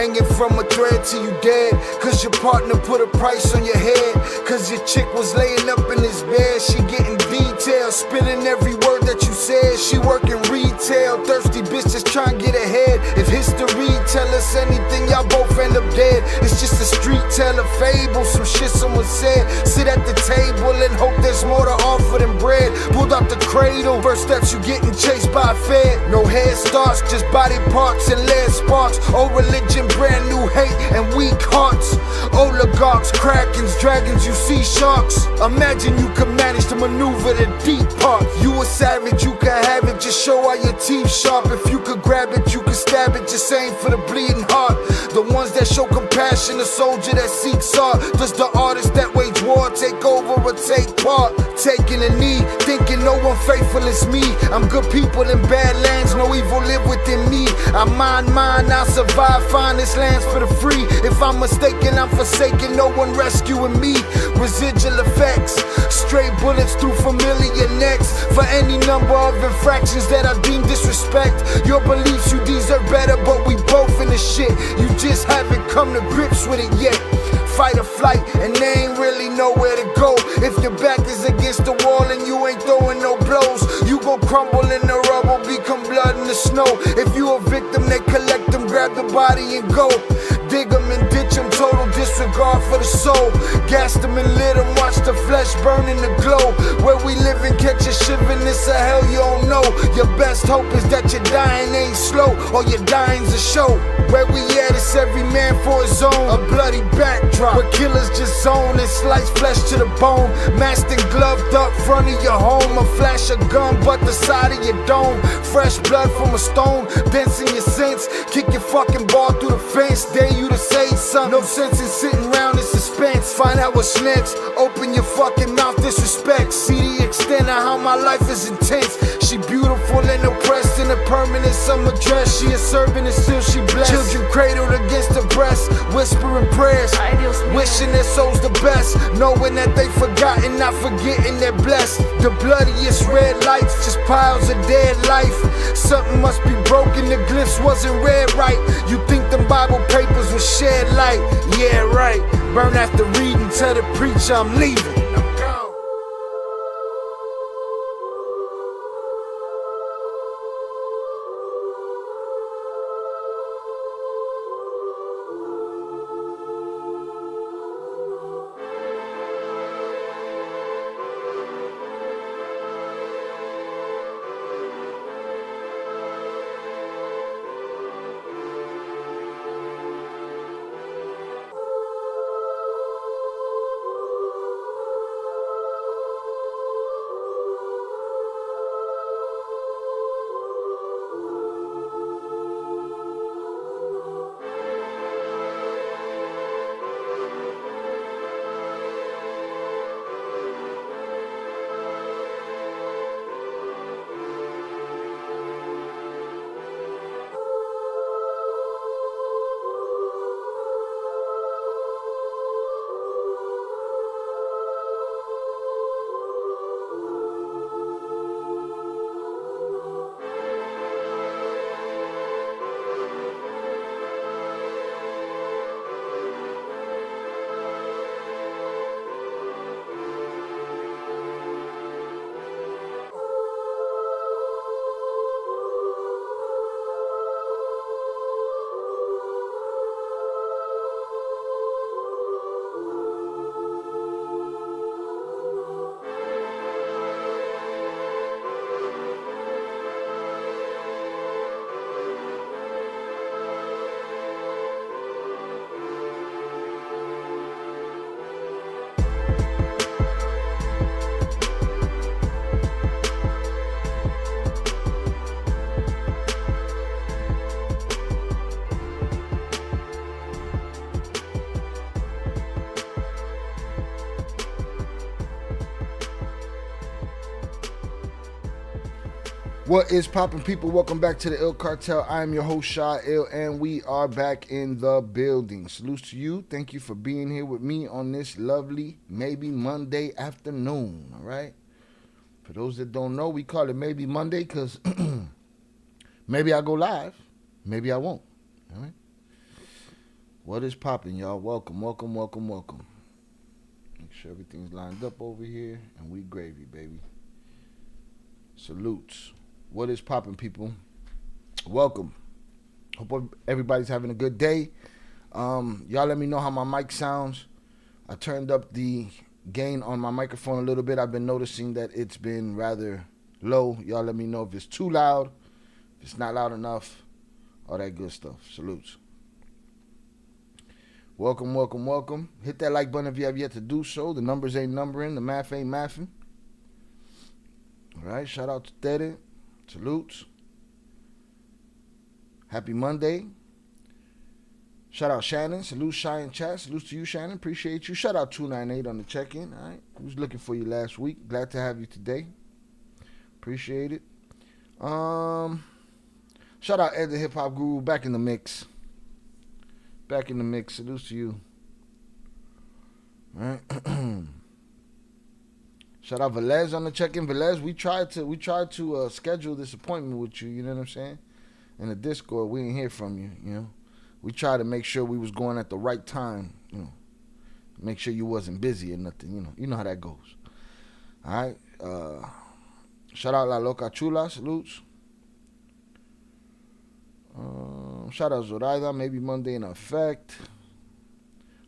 hanging from a thread till you dead. Cause your partner put a price on your head. Cause your chick was laying up in his bed. She getting details, spilling every word that you said. She working retail, thirsty bitch just trying to get ahead. If history tell us anything, y'all both end up dead. It's just a street tale, a fable, some shit someone said. Sit at the table and hope there's more to offer than bread. Pulled out the cradle, first steps you getting chased by a fed. No head starts, just body parts and lead sparks. Old religion, brand new hate and weak hearts. Oligarchs, krakens, dragons, you see sharks. Imagine you could manage to maneuver the deep part. You a savage, you can have it, just show all your teeth sharp. If you could grab it, you could stab it, just aim for the bleeding heart. The ones that show compassion, the soldier that seeks art. Does the artist that wage war take over or take part? Taking a knee, thinking no one faithful is me. I'm good people in bad lands, no evil live within me. I mind mine, I'll survive, find this land's for the free. If I'm mistaken, I'm forsaken, no one rescuing me. Residual effects, stray bullets through familiar necks. For any number of infractions that I deem disrespect. Your beliefs, you deserve better, but we both in the shit. You just haven't come to grips with it yet. Fight or flight, and they ain't really nowhere to go. If your back is against the wall and you ain't throwing no blows, you gon' crumble in the rubble, become blood in the snow. If you a victim, they collect them, grab the body and go. Dig them and ditch them, total disregard for the soul. Gas them and lit them, watch the flesh burn in the glow. Where we live and catch a shivering, it's a hell you don't know. Your best hope is that your dying ain't slow, or your dying's a show. Where we at, it's every man for his own. A bloody backdrop, where killers just zone and slice flesh to the bone. Masked and gloved up front of your home. A flash of gun, but the side of your dome. Fresh blood from a stone, dancing your sense. Kick your fucking ball through the fence, dare you to say something. No sense in sitting around in suspense. Find out what's next, open your fucking mouth, disrespect. See the extent of how my life is intense. She beautiful and oppressed in a permanent summer dress. She a servant and still she blessed. Children cradled against her breast, whispering prayers, wishing their souls the best, knowing that they forgotten, not forgetting they're blessed. The bloodiest red lights, just piles of dead life. Something must be broken, the glyphs wasn't read right. You think them Bible papers will shed light? Yeah, right. Burn after reading, tell the preacher I'm leaving. What is poppin', people? Welcome back to the Ill Cartel. I am your host, Shah Ill, and we are back in the building. Salute to you. Thank you for being here with me on this lovely, maybe Monday afternoon, all right? For those that don't know, we call it maybe Monday because maybe I'll go live, maybe I won't, all right? What is popping, y'all? Welcome, welcome, welcome, welcome. Make sure everything's lined up over here, and we gravy, baby. Salutes. What is popping, people? Welcome. Hope everybody's having a good day. Y'all let me know how my mic sounds. I turned up the gain on my microphone a little bit. I've been noticing that it's been rather low. Y'all let me know if it's too loud, if it's not loud enough, all that good stuff. Salutes. Welcome, welcome, welcome. Hit that like button if you have yet to do so. The numbers ain't numbering. The math ain't mathing. All right. Shout out to Teddy. Salutes. Happy Monday. Shout out Shannon. Salute Shy in chat. Salutes to you, Shannon. Appreciate you. Shout out 298 on the check-in. All right. I was looking for you last week. Glad to have you today. Appreciate it. Shout out Ed the Hip Hop Guru. Back in the mix. Back in the mix. Salutes to you. All right. Shout out Velez on the check-in. Velez, we tried to schedule this appointment with you. You know what I'm saying? In the Discord, we didn't hear from you. You know, we tried to make sure we was going at the right time. You know, make sure you wasn't busy or nothing. You know how that goes. All right. Shout out La Loca Chula. Salutes. Shout out Zoraida, maybe Monday in effect.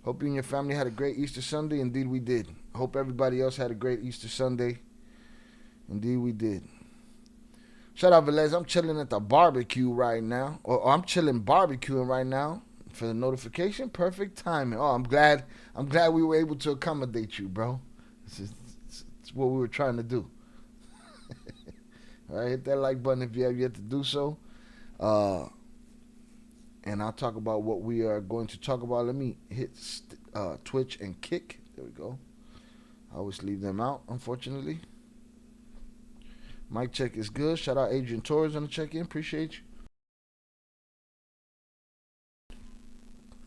Hope you and your family had a great Easter Sunday. Indeed we did. Hope everybody else had a great Easter Sunday. Indeed we did. Shout out Velez. I'm chilling at the barbecue right now. Or I'm chilling barbecuing right now for the notification. Perfect timing. Oh, I'm glad we were able to accommodate you, bro. It's what we were trying to do. All right, hit that like button if you have yet to do so. And I'll talk about what we are going to talk about. Let me hit Twitch and Kick. There we go. I always leave them out, unfortunately. Mic check is good. Shout out Adrian Torres on the check-in. Appreciate you.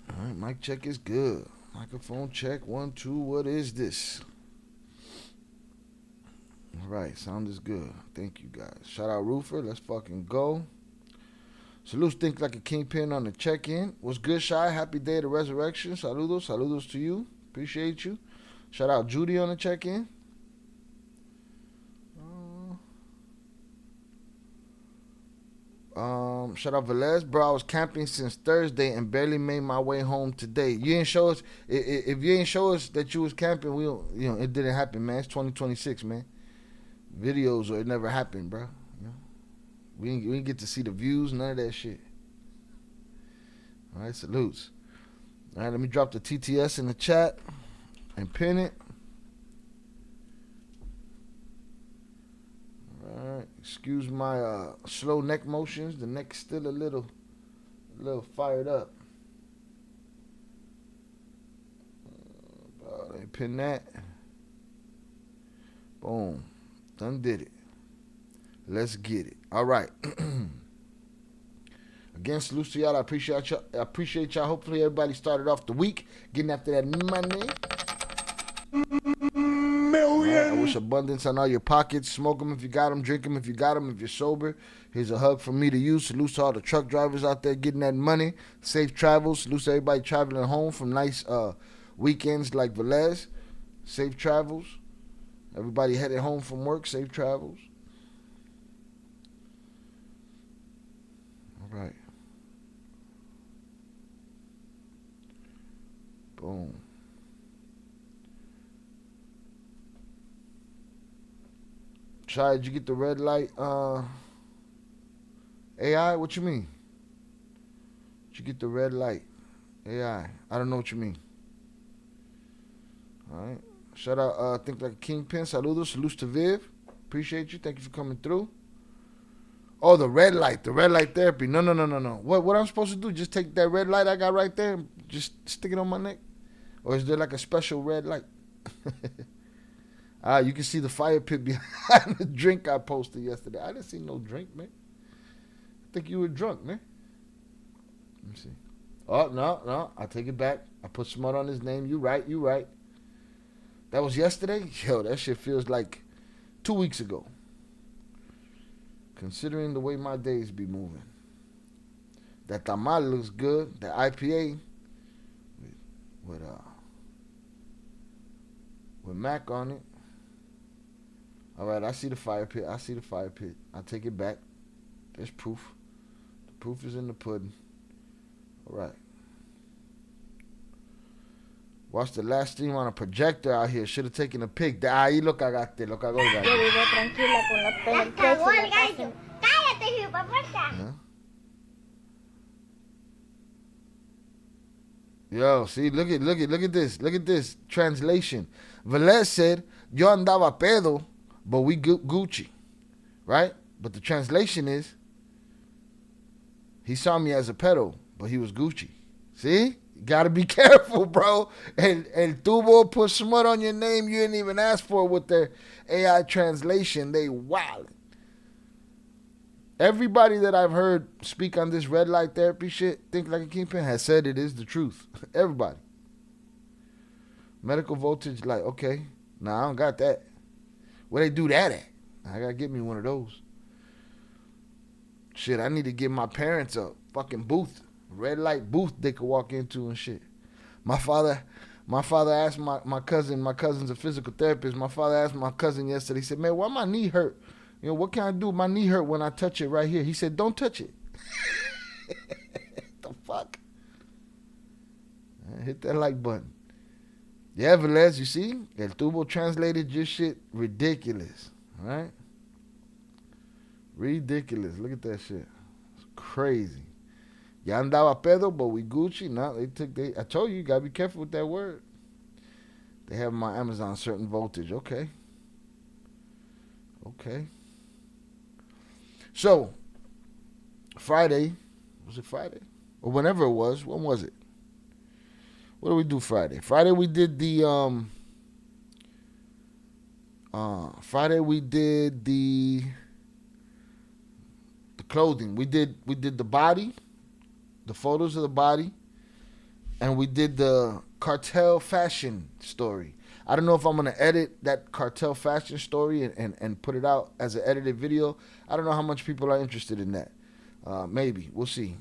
All right, mic check is good. Microphone check. 1, 2. What is this? All right, sound is good. Thank you, guys. Shout out Roofer. Let's fucking go. Salutes Think Like a Kingpin on the check-in. What's good, Shy? Happy day of the resurrection. Saludos. Saludos to you. Appreciate you. Shout out Judy on the check-in. Shout out Velez. Bro, I was camping since Thursday and barely made my way home today. You didn't show us. If you didn't show us that you was camping, it didn't happen, man. It's 2026, man. Videos or it never happened, bro. We didn't get to see the views, none of that shit. All right, salutes. All right, let me drop the TTS in the chat and pin it. All right, excuse my slow neck motions. The neck's still a little fired up. Let me pin that. Boom, done did it. Let's get it. All right. Again, salutes to y'all. I appreciate y'all. Hopefully everybody started off the week getting after that money. Right, I wish abundance on all your pockets. Smoke them if you got them. Drink them if you got them. If you're sober, here's a hug from me to you. Salutes to all the truck drivers out there getting that money. Safe travels. Salutes to everybody traveling home from nice weekends like Velez. Safe travels. Everybody headed home from work. Safe travels. All right. Boom. Shy, did you get the red light? AI, what you mean? Did you get the red light? AI, I don't know what you mean. All right. Shout out, Think Like a Kingpin. Saludos. Salutes to Viv. Appreciate you. Thank you for coming through. Oh, the red light therapy. No. What I'm supposed to do? Just take that red light I got right there and just stick it on my neck? Or is there like a special red light? You can see the fire pit behind the drink I posted yesterday. I didn't see no drink, man. I think you were drunk, man. Let me see. Oh, no. I take it back. I put smut on his name. You right. That was yesterday? Yo, that shit feels like 2 weeks ago. Considering the way my days be moving. That tamal looks good. The IPA with Mac on it. All right, I see the fire pit. I take it back. There's proof. The proof is in the pudding. All right. Watch the last stream on a projector out here. Should have taken a pic. Ahí lo cagaste, lo cagó el gallo. Yo vivo tranquila con los pelos. Cagó el gallo. Cállate, hijo de Huh? Yo, see, look at this translation. Velez said, "Yo andaba pedo, but we Gucci," right? But the translation is, he saw me as a pedo, but he was Gucci. See, you gotta be careful, bro. And Tubo put smut on your name you didn't even ask for with their AI translation. They wild. Everybody that I've heard speak on this red light therapy shit, think like a kingpin, has said it is the truth. Everybody. Medical voltage, like, okay, nah, I don't got that. Where they do that at? I gotta get me one of those. Shit, I need to give my parents a fucking booth, red light booth they could walk into and shit. My father asked my cousin's a physical therapist. My father asked my cousin yesterday, he said, "Man, why my knee hurt? You know, what can I do? My knee hurt when I touch it right here." He said, "Don't touch it." The fuck? Hit that like button. Yeah, Velez, you see? El Tubo translated your shit ridiculous. All right? Ridiculous. Look at that shit. It's crazy. Ya andaba pedo, but we Gucci. No, I told you gotta be careful with that word. They have my Amazon certain voltage. Okay. So, Friday, was it Friday? Or whenever it was, when was it? What did we do Friday? Friday we did the clothing. We did the body, the photos of the body, and we did the cartel fashion story. I don't know if I'm going to edit that cartel fashion story and put it out as an edited video. I don't know how much people are interested in that. Maybe. We'll see.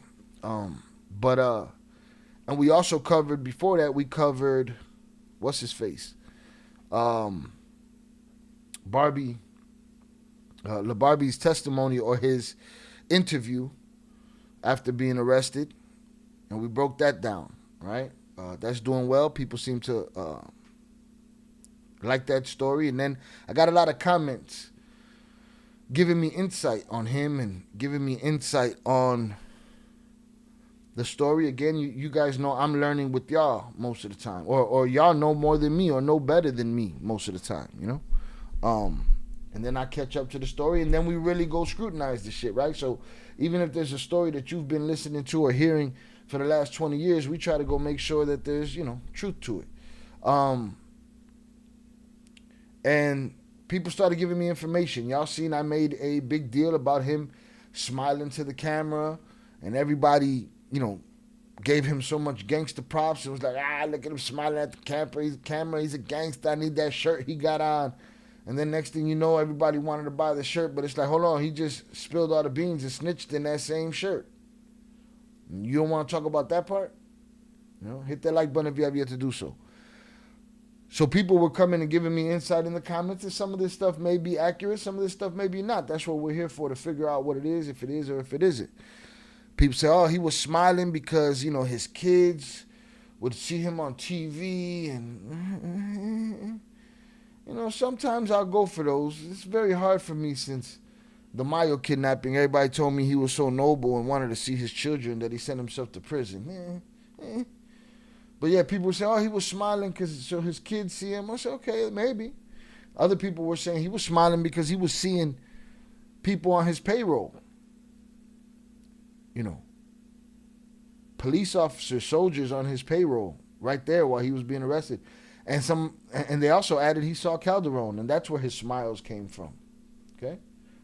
And we also covered, before that, we covered, what's his face? Barbie's testimony or his interview after being arrested. And we broke that down, right? That's doing well. People seem to like that story. And then I got a lot of comments giving me insight on him and giving me insight on the story. Again, you guys know I'm learning with y'all most of the time. Or y'all know more than me or know better than me most of the time, you know? And then I catch up to the story, and then we really go scrutinize the shit, right? So even if there's a story that you've been listening to or hearing for the last 20 years, we try to go make sure that there's, truth to it. And people started giving me information. Y'all seen I made a big deal about him smiling to the camera, and everybody, gave him so much gangster props. It was like, look at him smiling at the camera. He's a gangster. I need that shirt he got on. And then next thing you know, everybody wanted to buy the shirt, but it's like, hold on, he just spilled all the beans and snitched in that same shirt. You don't want to talk about that part? Hit that like button if you have yet to do so. So people were coming and giving me insight in the comments, and some of this stuff may be accurate, some of this stuff may be not. That's what we're here for, to figure out what it is, if it is or if it isn't. People say, oh, he was smiling because, his kids would see him on TV, and, sometimes I'll go for those. It's very hard for me since the Mayo kidnapping. Everybody told me he was so noble and wanted to see his children that he sent himself to prison. But yeah, people would say, oh, he was smiling so his kids see him. I said, okay, maybe. Other people were saying he was smiling because he was seeing people on his payroll. Police officers, soldiers on his payroll right there while he was being arrested. And they also added he saw Calderon, and that's where his smiles came from. Okay?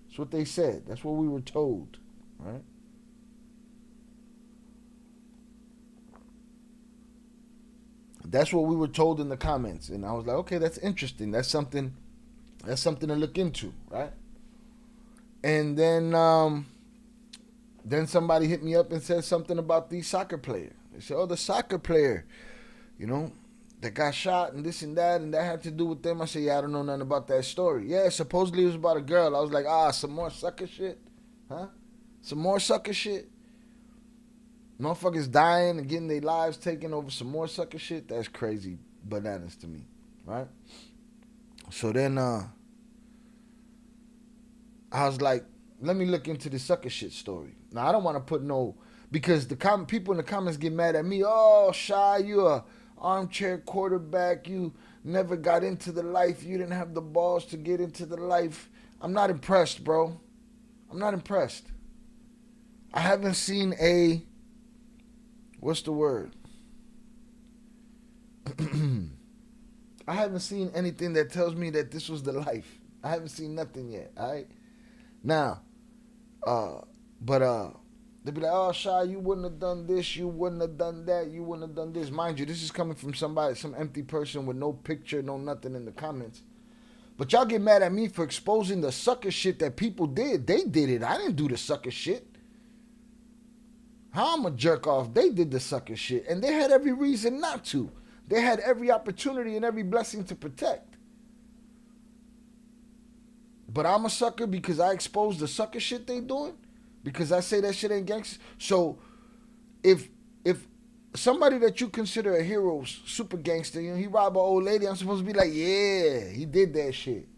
That's what they said. That's what we were told. Right? That's what we were told in the comments. And I was like, okay, that's interesting. That's something to look into, right? And then somebody hit me up and said something about the soccer player. They said, oh, the soccer player, you know, that got shot and this and that had to do with them. I said, yeah, I don't know nothing about that story. Yeah, supposedly it was about a girl. I was like, some more sucker shit? Huh? Some more sucker shit? Motherfuckers dying and getting their lives taken over some more sucker shit? That's crazy bananas to me, right? So then I was like, let me look into the sucker shit story. Now, I don't want to put no, because the people in the comments get mad at me. Oh, Shy, you a armchair quarterback. You never got into the life. You didn't have the balls to get into the life. I'm not impressed, bro. I'm not impressed. I haven't seen what's the word? I haven't seen anything that tells me that this was the life. I haven't seen nothing yet, all right? Now, but they'll be like, oh, Shy, you wouldn't have done this, you wouldn't have done that, you wouldn't have done this. Mind you, this is coming from somebody, some empty person with no picture, no nothing in the comments. But y'all get mad at me for exposing the sucker shit that people did. They did it. I didn't do the sucker shit. How I'm a jerk off? They did the sucker shit. And they had every reason not to. They had every opportunity and every blessing to protect. But I'm a sucker because I expose the sucker shit they doing? Because I say that shit ain't gangster? So if somebody that you consider a hero, super gangster, he robbed an old lady, I'm supposed to be like, yeah, he did that shit.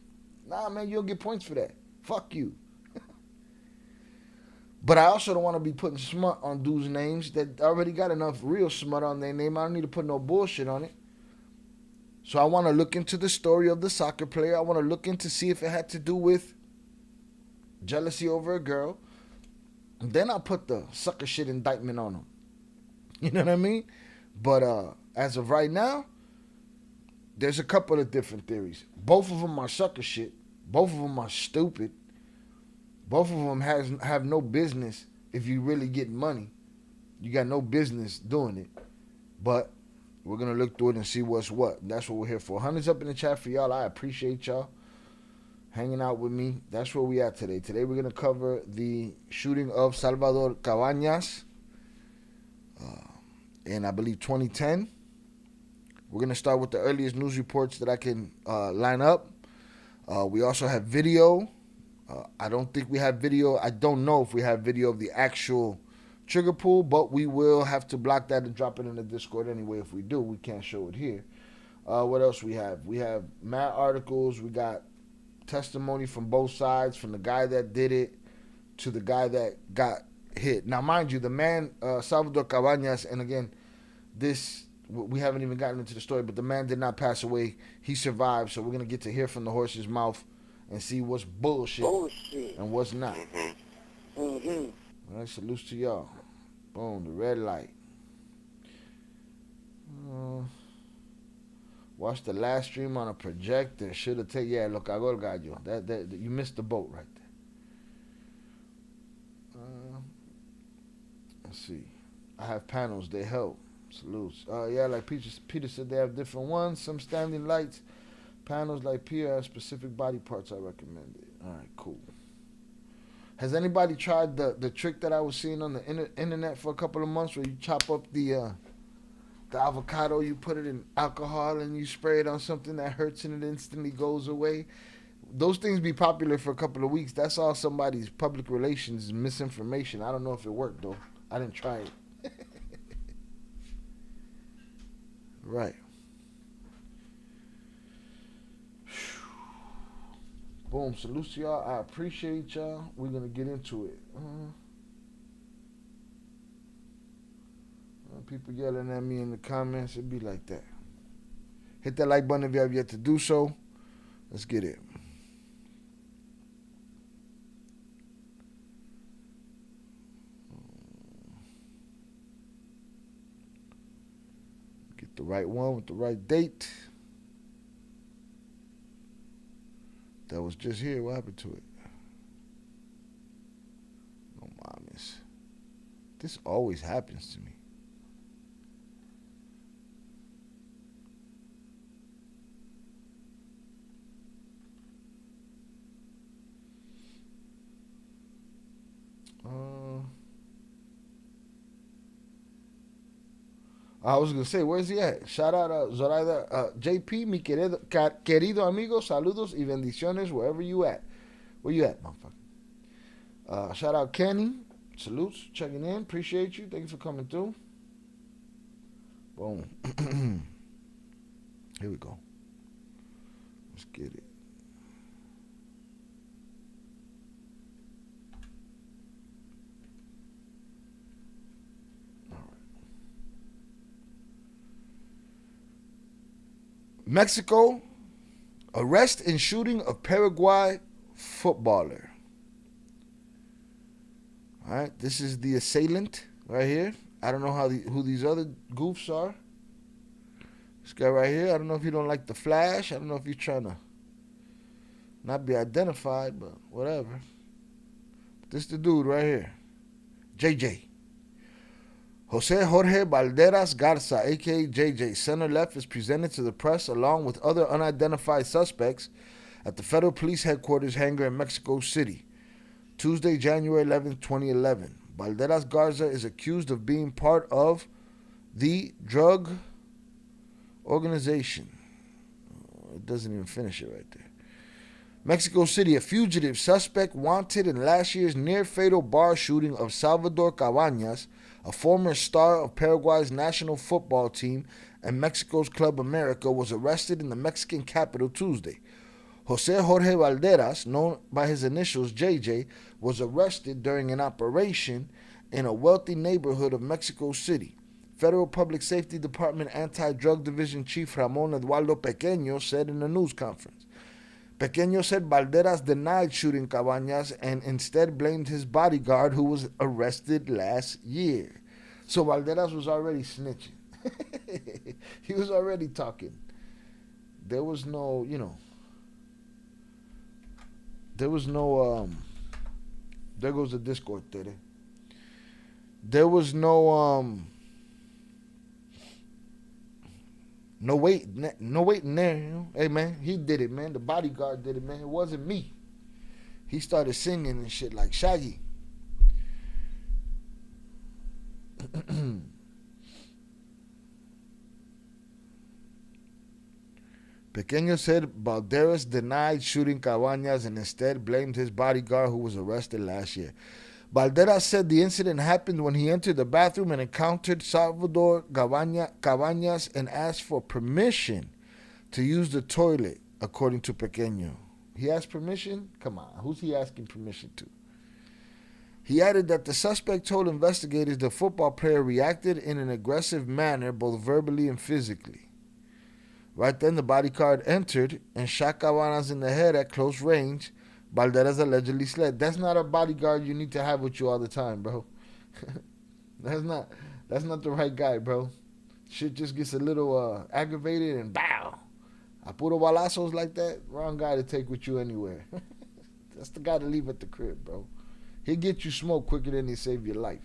Nah, man, you don't get points for that. Fuck you. But I also don't want to be putting smut on dudes' names that already got enough real smut on their name. I don't need to put no bullshit on it. So I want to look into the story of the soccer player. I want to look into see if it had to do with jealousy over a girl. And then I'll put the sucker shit indictment on him. You know what I mean? But as of right now, there's a couple of different theories. Both of them are sucker shit. Both of them are stupid. Both of them have no business if you really get money. You got no business doing it. But we're going to look through it and see what's what. That's what we're here for. Hundreds up in the chat for y'all. I appreciate y'all hanging out with me. That's where we at today. Today we're going to cover the shooting of Salvador Cabañas in, I believe, 2010. We're going to start with the earliest news reports that I can line up. We also have video. I don't think we have video. I don't know if we have video of the actual trigger pull, but we will have to block that and drop it in the Discord anyway. If we do, we can't show it here. What else we have? We have mad articles. We got testimony from both sides, from the guy that did it to the guy that got hit. Now, mind you, the man, Salvador Cabañas, and again, we haven't even gotten into the story, but the man did not pass away. He survived, so we're going to get to hear from the horse's mouth and see what's bullshit and what's not. All right, salutes to y'all. Boom, the red light. Watch the last stream on a projector. Should have taken, yeah, lo cagó el gallo. That you missed the boat right there. Let's see. I have panels. They help. Salutes. Yeah, like Peter said, they have different ones. Some standing lights. Panels like Peter have specific body parts I recommended. All right, cool. Has anybody tried the trick that I was seeing on the internet for a couple of months where you chop up the avocado, you put it in alcohol, and you spray it on something that hurts and it instantly goes away? Those things be popular for a couple of weeks. That's all somebody's public relations misinformation. I don't know if it worked, though. I didn't try it. Right. Boom, salutes to y'all. I appreciate y'all. We're going to get into it. People yelling at me in the comments. It be like that. Hit that like button if you have yet to do so. Let's get it. Get the right one with the right date. That was just here. What happened to it? No mames. This always happens to me. I was gonna say, where's he at? Shout out Zoraida, JP, mi querido amigo, saludos y bendiciones wherever you at. Where you at, motherfucker? Shout out Kenny, salutes, checking in, appreciate you, thanks for coming through. Boom. Here we go. Let's get it. Mexico, arrest and shooting of Paraguay footballer. All right, this is the assailant right here. I don't know who these other goofs are. This guy right here, I don't know if he don't like the flash. I don't know if he's trying to not be identified, but whatever. This the dude right here, JJ. José Jorge Balderas Garza, a.k.a. JJ, center left, is presented to the press along with other unidentified suspects at the Federal Police Headquarters hangar in Mexico City, Tuesday, January 11, 2011. Balderas Garza is accused of being part of the drug organization. It doesn't even finish it right there. Mexico City, a fugitive suspect wanted in last year's near-fatal bar shooting of Salvador Cabañas, a former star of Paraguay's national football team and Mexico's Club América, was arrested in the Mexican capital Tuesday. José Jorge Balderas, known by his initials JJ, was arrested during an operation in a wealthy neighborhood of Mexico City. Federal Public Safety Department Anti-Drug Division Chief Ramon Eduardo Pequeño said in a news conference. Pequeño said Balderas denied shooting Cabañas and instead blamed his bodyguard, who was arrested last year. So Balderas was already snitching. He was already talking. There was no, there goes the Discord, Tere. There was no wait in there, Hey, man, he did it, man. The bodyguard did it, man. It wasn't me. He started singing and shit like Shaggy. Pequeño said Balderas denied shooting Cabañas and instead blamed his bodyguard, who was arrested last year. Balderas said the incident happened when he entered the bathroom and encountered Salvador Cabañas and asked for permission to use the toilet, according to Pequeño. He asked permission? Come on, who's he asking permission to? He added that the suspect told investigators the football player reacted in an aggressive manner, both verbally and physically. Right then, the bodyguard entered and shot Cabañas in the head at close range. Balderas allegedly fled. That's not a bodyguard you need to have with you all the time, bro. That's not the right guy, bro. Shit just gets a little aggravated and bow. A puro balazos like that, wrong guy to take with you anywhere. That's the guy to leave at the crib, bro. He'll get you smoked quicker than he save your life.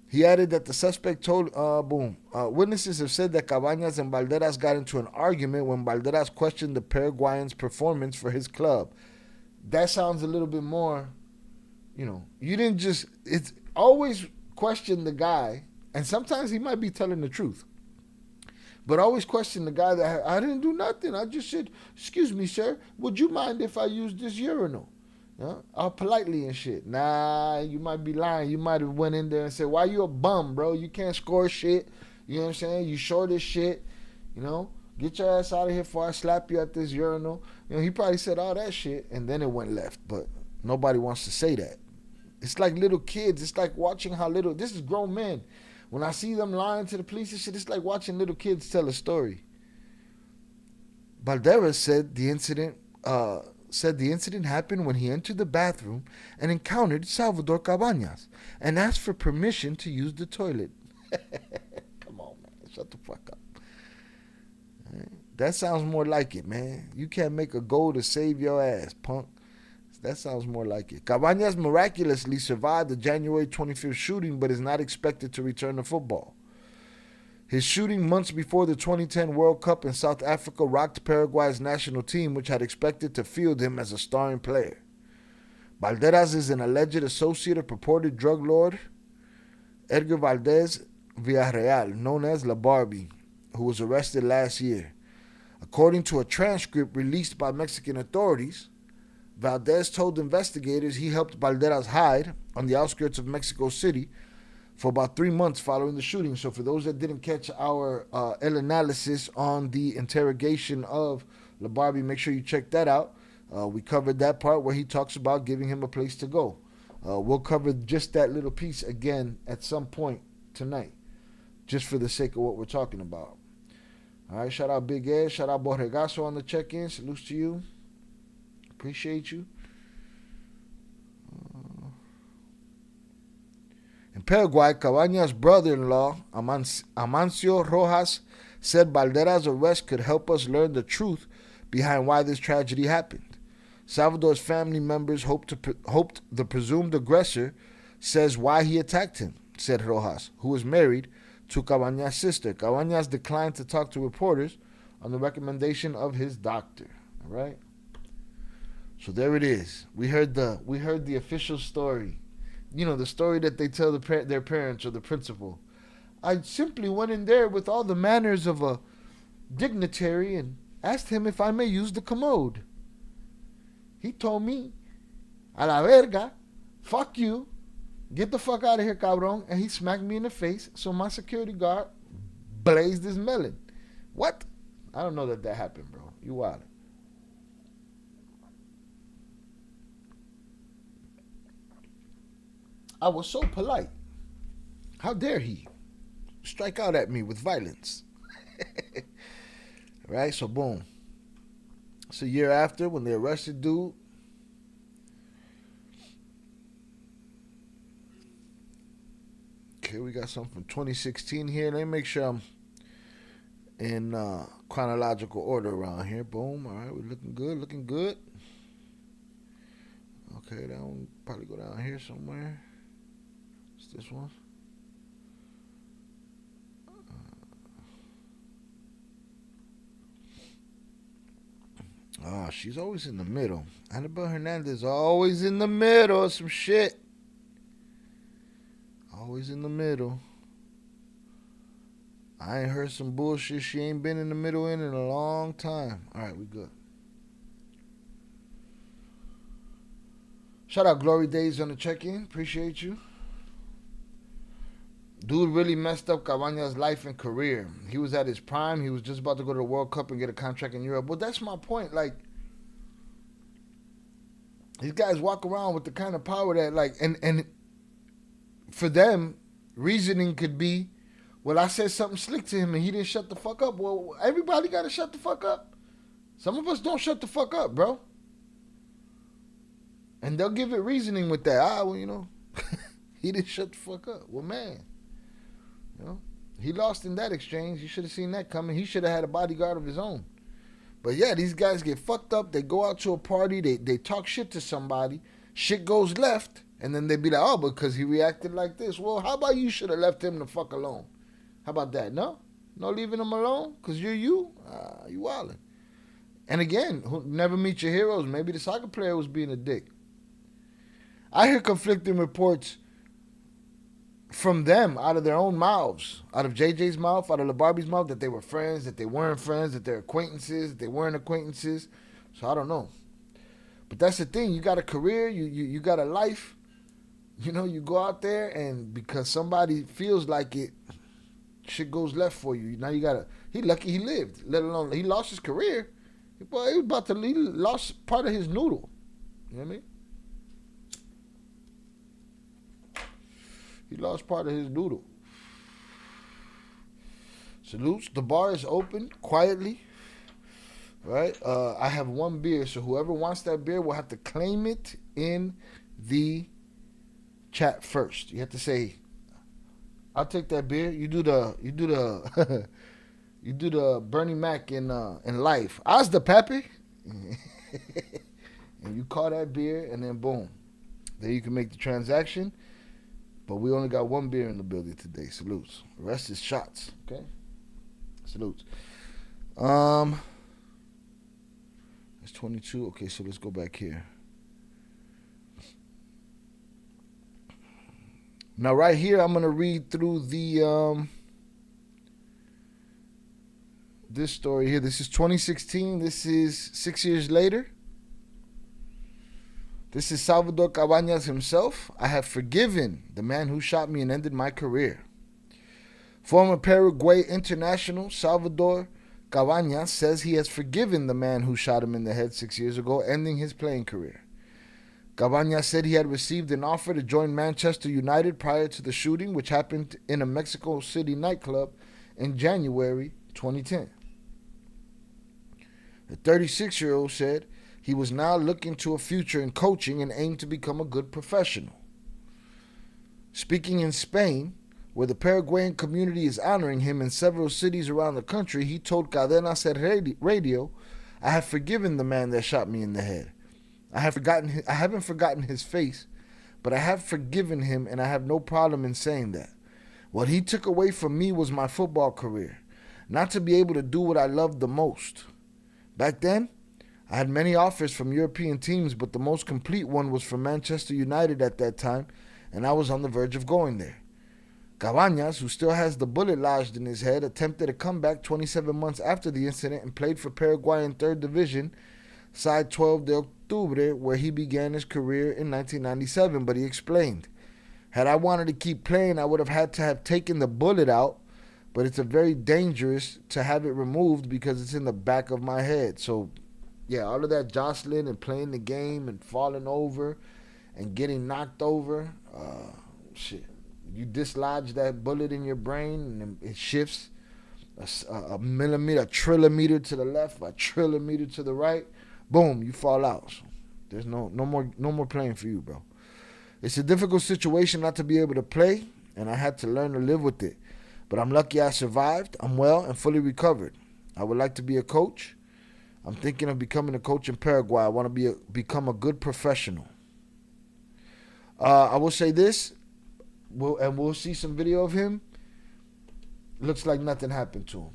He added that the suspect told, witnesses have said that Cabañas and Balderas got into an argument when Balderas questioned the Paraguayan's performance for his club. That sounds a little bit more, you didn't just, it's always question the guy, and sometimes he might be telling the truth. But always question the guy that, I didn't do nothing. I just said, excuse me, sir, would you mind if I use this urinal? Politely and shit. Nah, you might be lying. You might have went in there and said, why you a bum, bro? You can't score shit. You know what I'm saying? You short as shit. Get your ass out of here before I slap you at this urinal. He probably said all that shit and then it went left. But nobody wants to say that. It's like little kids. It's like watching this is grown men. When I see them lying to the police and shit, it's like watching little kids tell a story. Balderas said the incident happened when he entered the bathroom and encountered Salvador Cabañas and asked for permission to use the toilet. Come on, man. Shut the fuck up. That sounds more like it, man. You can't make a goal to save your ass, punk. That sounds more like it. Cabañas miraculously survived the January 25th shooting but is not expected to return to football. His shooting months before the 2010 World Cup in South Africa rocked Paraguay's national team, which had expected to field him as a starring player. Balderas is an alleged associate of purported drug lord Edgar Valdez Villarreal, known as La Barbie, who was arrested last year. According to a transcript released by Mexican authorities, Valdez told investigators he helped Balderas hide on the outskirts of Mexico City for about 3 months following the shooting. So for those that didn't catch our El analysis on the interrogation of La Barbie, make sure you check that out. We covered that part where he talks about giving him a place to go. We'll cover just that little piece again at some point tonight, just for the sake of what we're talking about. All right, shout out Big Ed, shout out Borregazo on the check-in. Salutes to you. Appreciate you. In Paraguay, Cabañas' brother-in-law, Amancio Rojas, said Balderas' arrest could help us learn the truth behind why this tragedy happened. Salvador's family members hoped the presumed aggressor says why he attacked him, said Rojas, who is married to Cabañas' sister. Cabañas declined to talk to reporters on the recommendation of his doctor. All right? So there it is. We heard the official story. You know, the story that they tell their parents or the principal. I simply went in there with all the manners of a dignitary and asked him if I may use the commode. He told me, a la verga, fuck you, get the fuck out of here, cabrón, and he smacked me in the face, so my security guard blazed his melon. What? I don't know that happened, bro. You wild. I was so polite. How dare he strike out at me with violence? Right? So, boom. It's a year after when they arrested dude. Okay, we got something from 2016 here. Let me make sure I'm in chronological order around here. Boom. All right, we're looking good, looking good. Okay, that one probably go down here somewhere. It's this one. She's always in the middle. Annabelle Hernandez always in the middle of some shit. Always in the middle. I ain't heard some bullshit she ain't been in the middle in a long time. All right, we good. Shout out Glory Days on the check-in. Appreciate you. Dude really messed up Cabañas' life and career. He was at his prime. He was just about to go to the World Cup and get a contract in Europe. Well, that's my point. Like, these guys walk around with the kind of power that, like, and for them, reasoning could be, well, I said something slick to him and he didn't shut the fuck up. Well, everybody got to shut the fuck up. Some of us don't shut the fuck up, bro. And they'll give it reasoning with that. Well, you know, he didn't shut the fuck up. Well, man. You know, he lost in that exchange. You should have seen that coming. He should have had a bodyguard of his own. But yeah, these guys get fucked up. They go out to a party. They talk shit to somebody. Shit goes left. And then they be like, oh, because he reacted like this. Well, how about you should have left him the fuck alone? How about that? No? No leaving him alone? Because you're you? You wildin'. And again, never meet your heroes. Maybe the soccer player was being a dick. I hear conflicting reports from them, out of their own mouths, out of JJ's mouth, out of La Barbie's mouth, that they were friends, that they weren't friends, that they're acquaintances, that they weren't acquaintances. So I don't know. But that's the thing. You got a career. You got a life. You know, you go out there and because somebody feels like it, shit goes left for you. Now you got to, he lucky he lived, let alone he lost his career. Boy, he lost part of his noodle. You know what I mean? He lost part of his noodle. Salutes. The bar is open quietly. Right? I have one beer, so whoever wants that beer will have to claim it in the chat first. You have to say, "I'll take that beer." You do the you do the Bernie Mac in life. How's the Pappy? And you call that beer, and then boom, there you can make the transaction. But we only got one beer in the building today. Salutes. The rest is shots. Okay? Salutes. It's 22. Okay, so let's go back here. Now, right here, I'm going to read through the this story here. This is 2016. This is 6 years later. This is Salvador Cabañas himself. I have forgiven the man who shot me and ended my career. Former Paraguay international Salvador Cabañas says he has forgiven the man who shot him in the head 6 years ago, ending his playing career. Cabañas said he had received an offer to join Manchester United prior to the shooting, which happened in a Mexico City nightclub in January 2010. The 36-year-old said he was now looking to a future in coaching and aimed to become a good professional. Speaking in Spain, where the Paraguayan community is honoring him in several cities around the country, he told Cadena Ser Radio, I have forgiven the man that shot me in the head. I haven't forgotten his face, but I have forgiven him, and I have no problem in saying that. What he took away from me was my football career, not to be able to do what I loved the most. Back then, I had many offers from European teams, but the most complete one was from Manchester United at that time, and I was on the verge of going there. Cabañas, who still has the bullet lodged in his head, attempted a comeback 27 months after the incident and played for Paraguay in 3rd Division, side 12 de Octubre, where he began his career in 1997, but he explained, had I wanted to keep playing, I would have had to have taken the bullet out, but it's a very dangerous to have it removed because it's in the back of my head. So, yeah, all of that jostling and playing the game and falling over and getting knocked over, shit. You dislodge that bullet in your brain and it shifts a millimeter, a trillimeter to the left, a trillimeter to the right. Boom, you fall out. So there's no more playing for you, bro. It's a difficult situation not to be able to play, and I had to learn to live with it. But I'm lucky I survived. I'm well and fully recovered. I would like to be a coach. I'm thinking of becoming a coach in Paraguay. I want to become a good professional. I will say this, we'll see some video of him. Looks like nothing happened to him.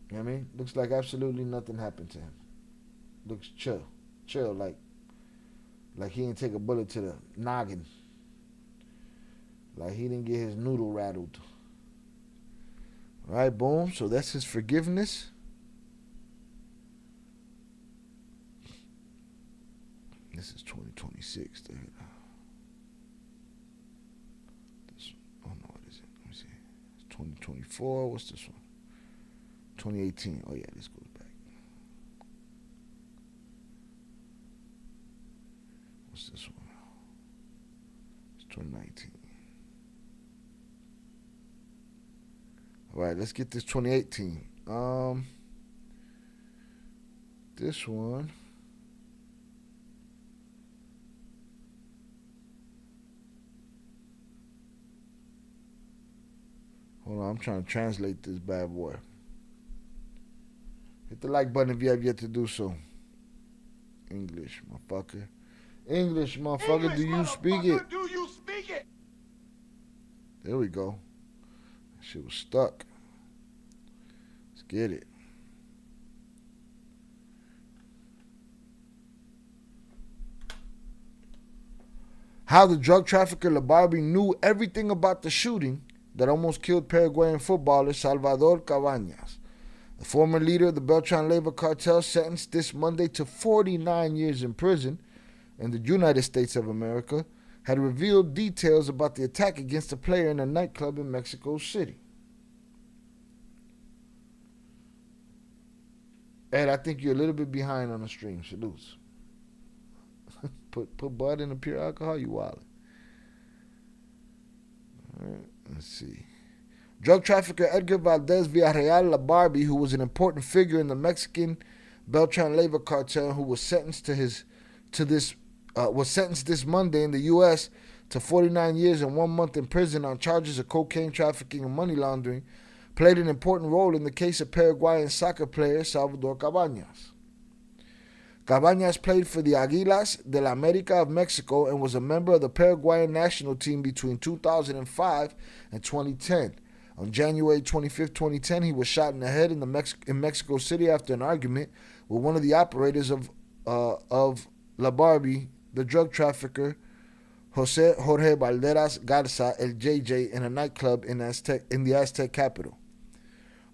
You know what I mean? Looks like absolutely nothing happened to him. Looks chill, like he didn't take a bullet to the noggin. Like he didn't get his noodle rattled. All right, boom. So that's his forgiveness. This is 2026. This, oh no, what is it? Let me see. It's 2024. What's this one? 2018. Oh yeah, this goes back. What's this one? It's 2019. All right, let's get this 2018. This one. Hold on, I'm trying to translate this bad boy. Hit the like button if you have yet to do so. English, motherfucker. English, motherfucker, do you speak it? Do you speak it? There we go. That shit was stuck. Let's get it. How the drug trafficker Barbie knew everything about the shooting that almost killed Paraguayan footballer Salvador Cabañas. The former leader of the Beltran-Leyva cartel, sentenced this Monday to 49 years in prison in the United States of America, had revealed details about the attack against a player in a nightclub in Mexico City. Ed, I think you're a little bit behind on the stream. Salutes. Put bud in the pure alcohol, you wildin'. All right, let's see. Drug trafficker Edgar Valdez Villarreal, Barbie, who was an important figure in the Mexican Beltran-Leyva cartel, who was sentenced this Monday in the U.S. to 49 years and 1 month in prison on charges of cocaine trafficking and money laundering, played an important role in the case of Paraguayan soccer player Salvador Cabañas. Cabañas played for the Águilas del América of Mexico and was a member of the Paraguayan national team between 2005 and 2010. On January 25, 2010, he was shot in the head in Mexico City after an argument with one of the operators of La Barbie, the drug trafficker, José Jorge Balderas Garza, El JJ, in a nightclub in the Aztec capital.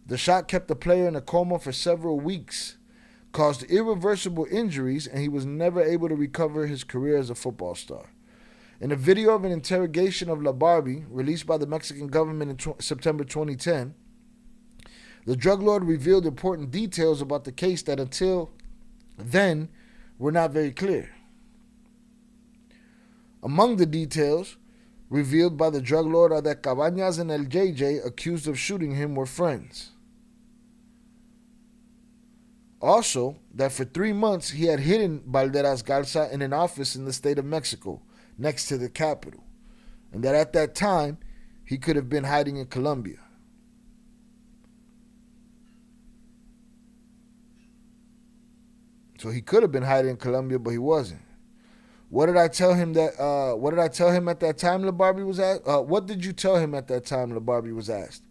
The shot kept the player in a coma for several weeks, caused irreversible injuries, and he was never able to recover his career as a football star. In a video of an interrogation of La Barbie, released by the Mexican government in September 2010, the drug lord revealed important details about the case that until then were not very clear. Among the details revealed by the drug lord are that Cabañas and El JJ, accused of shooting him, were friends. Also, that for 3 months he had hidden Balderas Garza in an office in the state of Mexico, next to the capital, and that at that time he could have been hiding in Colombia. So he could have been hiding in Colombia, but he wasn't. What did I tell him that? What did I tell him at that time? La Barbie was asked. What did you tell him at that time? La Barbie was asked.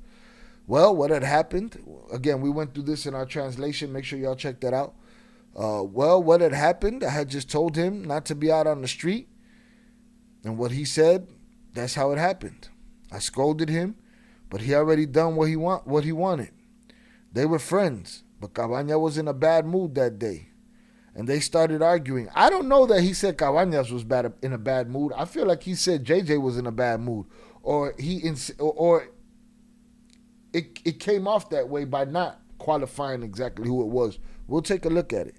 Well, what had happened? Again, we went through this in our translation. Make sure y'all check that out. Well, what had happened? I had just told him not to be out on the street, and what he said, that's how it happened. I scolded him, but he already done what he wanted. They were friends, but Cabañas was in a bad mood that day, and they started arguing. I don't know that he said Cabañas was in a bad mood. I feel like he said JJ was in a bad mood, or it came off that way by not qualifying exactly who it was. We'll take a look at it.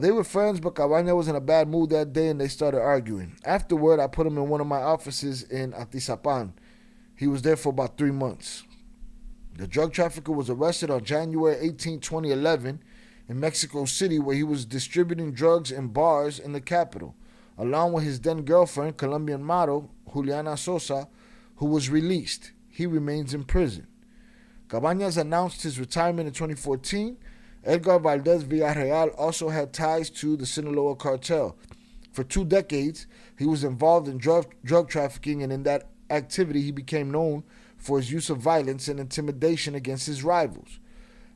They were friends, but Cabañas was in a bad mood that day, and they started arguing. Afterward, I put him in one of my offices in Atizapan. He was there for about 3 months. The drug trafficker was arrested on January 18, 2011, in Mexico City, where he was distributing drugs in bars in the capital, along with his then-girlfriend, Colombian model Juliana Sosa, who was released. He remains in prison. Cabañas announced his retirement in 2014. Edgar Valdez Villarreal also had ties to the Sinaloa cartel. For 2 decades, he was involved in drug trafficking, and in that activity, he became known for his use of violence and intimidation against his rivals.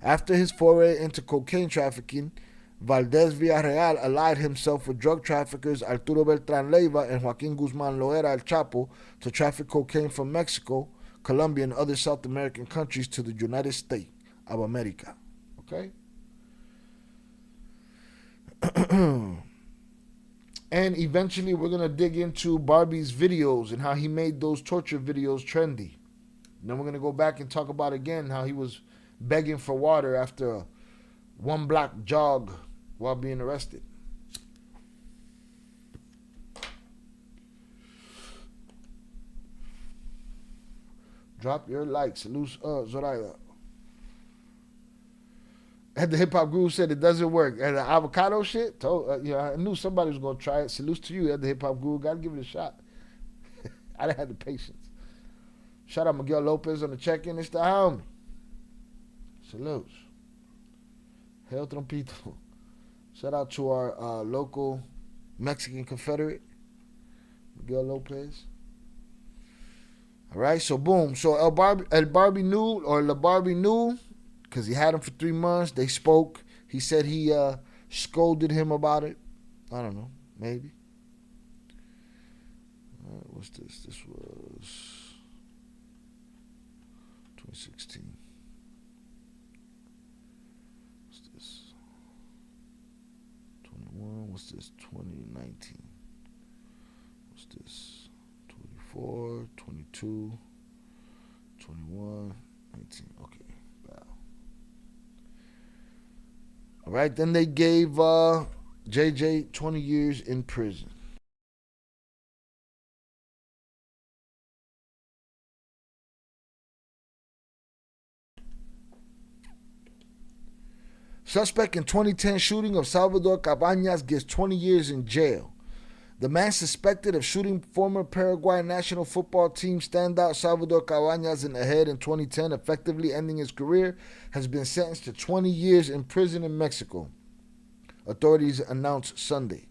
After his foray into cocaine trafficking, Valdez Villarreal allied himself with drug traffickers Arturo Beltran Leiva and Joaquin Guzman Loera El Chapo to traffic cocaine from Mexico, Colombia, and other South American countries to the United States of America. Okay? And eventually we're going to dig into Barbie's videos and how he made those torture videos trendy. And then we're going to go back and talk about again how he was begging for water after a 1-block jog while being arrested. Drop your likes. Luz Zoraida. And the hip hop guru said it doesn't work. And the avocado shit, I knew somebody was going to try it. Salute to you, the hip hop guru. Got to give it a shot. I didn't have the patience. Shout out Miguel Lopez on the check-in. It's the homie. Salutes. Hail Trompito. Shout out to our local Mexican Confederate, Miguel Lopez. All right, so boom. So La Barbie knew, because he had him for 3 months. They spoke. He said he scolded him about it. I don't know, maybe. What's this? This was 2016. What's this? 21. What's this? 2019. What's this? 24, 22, 21, 19. Okay. Wow. All right. Then they gave JJ 20 years in prison. Suspect in 2010 shooting of Salvador Cabañas gets 20 years in jail. The man suspected of shooting former Paraguay national football team standout Salvador Cabañas in the head in 2010, effectively ending his career, has been sentenced to 20 years in prison in Mexico, authorities announced Sunday.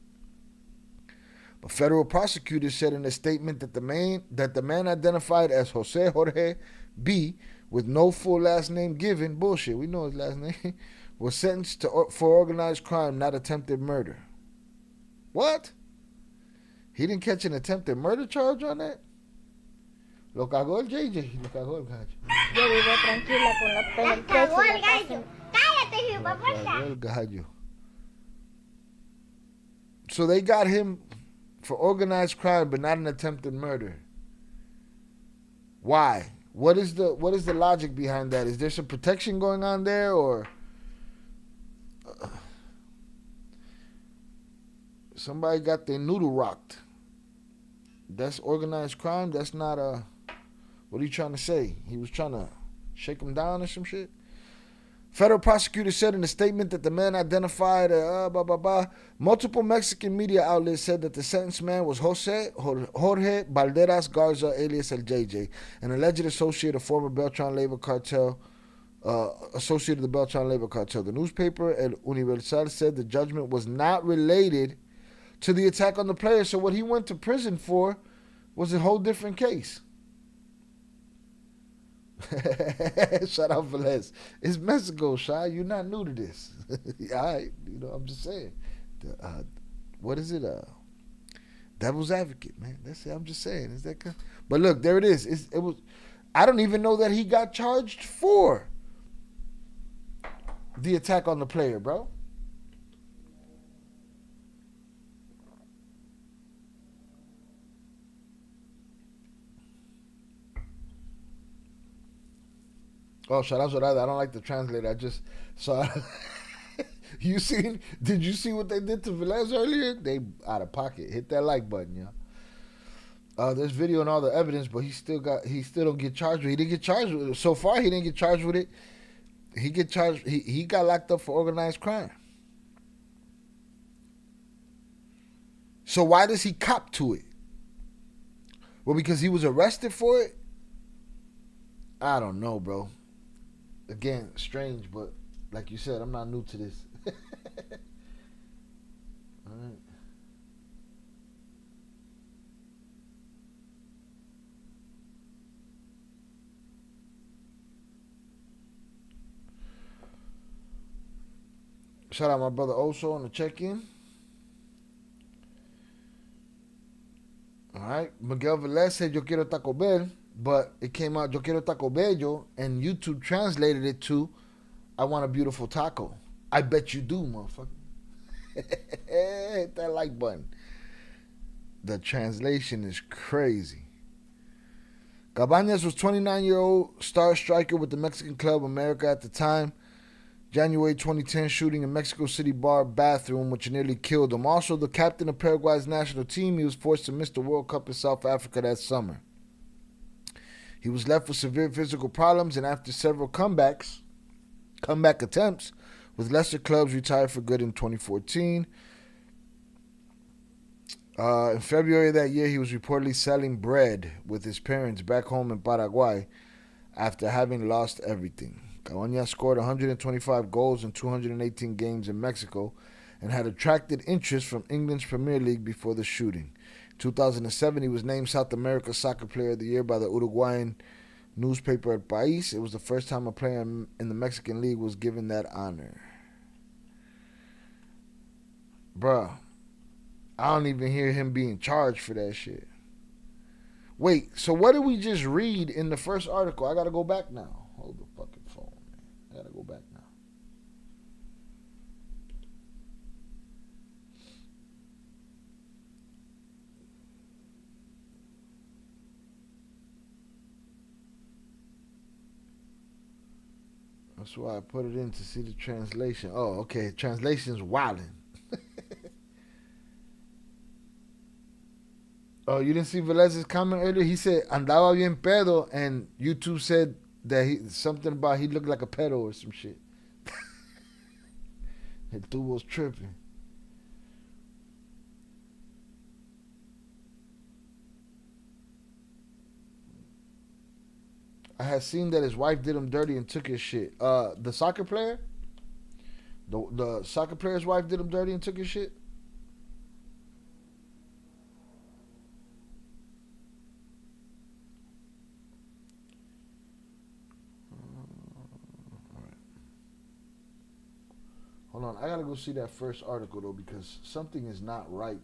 But federal prosecutors said in a statement that the man identified as José Jorge B, with no full last name given, bullshit, we know his last name, was sentenced for organized crime, not attempted murder. What? He didn't catch an attempted murder charge on that. Lo cagó el JJ. Lo cagó el gallo. Yo vivo tranquila con la pena el precio Cagó y el la casa. gallo. Cállate, hijo Lo de puta. cagó el gallo. So they got him for organized crime, but not an attempted murder. Why? What is the logic behind that? Is there some protection going on there, or somebody got their noodle rocked? That's organized crime. That's not a. What are you trying to say? He was trying to shake him down or some shit? Federal prosecutor said in a statement that the man identified, multiple Mexican media outlets said that the sentenced man was José Jorge Balderas Garza, alias El JJ, an alleged associate of former Beltran labor cartel, associate of the Beltran labor cartel. The newspaper El Universal said the judgment was not related to the attack on the player. So what he went to prison for was a whole different case. Shout out Velez. It's Mexico, Shy. You're not new to this. All right, I'm just saying. What is it? Devil's advocate, man. That's it. I'm just saying. Is that? But look, there it is. It was. I don't even know that he got charged for the attack on the player, bro. Oh, shout out to that. I don't like the translator. I just saw. Did you see what they did to Velez earlier? They out of pocket. Hit that like button, y'all. There's video and all the evidence, but he still don't get charged with it. He didn't get charged with it. So far, he didn't get charged with it. He got locked up for organized crime. So why does he cop to it? Well, because he was arrested for it? I don't know, bro. Again, strange, but like you said, I'm not new to this. All right. Shout out my brother Oso on the check-in. All right. Miguel Velez said, Yo quiero Taco Bell. But it came out, Yo quiero taco bello, and YouTube translated it to, I want a beautiful taco. I bet you do, motherfucker. Hit that like button. The translation is crazy. Cabañas was 29-year-old star striker with the Mexican club América at the time. January 2010 shooting in Mexico City bar bathroom, which nearly killed him. Also, the captain of Paraguay's national team, he was forced to miss the World Cup in South Africa that summer. He was left with severe physical problems, and after several comeback attempts with lesser clubs, retired for good in 2014. In February of that year, he was reportedly selling bread with his parents back home in Paraguay after having lost everything. Cabañas scored 125 goals in 218 games in Mexico and had attracted interest from England's Premier League before the shooting. 2007, he was named South America Soccer Player of the Year by the Uruguayan newspaper El País. It was the first time a player in the Mexican League was given that honor. Bruh, I don't even hear him being charged for that shit. Wait, so what did we just read in the first article? I gotta go back now. Hold the fucking phone, man. I gotta go back now. That's why I put it in to see the translation. Oh, okay. Translation's wildin'. Oh, you didn't see Velez's comment earlier? He said, andaba bien pedo, and YouTube said that something about he looked like a pedo or some shit. El tubo's tripping. I had seen that his wife did him dirty and took his shit. The soccer player? The soccer player's wife did him dirty and took his shit? Hold on, I gotta go see that first article though, because something is not right.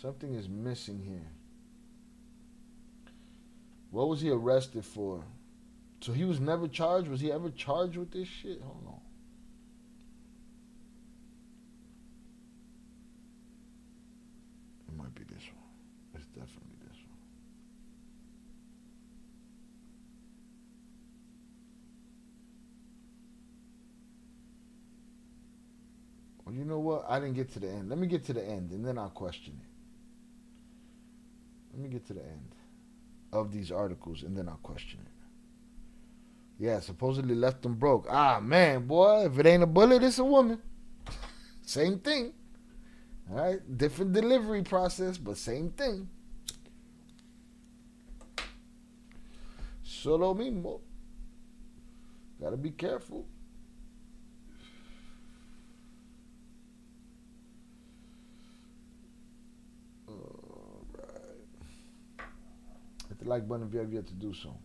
Something is missing here. What was he arrested for? So he was never charged? Was he ever charged with this shit? Hold on. It might be this one. It's definitely this one. Well, you know what? I didn't get to the end. Let me get to the end, and then I'll question it. Let me get to the end of these articles, and then I'll question it. Yeah, supposedly left them broke. Ah, man, boy, if it ain't a bullet, it's a woman. Same thing. All right, different delivery process, but same thing. Solo mismo. Gotta be careful. All right. Hit the like button if you have yet to do so.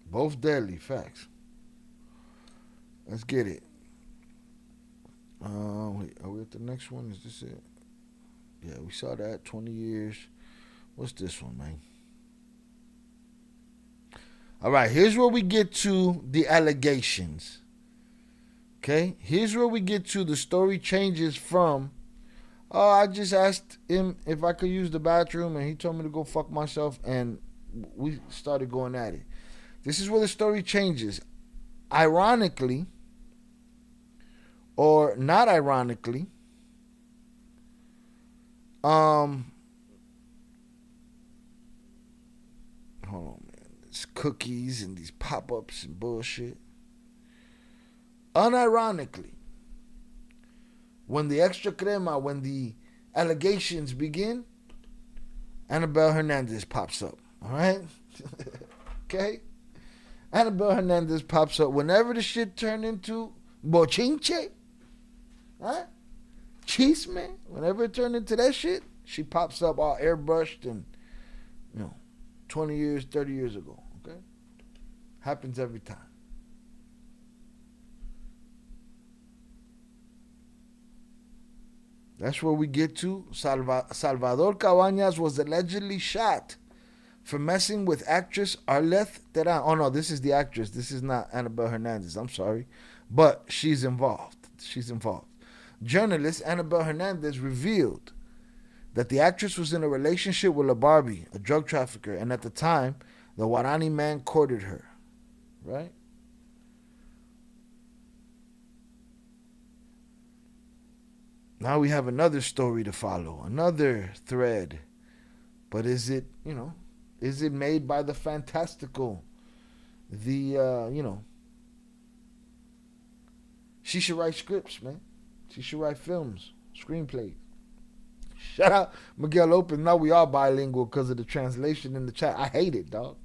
Both deadly, facts. Let's get it. Wait, are we at the next one? Is this it? Yeah, we saw that. 20 years. What's this one, man? All right, here's where we get to the allegations. Okay? Here's where we get to the story changes from, oh, I just asked him if I could use the bathroom and he told me to go fuck myself, and we started going at it. This is where the story changes. Ironically, or not ironically, hold on, man. It's cookies and these pop-ups and bullshit. Unironically, when the extra crema, when the allegations begin, Annabelle Hernandez pops up. All right? Okay? Annabelle Hernandez pops up. Whenever the shit turned into bochinche, huh? Chisme, whenever it turned into that shit, she pops up all airbrushed and, 20 years, 30 years ago. Okay? Happens every time. That's where we get to. Salvador Cabañas was allegedly shot for messing with actress Arleth Teran. Oh, no, this is the actress. This is not Annabelle Hernandez. I'm sorry. But she's involved. Journalist Annabelle Hernandez revealed that the actress was in a relationship with a Barbie, a drug trafficker, and at the time, the Guarani man courted her. Right? Now we have another story to follow, another thread. But is it, is it made by the fantastical? She should write scripts, man. She should write films, screenplays. Shout out Miguel Lopez. Now we are bilingual because of the translation in the chat. I hate it, dog.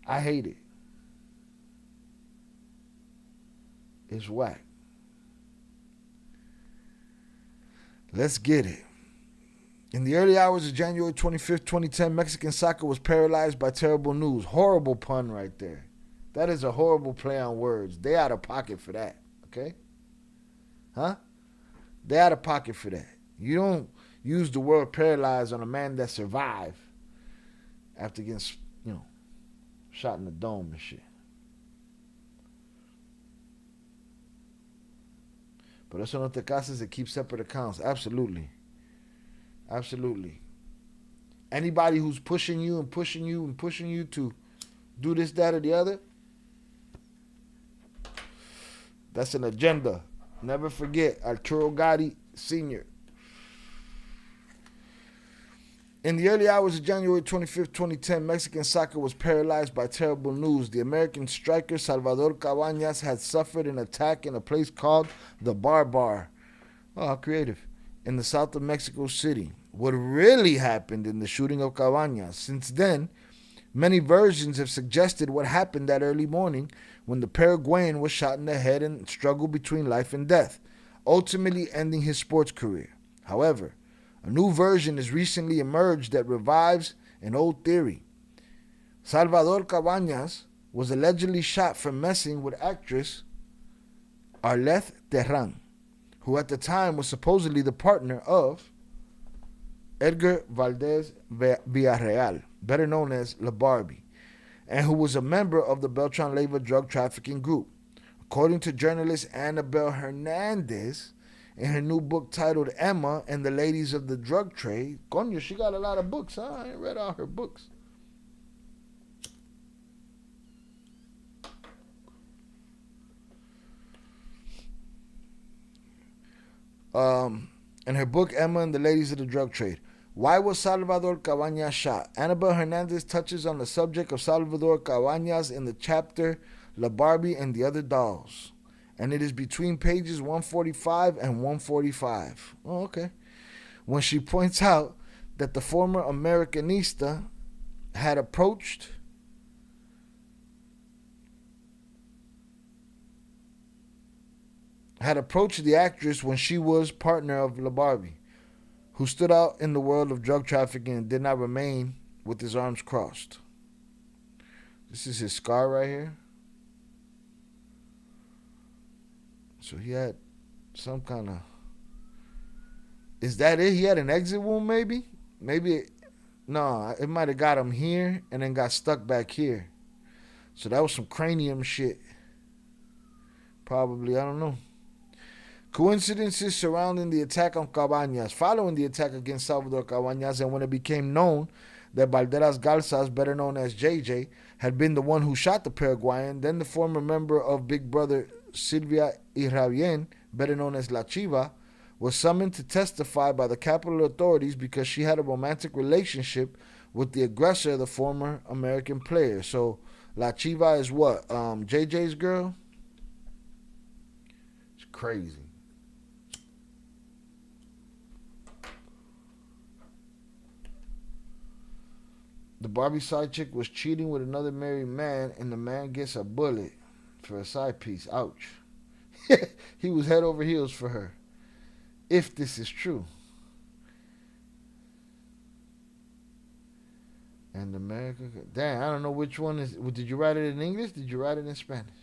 I hate it. It's whack. Let's get it. In the early hours of January 25th, 2010, Mexican soccer was paralyzed by terrible news. Horrible pun right there. That is a horrible play on words. They out of pocket for that, okay? Huh? They out of pocket for that. You don't use the word paralyzed on a man that survived after getting, shot in the dome and shit. But eso no te cases and keep separate accounts. Absolutely. Absolutely. Anybody who's pushing you and pushing you and pushing you to do this, that, or the other, that's an agenda. Never forget Arturo Gatti Sr. In the early hours of January 25th, 2010, Mexican soccer was paralyzed by terrible news. The American striker Salvador Cabañas had suffered an attack in a place called the Bar. Oh, how creative. In the south of Mexico City. What really happened in the shooting of Cabañas? Since then, many versions have suggested what happened that early morning when the Paraguayan was shot in the head and struggled between life and death, ultimately ending his sports career. However, A new version has recently emerged that revives an old theory. Salvador Cabañas was allegedly shot for messing with actress Arleth Terran, who at the time was supposedly the partner of Edgar Valdez Villarreal, better known as La Barbie, and who was a member of the Beltran Leyva drug trafficking group. According to journalist Annabelle Hernandez, in her new book titled Emma and the Ladies of the Drug Trade. Coño, she got a lot of books, huh? I ain't read all her books. In her book Emma and the Ladies of the Drug Trade. Why was Salvador Cabañas shot? Annabelle Hernandez touches on the subject of Salvador Cabañas in the chapter La Barbie and the Other Dolls, and it is between pages 145 and 145. Oh, okay. When she points out that the former Americanista had approached the actress when she was partner of La Barbie, who stood out in the world of drug trafficking and did not remain with his arms crossed. This is his scar right here. So he had some kind of... Is that it? He had an exit wound maybe? No, it might have got him here and then got stuck back here. So that was some cranium shit. Probably, I don't know. Coincidences surrounding the attack on Cabañas. Following the attack against Salvador Cabañas, and when it became known that Balderas Garza, better known as JJ, had been the one who shot the Paraguayan, then the former member of Big Brother Silvia Irabien, better known as La Chiva, was summoned to testify by the capital authorities because she had a romantic relationship with the aggressor, the former American player. So La Chiva is what? JJ's girl? It's crazy. The Barbie side chick was cheating with another married man, and the man gets a bullet for a side piece. Ouch. He was head over heels for her. If this is true. And America... Damn, I don't know which one is... Did you write it in English? Did you write it in Spanish?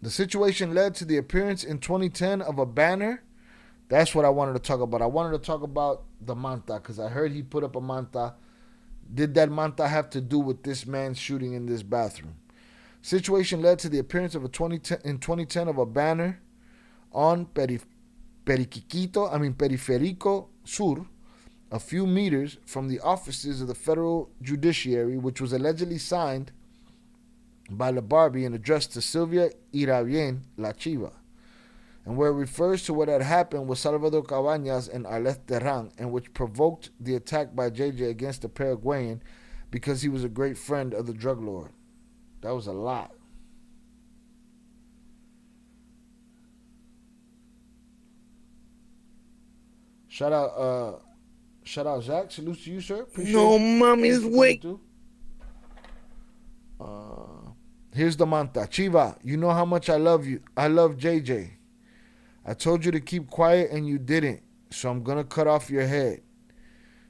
The situation led to the appearance in 2010 of a banner. That's what I wanted to talk about. I wanted to talk about the manta because I heard he put up a manta. Did that manta have to do with this man shooting in this bathroom? Situation led to the appearance of in 2010 of a banner on Periférico Sur, a few meters from the offices of the federal judiciary, which was allegedly signed by La Barbie and addressed to Silvia Irabien La Chiva, and where it refers to what had happened with Salvador Cabañas and Arleth Terran, and which provoked the attack by JJ against the Paraguayan because he was a great friend of the drug lord. That was a lot. Shout out Zach. Salute to you, sir. Appreciate No, it. mommy's weak. Here's the manta. Chiva, you know how much I love you. I love JJ. I told you to keep quiet and you didn't, so I'm gonna cut off your head.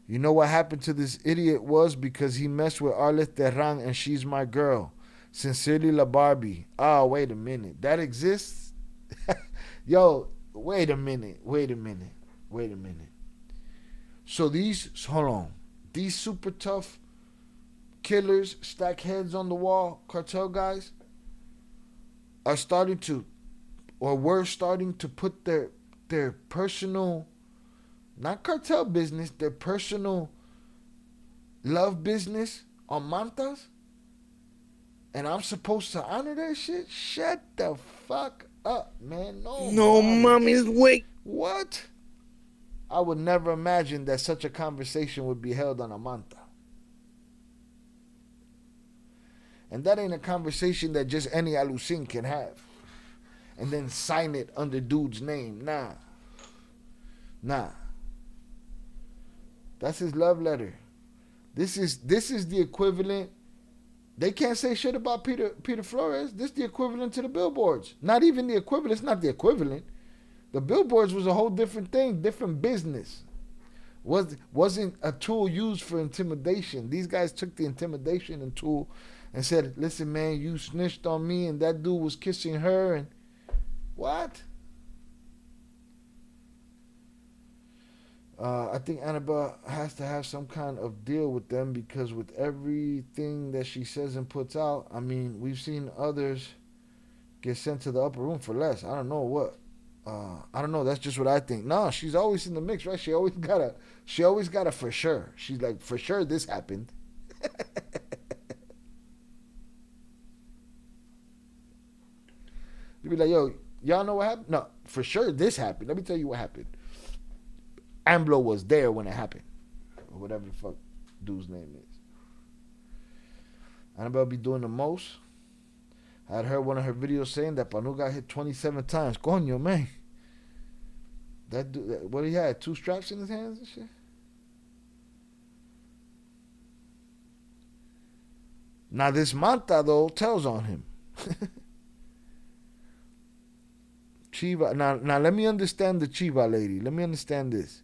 You know what happened to this idiot was because he messed with Arleth Terran and she's my girl. Sincerely, La Barbie. Oh, wait a minute. That exists? Yo, wait a minute. So hold on. These super tough killers, stack heads on the wall, cartel guys, were starting to put their personal, not cartel business, their personal love business on mantas. And I'm supposed to honor that shit? Shut the fuck up, man. No, mommy's weak. What? I would never imagine that such a conversation would be held on a manta. And that ain't a conversation that just any alucin can have. And then sign it under dude's name. Nah. That's his love letter. This is the equivalent. They can't say shit about Peter Flores. This is the equivalent to the billboards. Not even the equivalent. It's not the equivalent. The billboards was a whole different thing, different business. Wasn't a tool used for intimidation. These guys took the intimidation and tool and said, listen, man, you snitched on me and that dude was kissing her and what? I think Annabelle has to have some kind of deal with them because with everything that she says and puts out, I mean, we've seen others get sent to the upper room for less. I don't know what. I don't know. That's just what I think. No, she's always in the mix, right? She always got a for sure. She's like, for sure this happened. You be like, yo, y'all know what happened? No, for sure this happened. Let me tell you what happened. Amblo was there when it happened. Or whatever the fuck dude's name is. Annabelle be doing the most. I had heard one of her videos saying that Panu got hit 27 times. Coño, man. That dude, what he had? 2 straps in his hands and shit? Now this Manta, though, tells on him. Chiva. Now let me understand the Chiva lady. Let me understand this.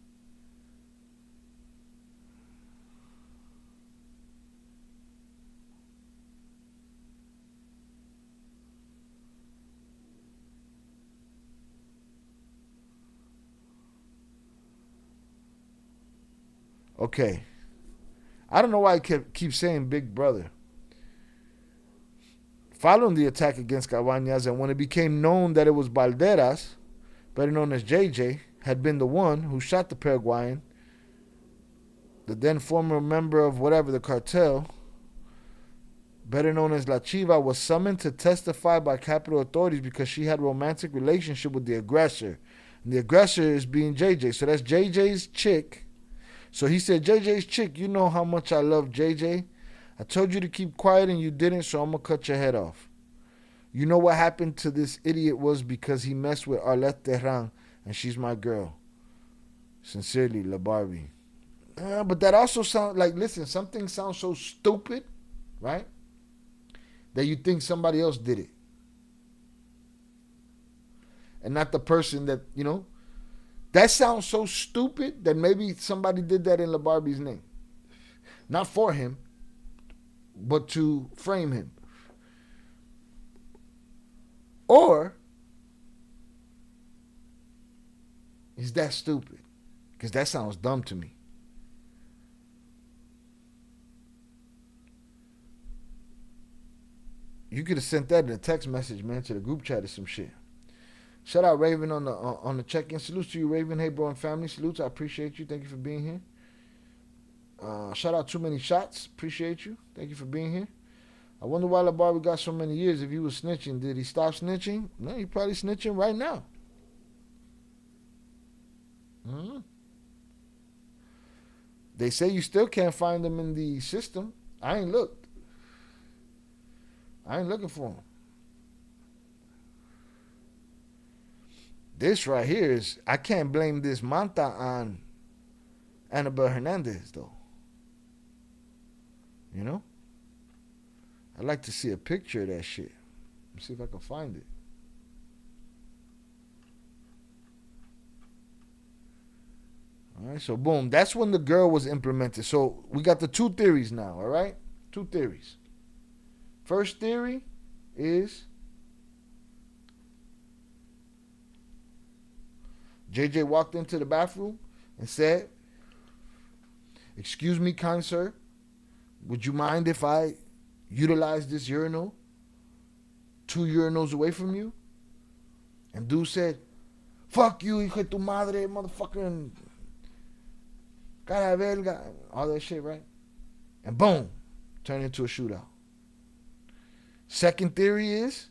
Okay. I don't know why I keep saying big brother. Following the attack against Cabañas and when it became known that it was Balderas, better known as JJ, had been the one who shot the Paraguayan, the then former member of whatever the cartel, better known as La Chiva, was summoned to testify by Capitol authorities because she had a romantic relationship with the aggressor. And the aggressor is being JJ. So that's JJ's chick. So he said, JJ's chick, you know how much I love JJ. I told you to keep quiet and you didn't, so I'm going to cut your head off. You know what happened to this idiot was because he messed with Arlette Terran, and she's my girl. Sincerely, La Barbie. But that also sounds like, listen, something sounds so stupid, right? That you think somebody else did it. And not the person that, you know. That sounds so stupid that maybe somebody did that in La Barbie's name. Not for him, but to frame him. Or is that stupid? Because that sounds dumb to me. You could have sent that in a text message, man, to the group chat or some shit. Shout out Raven on the check-in. Salutes to you, Raven. Hey, bro, and family. Salutes. I appreciate you. Thank you for being here. Shout out Too Many Shots. Appreciate you. Thank you for being here. I wonder why La Barbie got so many years. If he was snitching, did he stop snitching? No, he probably snitching right now. They say you still can't find them in the system. I ain't looked. I ain't looking for him. This right here is, I can't blame this Manta on Annabelle Hernandez, though. You know? I'd like to see a picture of that shit. Let's see if I can find it. All right, so boom. That's when the girl was implemented. So we got the 2 theories now, all right? 2 theories. First theory is JJ walked into the bathroom and said, "Excuse me, kind sir, would you mind if I utilize this urinal 2 urinals away from you?" And dude said, "Fuck you, hijo de tu madre, motherfucking cara de verga," all that shit, right? And boom, turned into a shootout. Second theory is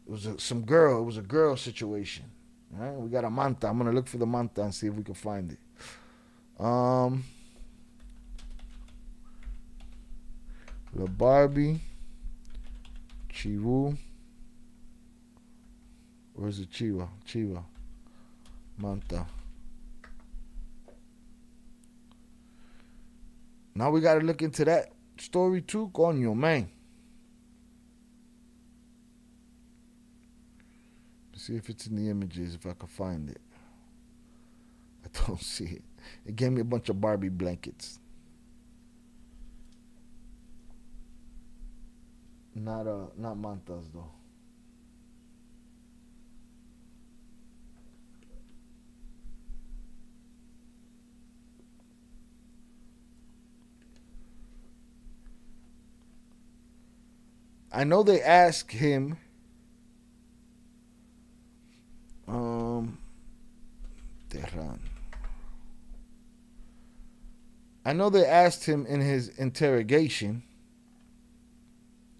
it was a girl situation. All right, we got a Manta. I'm gonna look for the Manta and see if we can find it. La Barbie, Chivu, or is it Chiva? Chiva, Manta. Now we gotta look into that story too, coño, man. Let's See if it's in the images, if I can find it. I don't see it. It gave me a bunch of Barbie blankets. Not mantas though. I know they asked him Tehran. I know they asked him in his interrogation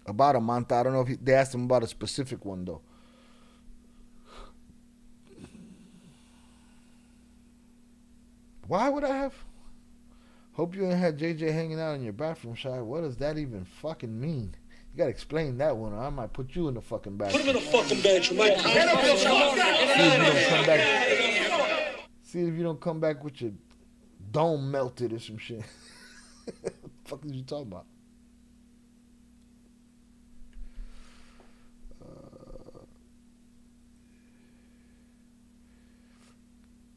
about a manta. I don't know if they asked him about a specific one though. Why would I have? Hope you ain't had JJ hanging out in your bathroom, Shy. What does that even fucking mean? You gotta explain that one, or I might put you in the fucking bathroom. Put him in the fucking bedroom, Mike. See if you don't come back with your dome melted or some shit. What the fuck is you talking about?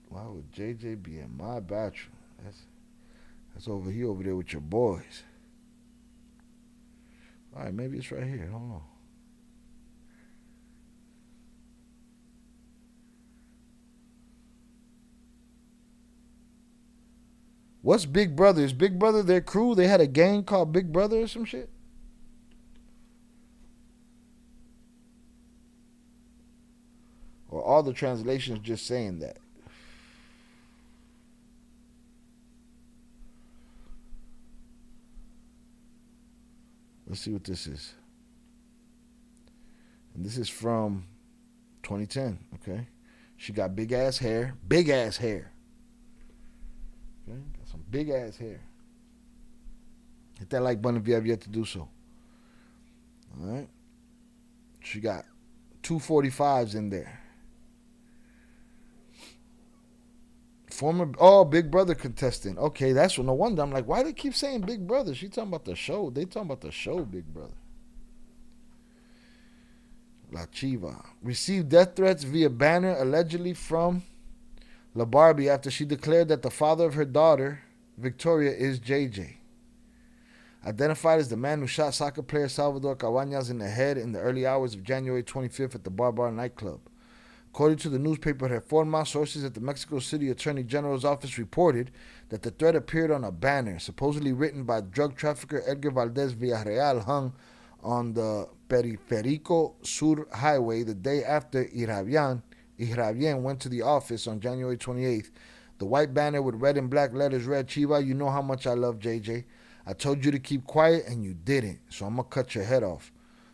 Why would JJ be in my bathroom? That's over here, over there with your boys. All right, maybe it's right here. Hold on. What's Big Brother? Is Big Brother their crew? They had a gang called Big Brother or some shit? Or all the translations just saying that? Let's see what this is. And this is from 2010, okay? She got big ass hair. Big ass hair. Okay? Got some big ass hair. Hit that like button if you have yet to do so. Alright? She got 245s in there. Big Brother contestant. Okay, that's no wonder. I'm like, why do they keep saying Big Brother? She talking about the show. They talking about the show, Big Brother. La Chiva. Received death threats via banner allegedly from La Barbie after she declared that the father of her daughter, Victoria, is JJ. Identified as the man who shot soccer player Salvador Cabañas in the head in the early hours of January 25th at the Bar nightclub. According to the newspaper Reforma, sources at the Mexico City Attorney General's office reported that the threat appeared on a banner, supposedly written by drug trafficker Edgar Valdez Villarreal, hung on the Periférico Sur highway the day after Irabian went to the office on January 28th. The white banner with red and black letters read, "Chiva, you know how much I love JJ. I told you to keep quiet and you didn't, so I'm going to cut your head off.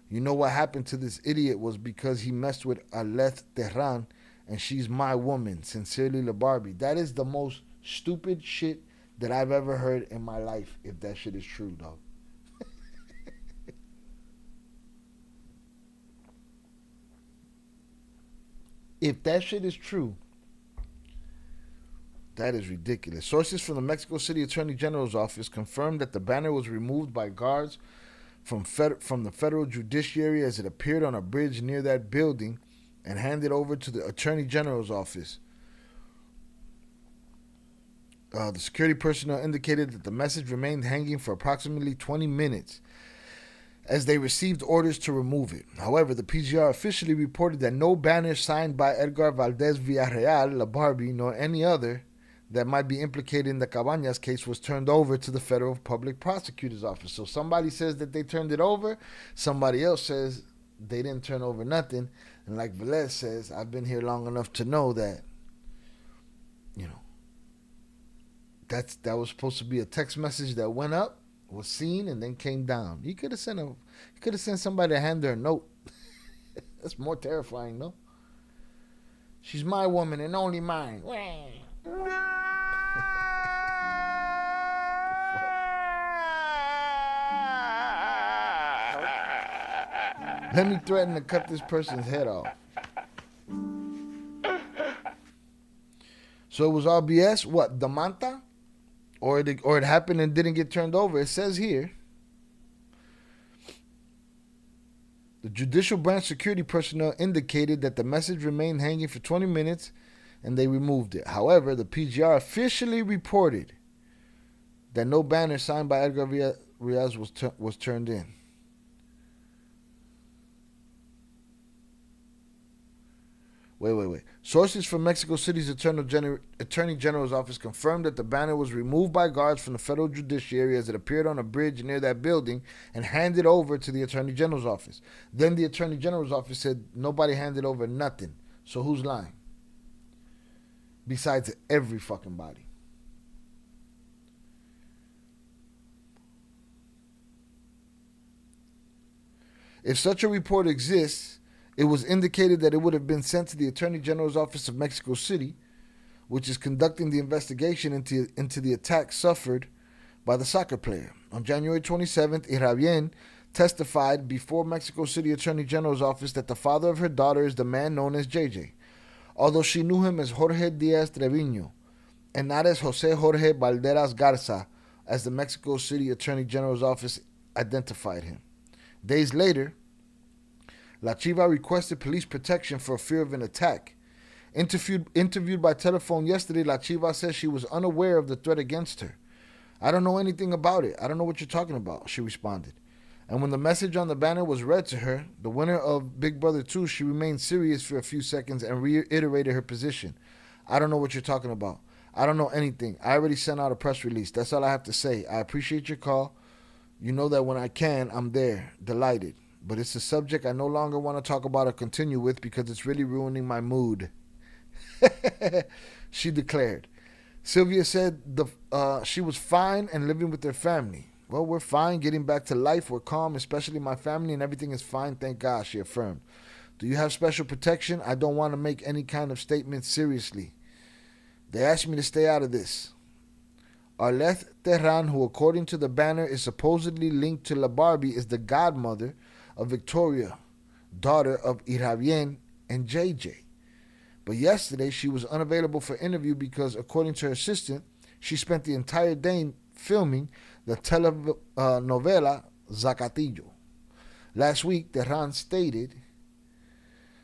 You know what happened to this idiot was because he messed with Aleth Tehran, and she's my woman. Sincerely, La Barbie." That is the most stupid shit that I've ever heard in my life, if that shit is true, dog. If that shit is true, that is ridiculous. Sources from the Mexico City Attorney General's office confirmed that the banner was removed by guards from the federal judiciary as it appeared on a bridge near that building and handed over to the Attorney General's office. The security personnel indicated that the message remained hanging for approximately 20 minutes as they received orders to remove it. However, the PGR officially reported that no banner signed by Edgar Valdez Villarreal, La Barbie, nor any other that might be implicated in the Cabañas case was turned over to the Federal Public Prosecutor's Office. So somebody says that they turned it over, somebody else says they didn't turn over nothing, and like Velez says, I've been here long enough to know that, you know, that was supposed to be a text message that went up, was seen, and then came down. He could have sent somebody to hand her a note. That's more terrifying, no? She's my woman and only mine. Let me threaten to cut this person's head off. So it was all BS? What, the manta? Or it happened and didn't get turned over? It says here. The judicial branch security personnel indicated that the message remained hanging for 20 minutes and they removed it. However, the PGR officially reported that no banner signed by Edgar Valdez was turned in. Wait. Sources from Mexico City's Attorney General's office confirmed that the banner was removed by guards from the federal judiciary as it appeared on a bridge near that building and handed over to the Attorney General's office. Then the Attorney General's office said nobody handed over nothing. So who's lying? Besides every fucking body. If such a report exists, it was indicated that it would have been sent to the Attorney General's Office of Mexico City, which is conducting the investigation into the attack suffered by the soccer player. On January 27th, Irabien testified before Mexico City Attorney General's Office that the father of her daughter is the man known as JJ, although she knew him as Jorge Diaz Treviño and not as José Jorge Balderas Garza, as the Mexico City Attorney General's Office identified him. Days later, La Chiva requested police protection for fear of an attack. Interviewed by telephone yesterday, La Chiva says she was unaware of the threat against her. I don't know anything about it. I don't know what you're talking about, she responded. And when the message on the banner was read to her, the winner of Big Brother 2, she remained serious for a few seconds and reiterated her position. I don't know what you're talking about. I don't know anything. I already sent out a press release. That's all I have to say. I appreciate your call. You know that when I can, I'm there. Delighted. But it's a subject I no longer want to talk about or continue with because it's really ruining my mood. She declared. Sylvia said she was fine and living with their family. Well, we're fine, getting back to life. We're calm, especially my family, and everything is fine, thank God, she affirmed. Do you have special protection? I don't want to make any kind of statement seriously. They asked me to stay out of this. Arleth Terran, who according to the banner is supposedly linked to La Barbie, is the godmother of Victoria, daughter of Irabien and JJ. But yesterday she was unavailable for interview because, according to her assistant, she spent the entire day filming the telenovela Zacatillo. Last week, Terran stated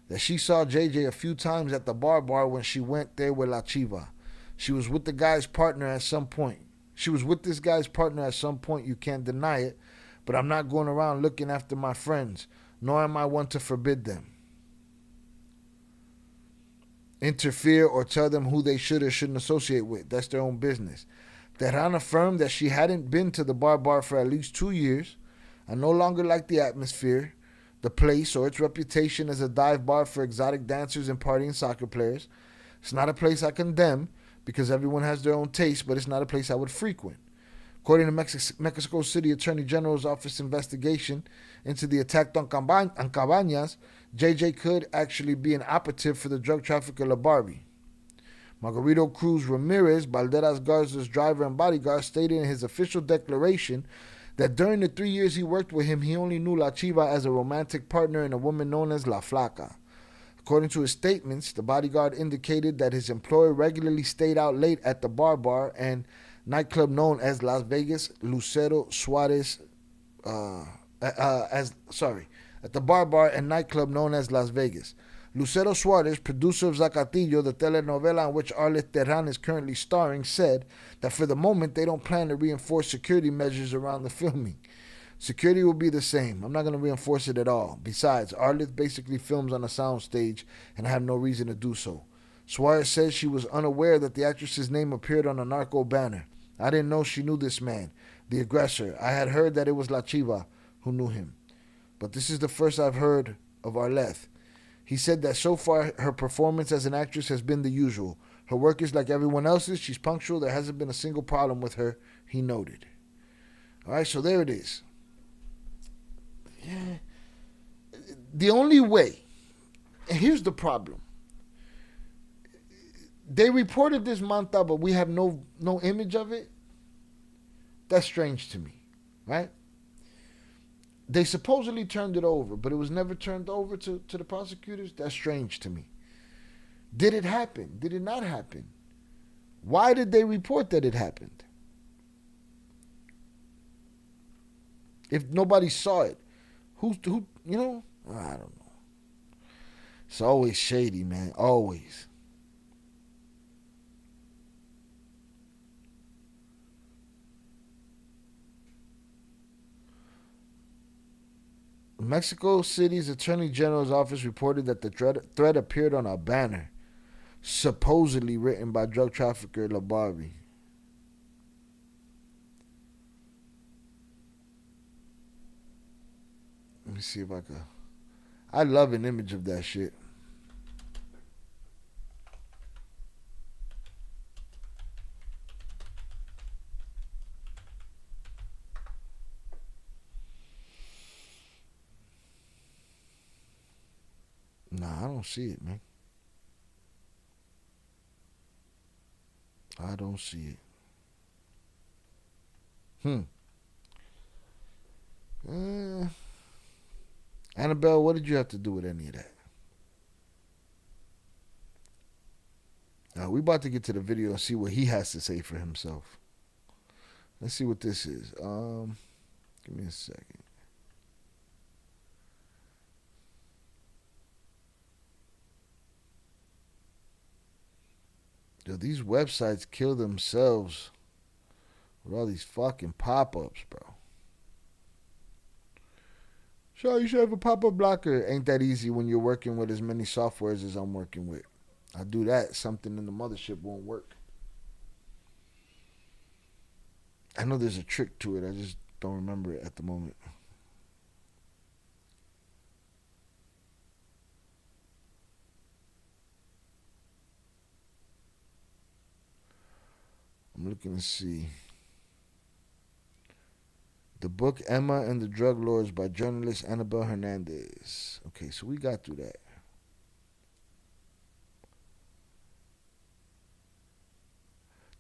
that she saw JJ a few times at the bar when she went there with La Chiva. She was with the guy's partner at some point. You can't deny it. But I'm not going around looking after my friends, nor am I one to forbid them, interfere, or tell them who they should or shouldn't associate with. That's their own business. Terran affirmed that she hadn't been to the bar for at least 2 years. I no longer like the atmosphere, the place, or its reputation as a dive bar for exotic dancers and partying soccer players. It's not a place I condemn because everyone has their own taste, but it's not a place I would frequent. According to Mexico City Attorney General's Office investigation into the attack on Cabañas, JJ could actually be an operative for the drug trafficker La Barbie. Margarito Cruz Ramirez, Balderas Garza's driver and bodyguard, stated in his official declaration that during the 3 years he worked with him, he only knew La Chiva as a romantic partner and a woman known as La Flaca. According to his statements, the bodyguard indicated that his employer regularly stayed out late at the bar and nightclub known as Las Vegas Lucero Suarez, at the bar and nightclub known as Las Vegas. Lucero Suarez, producer of Zacatillo, the telenovela in which Arleth Terran is currently starring, said that for the moment they don't plan to reinforce security measures around the filming. Security will be the same. I'm not going to reinforce it at all. Besides, Arleth basically films on a soundstage and I have no reason to do so. Suarez says she was unaware that the actress's name appeared on a narco banner. I didn't know she knew this man, the aggressor. I had heard that it was La Chiva who knew him. But this is the first I've heard of Arleth. He said that so far her performance as an actress has been the usual. Her work is like everyone else's. She's punctual. There hasn't been a single problem with her, he noted. All right, so there it is. Yeah. The only way, and here's the problem. They reported this manta, but we have no image of it. That's strange to me, right? They supposedly turned it over, but it was never turned over to the prosecutors. That's strange to me. Did it happen? Did it not happen? Why did they report that it happened? If nobody saw it, who, I don't know. It's always shady, man. Always. Mexico City's Attorney General's office reported that the threat appeared on a banner, supposedly written by drug trafficker Barbie. Let me see if I can. I love an image of that shit. Nah, I don't see it, man. I don't see it. Annabelle, what did you have to do with any of that? Now, we about to get to the video and see what he has to say for himself. Let's see what this is. Give me a second. Yo, these websites kill themselves with all these fucking pop-ups, bro. Sure, you should have a pop-up blocker. Ain't that easy when you're working with as many softwares as I'm working with. I do that, something in the mothership won't work. I know there's a trick to it. I just don't remember it at the moment. I'm looking to see. The book Emma and the Drug Lords by journalist Annabelle Hernandez. Okay, so we got through that.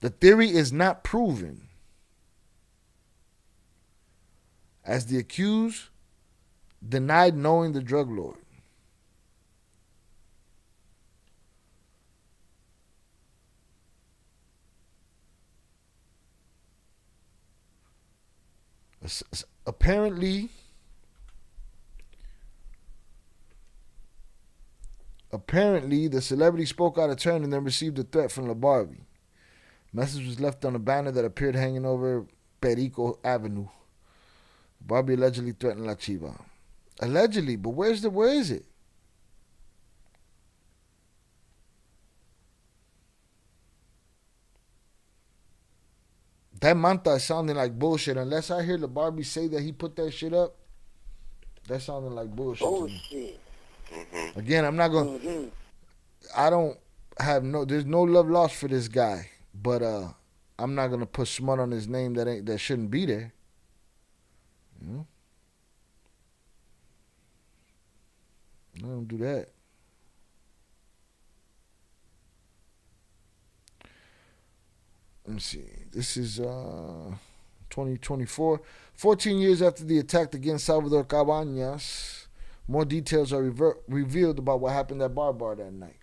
The theory is not proven, as the accused denied knowing the drug lord. Apparently, the celebrity spoke out of turn and then received a threat from Barbie. Message was left on a banner that appeared hanging over Perico Avenue. Barbie allegedly threatened La Chiva. Allegedly, but where is it? That manta is sounding like bullshit. Unless I hear the Barbie say that he put that shit up, that sounding like bullshit to me. Again, I'm not going to... I don't have no... There's no love lost for this guy. But I'm not going to put smut on his name that shouldn't be there. You know? I don't do that. Let me see. This is 2024. 14 years after the attack against Salvador Cabañas, more details are revealed about what happened at Bar that night.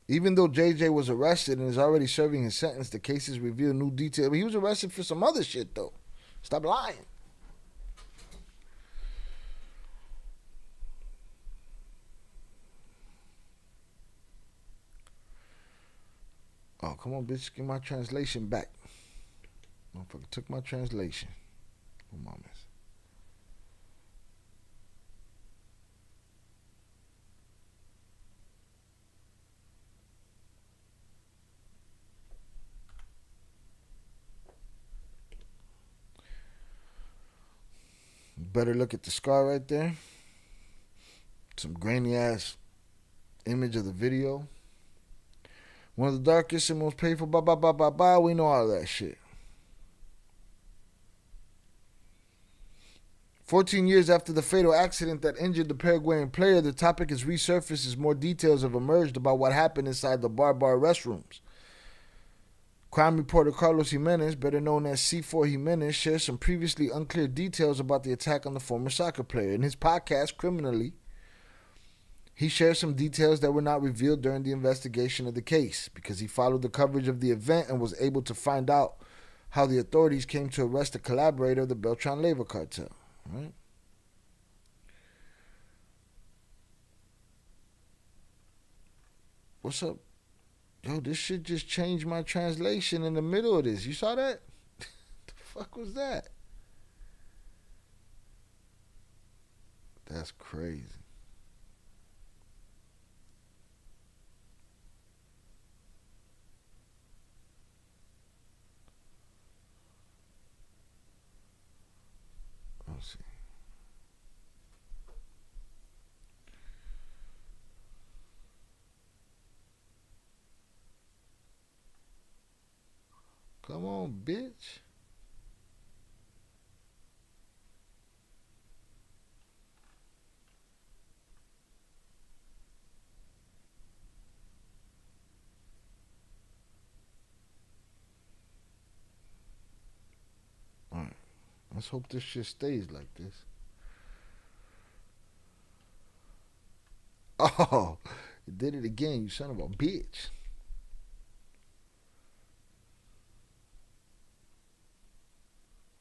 Even though JJ was arrested and is already serving his sentence, the cases reveal new details. But he was arrested for some other shit, though. Stop lying. Oh, come on, bitch. Get my translation back. Motherfucker took my translation. Come on, miss. Better look at the scar right there. Some grainy ass image of the video. One of the darkest and most painful. We know all that shit. 14 years after the fatal accident that injured the Paraguayan player, the topic has resurfaced as more details have emerged about what happened inside the bar restrooms. Crime reporter Carlos Jimenez, better known as C4 Jimenez, shares some previously unclear details about the attack on the former soccer player. In his podcast, Criminally, He shared some details that were not revealed during the investigation of the case because he followed the coverage of the event and was able to find out how the authorities came to arrest a collaborator of the Beltran Labor Cartel. Right? What's up? Yo, this shit just changed my translation in the middle of this. You saw that? The fuck was that? That's crazy. Let's see. Come on, bitch. All right. Let's hope this shit stays like this. Oh, you did it again, you son of a bitch.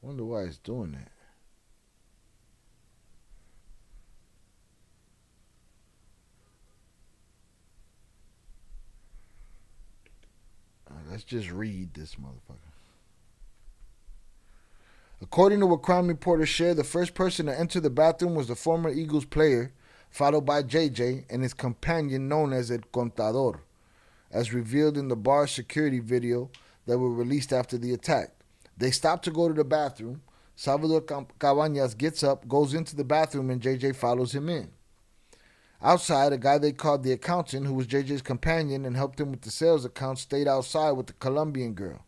Wonder why it's doing that. All right, let's just read this motherfucker. According to what crime reporters shared, the first person to enter the bathroom was the former Eagles player, followed by JJ and his companion known as El Contador, as revealed in the bar security video that were released after the attack. They stopped to go to the bathroom. Salvador Cabañas gets up, goes into the bathroom, and JJ follows him in. Outside, a guy they called the accountant, who was JJ's companion and helped him with the sales account, stayed outside with the Colombian girl,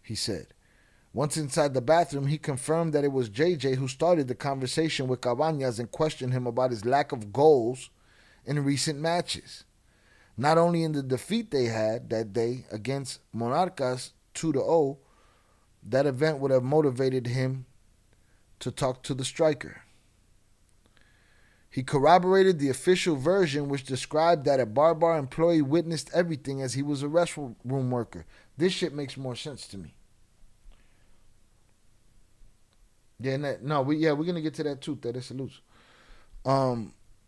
he said. Once inside the bathroom, he confirmed that it was JJ who started the conversation with Cabañas and questioned him about his lack of goals in recent matches. Not only in the defeat they had that day against Monarcas 2-0, that event would have motivated him to talk to the striker. He corroborated the official version, which described that a bar employee witnessed everything as he was a restroom worker. This shit makes more sense to me. Yeah, we're gonna get to that too. That is loose.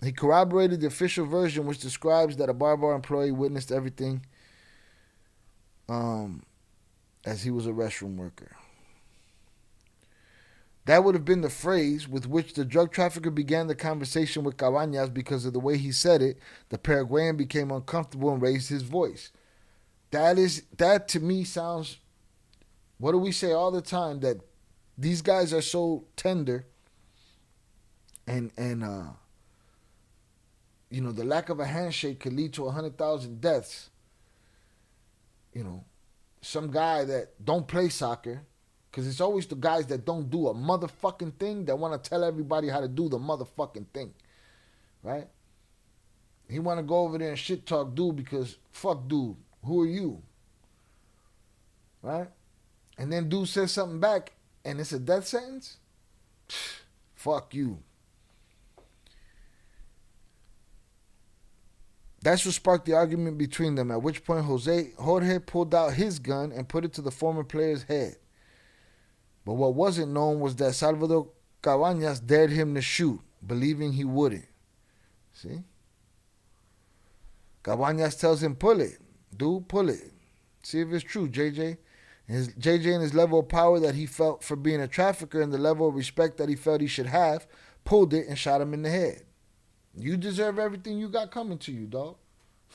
He corroborated the official version, which describes that a bar employee witnessed everything as he was a restroom worker. That would have been the phrase with which the drug trafficker began the conversation with Cabañas. Because of the way he said it, the Paraguayan became uncomfortable and raised his voice. That to me sounds, what do we say all the time, that these guys are so tender and you know, the lack of a handshake could lead to 100,000 deaths. You know, some guy that don't play soccer, because it's always the guys that don't do a motherfucking thing that want to tell everybody how to do the motherfucking thing, right? He want to go over there and shit talk dude because fuck dude, who are you, right? And then dude says something back and it's a death sentence. Fuck you. That's what sparked the argument between them, at which point José Jorge pulled out his gun and put it to the former player's head. But what wasn't known was that Salvador Cabañas dared him to shoot, believing he wouldn't. See? Cabañas tells him, pull it. Dude, pull it. See if it's true, JJ. JJ and his level of power that he felt for being a trafficker and the level of respect that he felt he should have, pulled it and shot him in the head. You deserve everything you got coming to you, dog.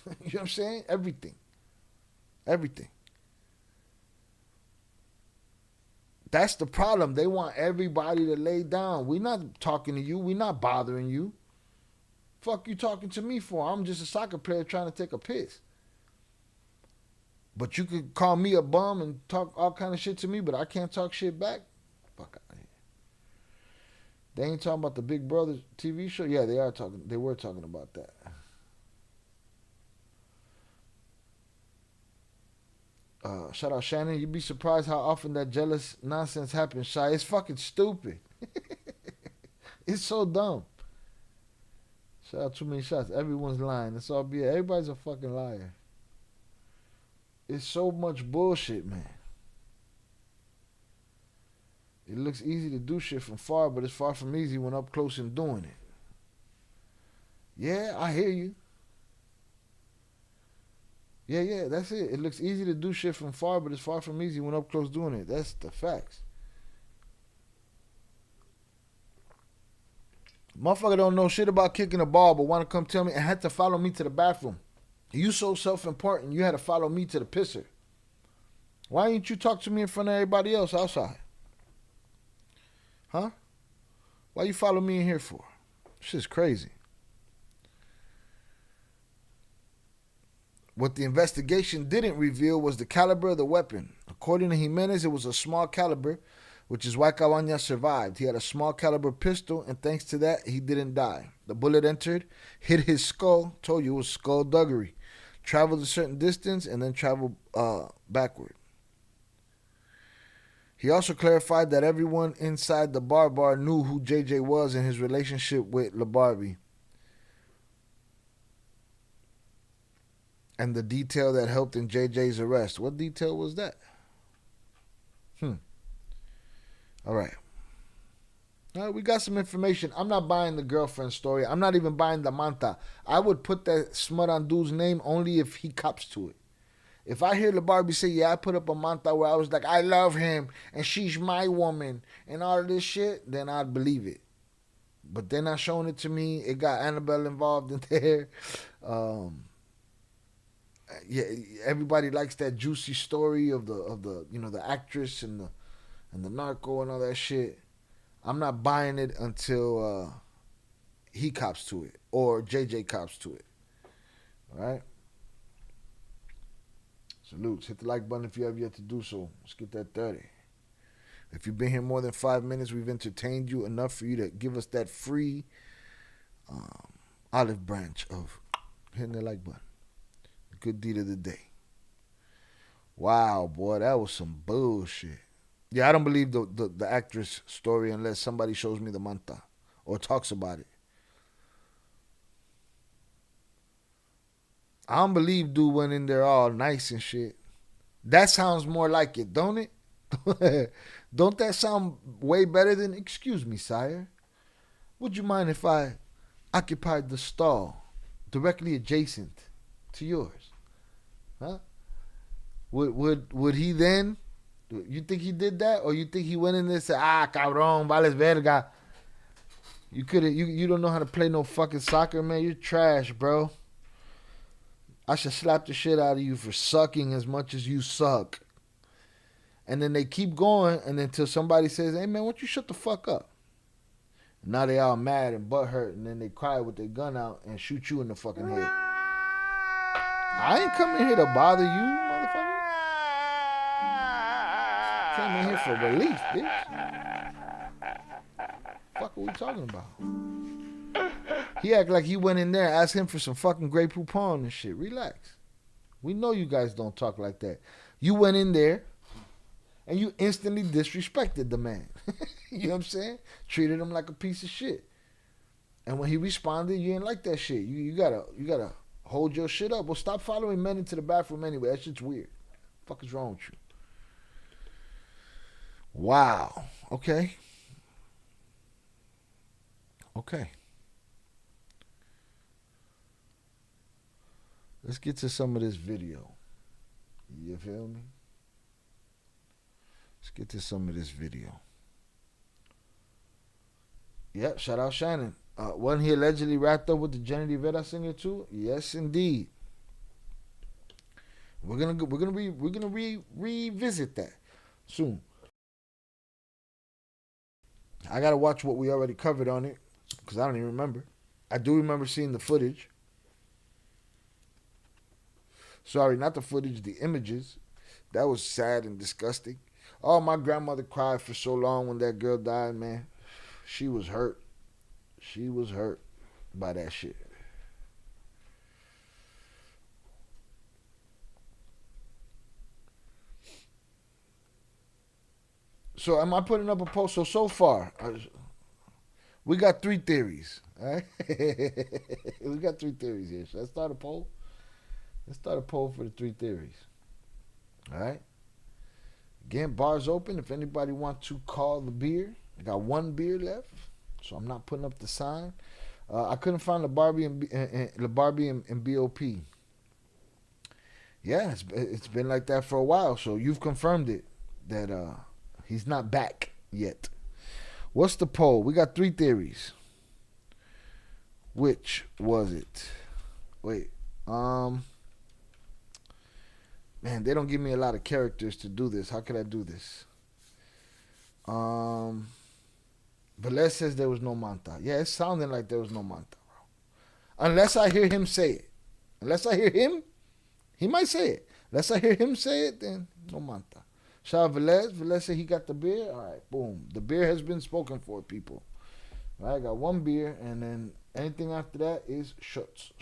You know what I'm saying? Everything. Everything. That's the problem. They want everybody to lay down. We're not talking to you. We're not bothering you. Fuck you talking to me for? I'm just a soccer player trying to take a piss. But you could call me a bum and talk all kind of shit to me, but I can't talk shit back? Fuck out of here. They ain't talking about the Big Brother TV show? Yeah, they are talking. They were talking about that. Shout out Shannon. You'd be surprised how often that jealous nonsense happens, Shy. It's fucking stupid. It's so dumb. Shout out too many shots. Everyone's lying. It's all BS. Everybody's a fucking liar. It's so much bullshit, man. It looks easy to do shit from far, but it's far from easy when up close and doing it. Yeah, I hear you. Yeah, that's it. It looks easy to do shit from far, but it's far from easy when up close doing it. That's the facts. Motherfucker don't know shit about kicking a ball, but want to come tell me and had to follow me to the bathroom. You so self-important, you had to follow me to the pisser. Why didn't you talk to me in front of everybody else outside? Huh? Why you follow me in here for? Shit's crazy. What the investigation didn't reveal was the caliber of the weapon. According to Jimenez, it was a small caliber, which is why Cabañas survived. He had a small caliber pistol, and thanks to that, he didn't die. The bullet entered, hit his skull, told you it was skullduggery, traveled a certain distance, and then traveled backward. He also clarified that everyone inside the bar knew who JJ was and his relationship with La Barbie. And the detail that helped in JJ's arrest. What detail was that? All right. We got some information. I'm not buying the girlfriend story. I'm not even buying the manta. I would put that smut on dude's name only if he cops to it. If I hear La Barbie say, yeah, I put up a manta where I was like, I love him and she's my woman and all of this shit, then I'd believe it. But they're not showing it to me. It got Annabelle involved in there. Yeah, everybody likes that juicy story of the you know, the actress and the narco and all that shit. I'm not buying it until he cops to it or JJ cops to it. All right. Salutes. Hit the like button if you have yet to do so. Let's get that 30. If you've been here more than 5 minutes, we've entertained you enough for you to give us that free olive branch of hitting the like button. Good deed of the day. Wow, boy, that was some bullshit. Yeah, I don't believe the actress story unless somebody shows me the manta or talks about it. I don't believe dude went in there all nice and shit. That sounds more like it, don't it? Don't that sound way better than, excuse me, sire? Would you mind if I occupied the stall directly adjacent to yours? Huh? Would he then? You think he did that, or you think he went in there and said, cabrón, vales verga? You don't know how to play no fucking soccer, man. You're trash, bro. I should slap the shit out of you for sucking as much as you suck. And then they keep going, and until somebody says, hey, man, why don't you shut the fuck up? And now they all mad and butthurt, and then they cry with their gun out and shoot you in the fucking head. I ain't coming here to bother you, motherfucker. Came in here for relief, bitch. Fuck are we talking about? He act like he went in there, asked him for some fucking Grey Poupon and shit. Relax. We know you guys don't talk like that. You went in there and you instantly disrespected the man. You know what I'm saying? Treated him like a piece of shit. And when he responded, you didn't like that shit. You gotta hold your shit up. Well, stop following men into the bathroom anyway. That shit's weird. The fuck is wrong with you? Wow. Okay. Let's get to some of this video. You feel me? Let's get to some of this video. Yep, shout out Shannon. Wasn't he allegedly wrapped up with the Jenny Rivera singer too? Yes, indeed. We're gonna revisit that soon. I gotta watch what we already covered on it because I don't even remember. I do remember seeing the footage. Sorry, not the footage, the images. That was sad and disgusting. Oh, my grandmother cried for so long when that girl died, man. She was hurt. She was hurt by that shit. So am I putting up a post? So far, We got 3 theories. All right? We got 3 theories here. Should I start a poll? Let's start a poll for the 3 theories. All right? Again, bars open. If anybody wants to call the beer, I got 1 beer left, so I'm not putting up the sign. I couldn't find the Barbie and BOP. Yeah, it's been like that for a while. So you've confirmed it that he's not back yet. What's the poll? We got 3 theories. Which was it? Wait. Man, they don't give me a lot of characters to do this. How could I do this? Velez says there was no manta. Yeah, it's sounding like there was no manta, bro. Unless I hear him say it. Unless I hear him, he might say it. Unless I hear him say it, then no manta. Shout out Velez. Velez said he got the beer. All right, boom. The beer has been spoken for, people. All right, I got 1 beer, and then anything after that is shots.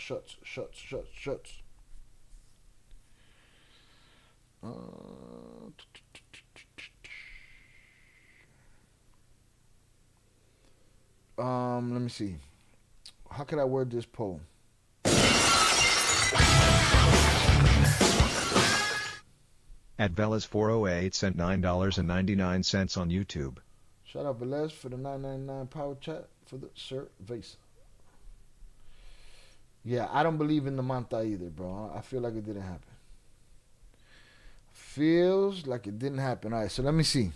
Let me see. How could I word this poll? At Velas408 sent $9.99 on YouTube. Shout out Velez for the $9.99 power chat for the cerveza. Yeah, I don't believe in the manta either, bro. I feel like it didn't happen. Feels like it didn't happen. All right, so let me see.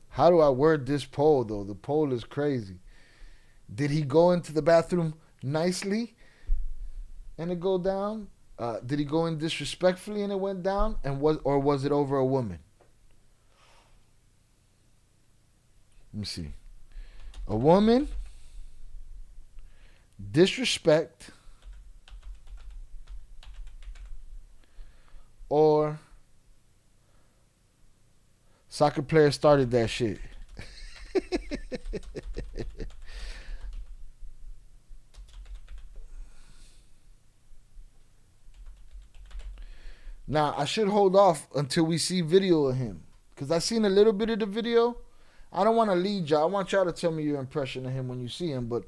How do I word this poll, though? The poll is crazy. Did he go into the bathroom nicely and it go down? Did he go in disrespectfully and it went down? Or was it over a woman? Let me see. A woman, disrespect, or soccer player started that shit. Now, I should hold off until we see video of him. Because I seen a little bit of the video. I don't want to lead y'all. I want y'all to tell me your impression of him when you see him. But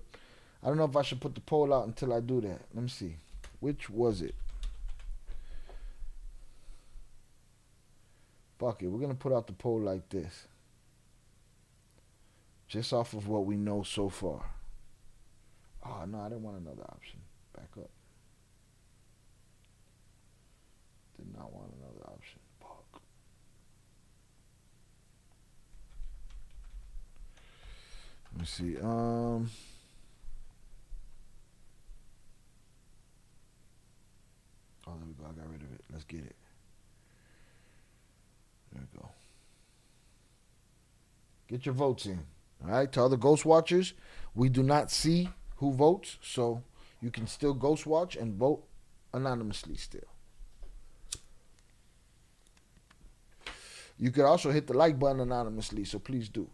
I don't know if I should put the poll out until I do that. Let me see. Which was it? Fuck it. We're going to put out the poll like this. Just off of what we know so far. Oh, no. I didn't want another option. Back up. Did not want another option. Fuck. Let me see. Oh, there we go. I got rid of it. Let's get it. There we go. Get your votes in. All right. To other Ghost Watchers, we do not see who votes, so you can still Ghost Watch and vote anonymously still. You could also hit the like button anonymously, so please do.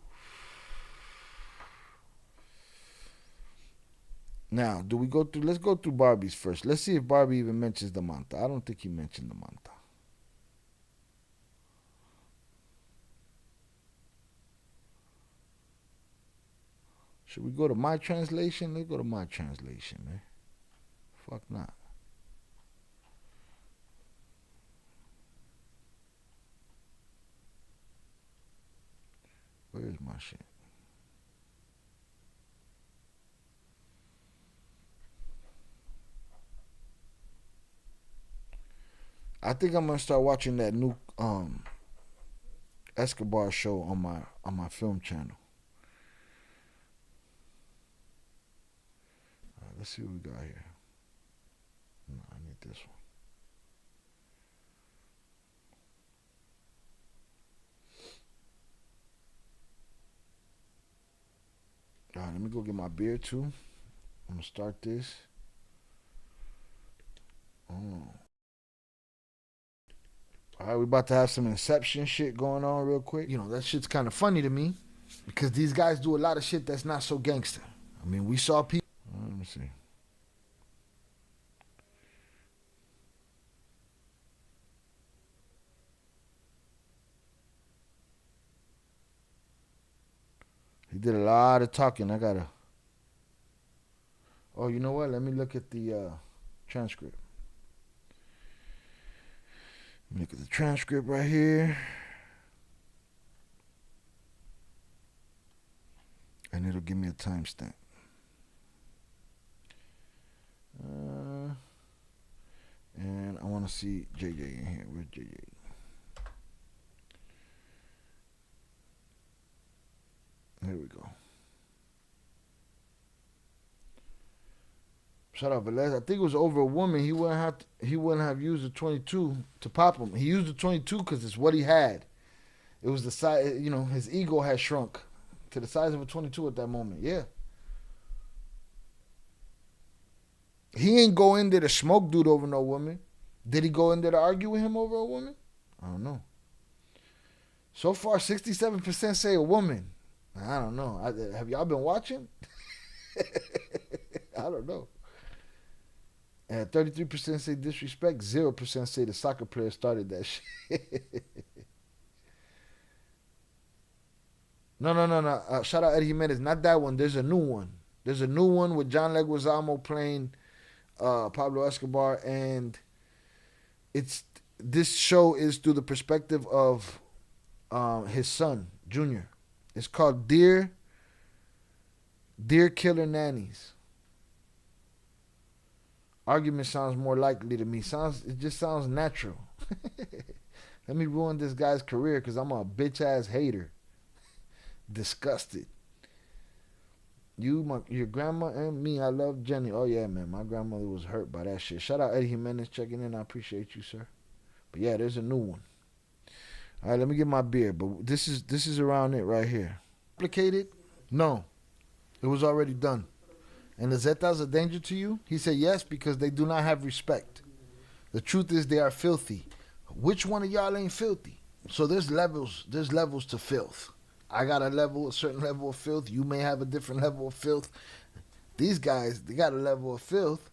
Now, do we go through? Let's go through Barbie's first. Let's see if Barbie even mentions the manta. I don't think he mentioned the manta. Should we go to my translation? Let's go to my translation, man. Fuck not. Where's my shit? I think I'm gonna start watching that new Escobar show on my film channel. All right, let's see what we got here. No, I need this one. All right, let me go get my beer too. I'm gonna start this. Oh. All right, we about to have some Inception shit going on real quick. You know, that shit's kind of funny to me because these guys do a lot of shit that's not so gangster. I mean, we saw people. Let me see. did a lot of talking. I gotta. Oh, you know what? Let me look at the transcript. Let me look at the transcript right here. And it'll give me a timestamp. And I want to see JJ in here. Where's JJ? Here we go. Shout out Velez. I think it was over a woman. He wouldn't have used the 22 to pop him. He used the 22 because it's what he had. It was the size. You know, his ego had shrunk to the size of a 22 at that moment. Yeah. He ain't go in there to smoke dude over no woman. Did he go in there to argue with him over a woman? I don't know. So far, 67% say a woman. I don't know. Have y'all been watching? I don't know. And 33% say disrespect. 0% say the soccer player started that shit. No. Shout out Eddie Jimenez. Not that one. There's a new one. There's a new one with John Leguizamo playing Pablo Escobar, and this show is through the perspective of his son, Junior. It's called Dear Killer Nannies. Argument sounds more likely to me. It just sounds natural. Let me ruin this guy's career because I'm a bitch ass hater. Disgusted. Your grandma and me, I love Jenny. Oh yeah, man, my grandmother was hurt by that shit. Shout out Eddie Jimenez checking in. I appreciate you, sir. But yeah, there's a new one. All right, let me get my beer. But this is around it right here. Complicated? No, it was already done. And the Zetas a danger to you? He said yes because they do not have respect. The truth is they are filthy. Which one of y'all ain't filthy? So there's levels. There's levels to filth. I got a certain level of filth. You may have a different level of filth. These guys, they got a level of filth.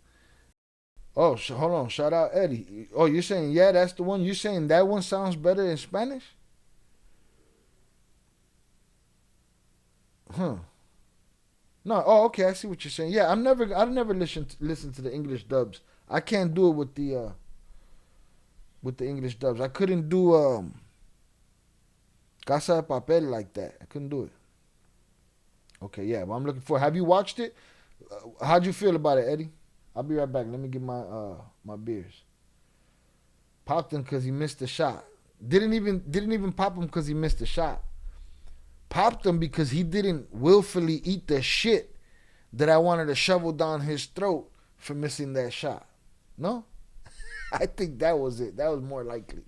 Oh, hold on. Shout out Eddie. Oh, you're saying, yeah, that's the one? You're saying that one sounds better in Spanish? Huh. No, oh, okay, I see what you're saying. Yeah, I've never listen to the English dubs. I can't do it with the English dubs. I couldn't do Casa de Papel like that. I couldn't do it. Okay, yeah, but I'm looking for. Have you watched it? How'd you feel about it, Eddie? I'll be right back. Let me get my beers. Popped him because he missed the shot. Didn't even pop him because he missed the shot. Popped him because he didn't willfully eat the shit that I wanted to shovel down his throat for missing that shot. No? I think that was it. That was more likely.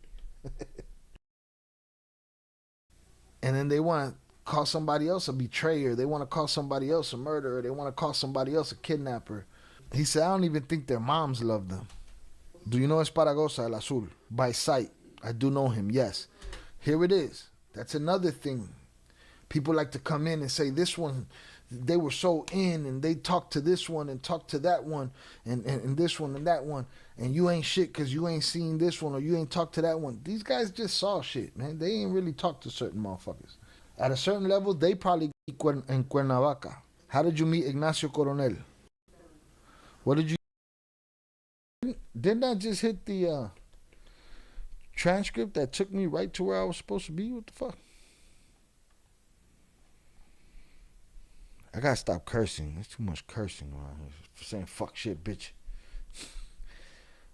And then they want to call somebody else a betrayer. They want to call somebody else a murderer. They want to call somebody else a kidnapper. He said, I don't even think their moms love them. Do you know Esparagosa, El Azul? By sight. I do know him, yes. Here it is. That's another thing. People like to come in and say this one, they were so in and they talked to this one and talked to that one and this one and that one. And you ain't shit because you ain't seen this one or you ain't talked to that one. These guys just saw shit, man. They ain't really talked to certain motherfuckers. At a certain level, they probably in Cuernavaca. How did you meet Ignacio Coronel? What did you... Didn't I just hit the transcript that took me right to where I was supposed to be? What the fuck? I gotta stop cursing. There's too much cursing around here. For saying fuck shit, bitch.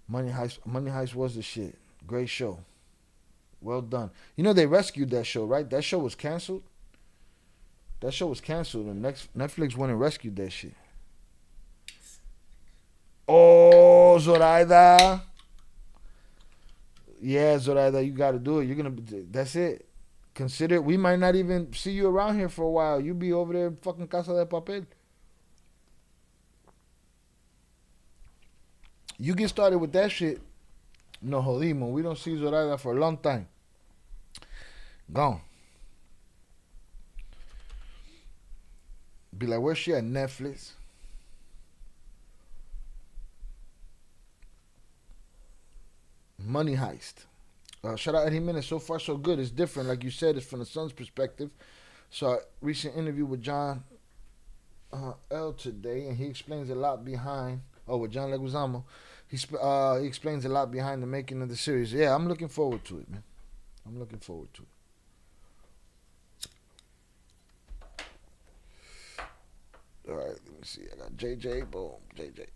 Money Heist was the shit. Great show. Well done. You know they rescued that show, right? That show was canceled. That show was canceled and Netflix went and rescued that shit. Oh, Zoraida. Yeah, Zoraida, you gotta do it. That's it. Consider, we might not even see you around here for a while. You be over there fucking Casa de Papel. You get started with that shit, no jodimos. We don't see Zoraida for a long time. Gone. Be like, where's she at? Netflix. Money Heist. Shout out Eddie Jimenez. So far, so good. It's different. Like you said, it's from the son's perspective. So a recent interview with John L today, and he explains a lot behind. Oh, with John Leguizamo, he explains a lot behind the making of the series. Yeah, I'm looking forward to it, man. I'm looking forward to it. All right, let me see. I got JJ. Boom, JJ.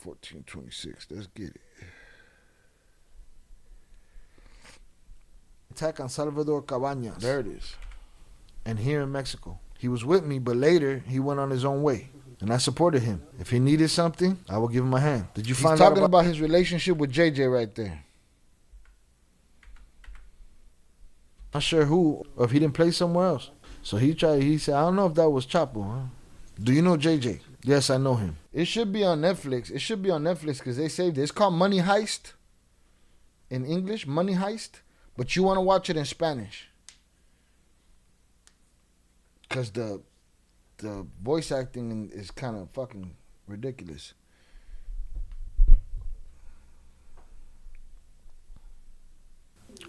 $14.26. Let's get it. Attack on Salvador Cabañas. There it is. And here in Mexico. He was with me, but later he went on his own way. And I supported him. If he needed something, I will give him a hand. Did you find out talking about his relationship with JJ right there? Not sure who, or if he didn't play somewhere else. So he said, I don't know if that was Chapo, huh? Do you know JJ? Yes, I know him. It should be on Netflix. It should be on Netflix because they saved it. It's called Money Heist in English, Money Heist. But you want to watch it in Spanish. Because the voice acting is kind of fucking ridiculous.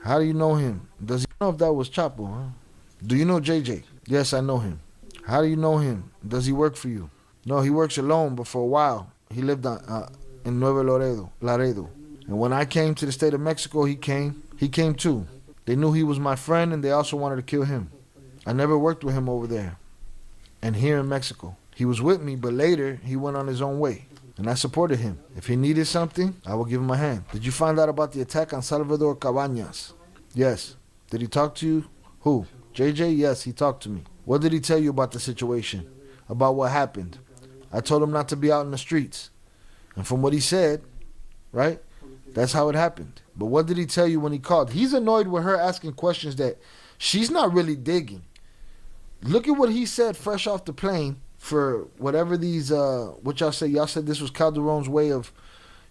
How do you know him? Does he know if that was Chapo, huh? Do you know JJ? Yes, I know him. How do you know him? Does he work for you? No, he works alone, but for a while, he lived in Nuevo Laredo. And when I came to the state of Mexico, he came too. They knew he was my friend, and they also wanted to kill him. I never worked with him over there. And here in Mexico. He was with me, but later, he went on his own way. And I supported him. If he needed something, I will give him a hand. Did you find out about the attack on Salvador Cabañas? Yes. Did he talk to you? Who? JJ? Yes, he talked to me. What did he tell you about the situation? About what happened? I told him not to be out in the streets. And from what he said, right, that's how it happened. But what did he tell you when he called? He's annoyed with her asking questions that she's not really digging. Look at what he said fresh off the plane for whatever these, what y'all say. Y'all said this was Calderon's way of,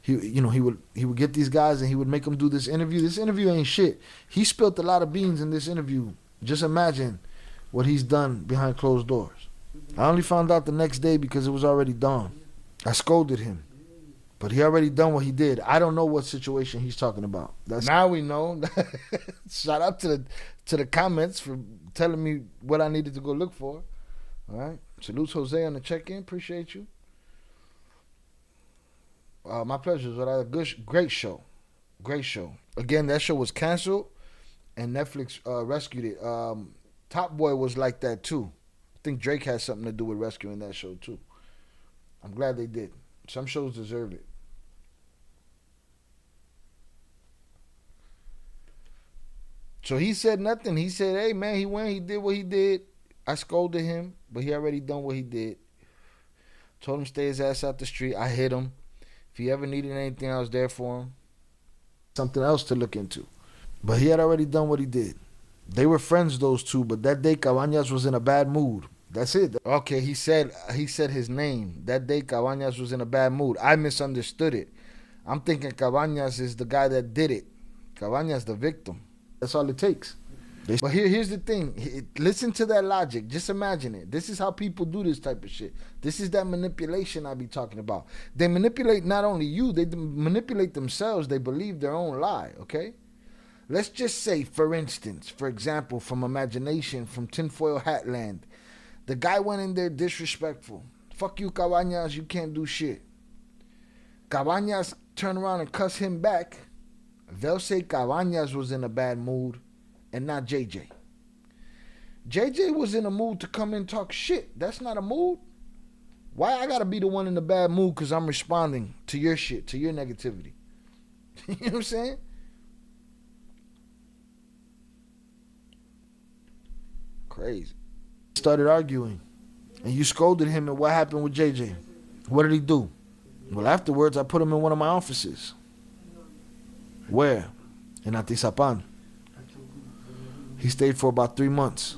he would get these guys and he would make them do this interview. This interview ain't shit. He spilled a lot of beans in this interview. Just imagine what he's done behind closed doors. I only found out the next day because it was already dawn. I scolded him. But he already done what he did. I don't know what situation he's talking about. Now we know. Shout out to the comments for telling me what I needed to go look for. All right. Salutes Jose on the check-in. Appreciate you. My pleasure. Great show. Great show. Again, that show was canceled and Netflix rescued it. Top Boy was like that too. I think Drake had something to do with rescuing that show too. I'm glad they did. Some shows deserve it. So he said nothing. He said, hey, man, he went. He did what he did. I scolded him, but he already done what he did. Told him stay his ass out the street. I hit him. If he ever needed anything, I was there for him. Something else to look into. But he had already done what he did. They were friends, those two, but that day Cabañas was in a bad mood. That's it. Okay, he said his name. That day Cabañas was in a bad mood. I misunderstood it. I'm thinking Cabañas is the guy that did it. Cabañas the victim. That's all it takes. But here's the thing. Listen to that logic. Just imagine it. This is how people do this type of shit. This is that manipulation I be talking about. They manipulate not only you, they manipulate themselves. They believe their own lie, okay? Let's just say, for instance, for example, from imagination, from tinfoil hat land, the guy went in there disrespectful. Fuck you, Cabañas, you can't do shit. Cabañas turn around and cuss him back. They'll say Cabañas was in a bad mood and not JJ. JJ was in a mood to come and talk shit. That's not a mood. Why I gotta be the one in the bad mood because I'm responding to your shit, to your negativity? You know what I'm saying? Crazy. Started arguing. And you scolded him, and what happened with JJ? What did he do? Well, afterwards, I put him in one of my offices. Where? In Atizapan. He stayed for about 3 months.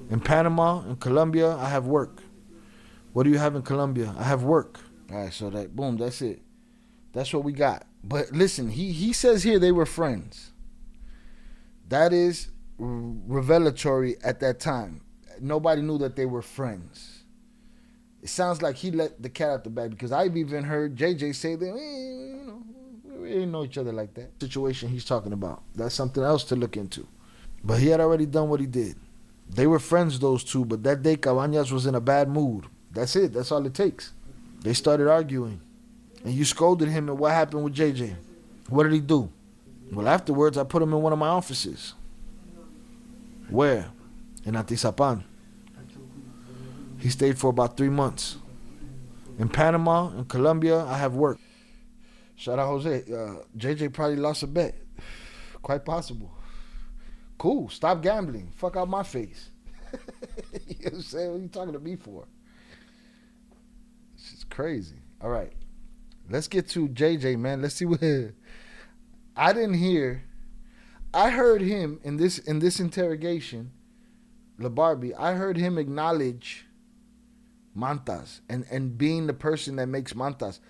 In Panama, in Colombia, I have work. What do you have in Colombia? I have work. All right, so that, boom, that's it. That's what we got. But listen, he says here they were friends. That is revelatory at that time. Nobody knew that they were friends. It sounds like he let the cat out the bag because I've even heard JJ say that, we We didn't know each other like that. Situation he's talking about. That's something else to look into. But he had already done what he did. They were friends, those two, but that day Cabañas was in a bad mood. That's it. That's all it takes. They started arguing. And you scolded him, and what happened with JJ? What did he do? Well, afterwards, I put him in one of my offices. Where? In Atizapan. He stayed for about 3 months. In Panama, in Colombia, I have work. Shout out Jose. JJ probably lost a bet. Quite possible. Cool. Stop gambling. Fuck out my face. You know what I'm saying? What are you talking to me for? This is crazy. All right. Let's get to JJ, man. Let's see what... I didn't hear... I heard him in this interrogation, La Barbie, I heard him acknowledge mantas and being the person that makes mantas.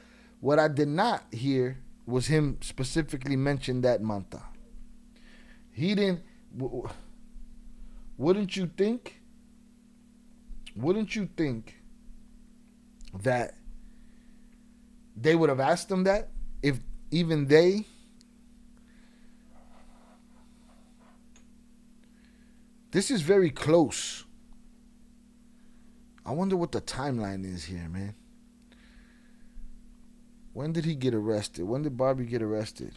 What I did not hear was him specifically mention that manta. He didn't... Wouldn't you think that they would have asked him that if even they... This is very close. I wonder what the timeline is here, man. When did he get arrested? When did Barbie get arrested?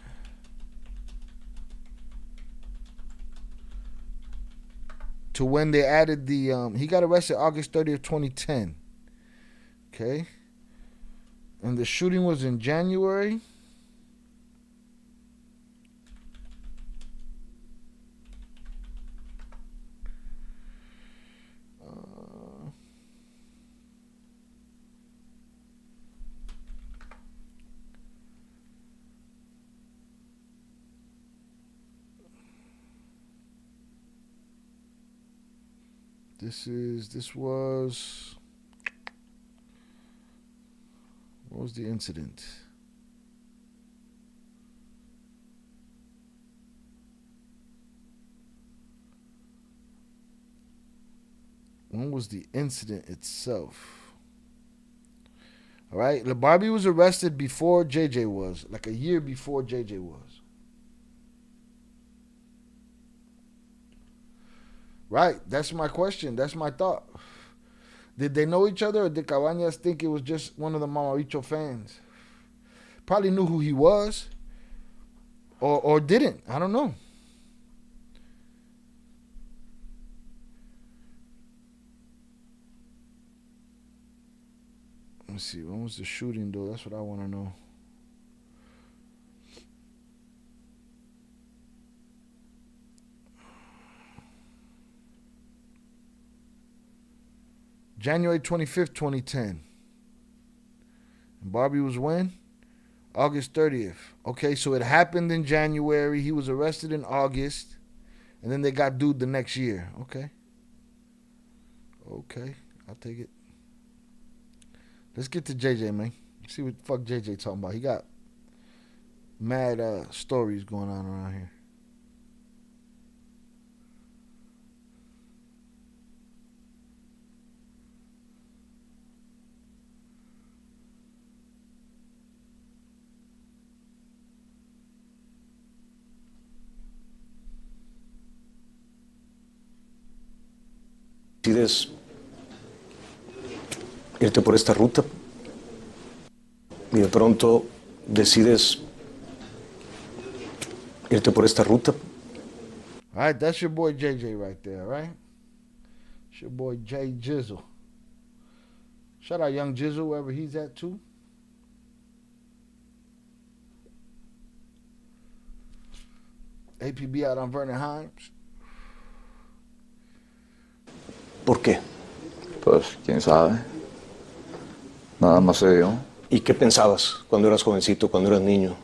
To when they added the... he got arrested August 30th, 2010. Okay. And the shooting was in January. What was the incident? When was the incident itself? All right, La Barbie was arrested before JJ was, like a year before JJ was. Right, that's my question. That's my thought. Did they know each other, or did Cabañas think it was just one of the Mamaricho fans? Probably knew who he was, or didn't. I don't know. Let's see. When was the shooting, though? That's what I want to know. January 25th, 2010. And Barbie was when? August 30th. Okay, so it happened in January. He was arrested in August. And then they got dude the next year. Okay. Okay, I'll take it. Let's get to JJ, man. See what the fuck JJ talking about. He got mad stories going on around here. Decides irte por esta ruta y de pronto decides irte por esta ruta. All right, that's your boy JJ right there, right? It's your boy Jay Jizzle. Shout out Young Jizzle, wherever he's at too. APB out on Vernon Himes. ¿Por qué? Pues, quién sabe. Nada más se dio. ¿Y qué pensabas cuando eras jovencito, cuando eras niño?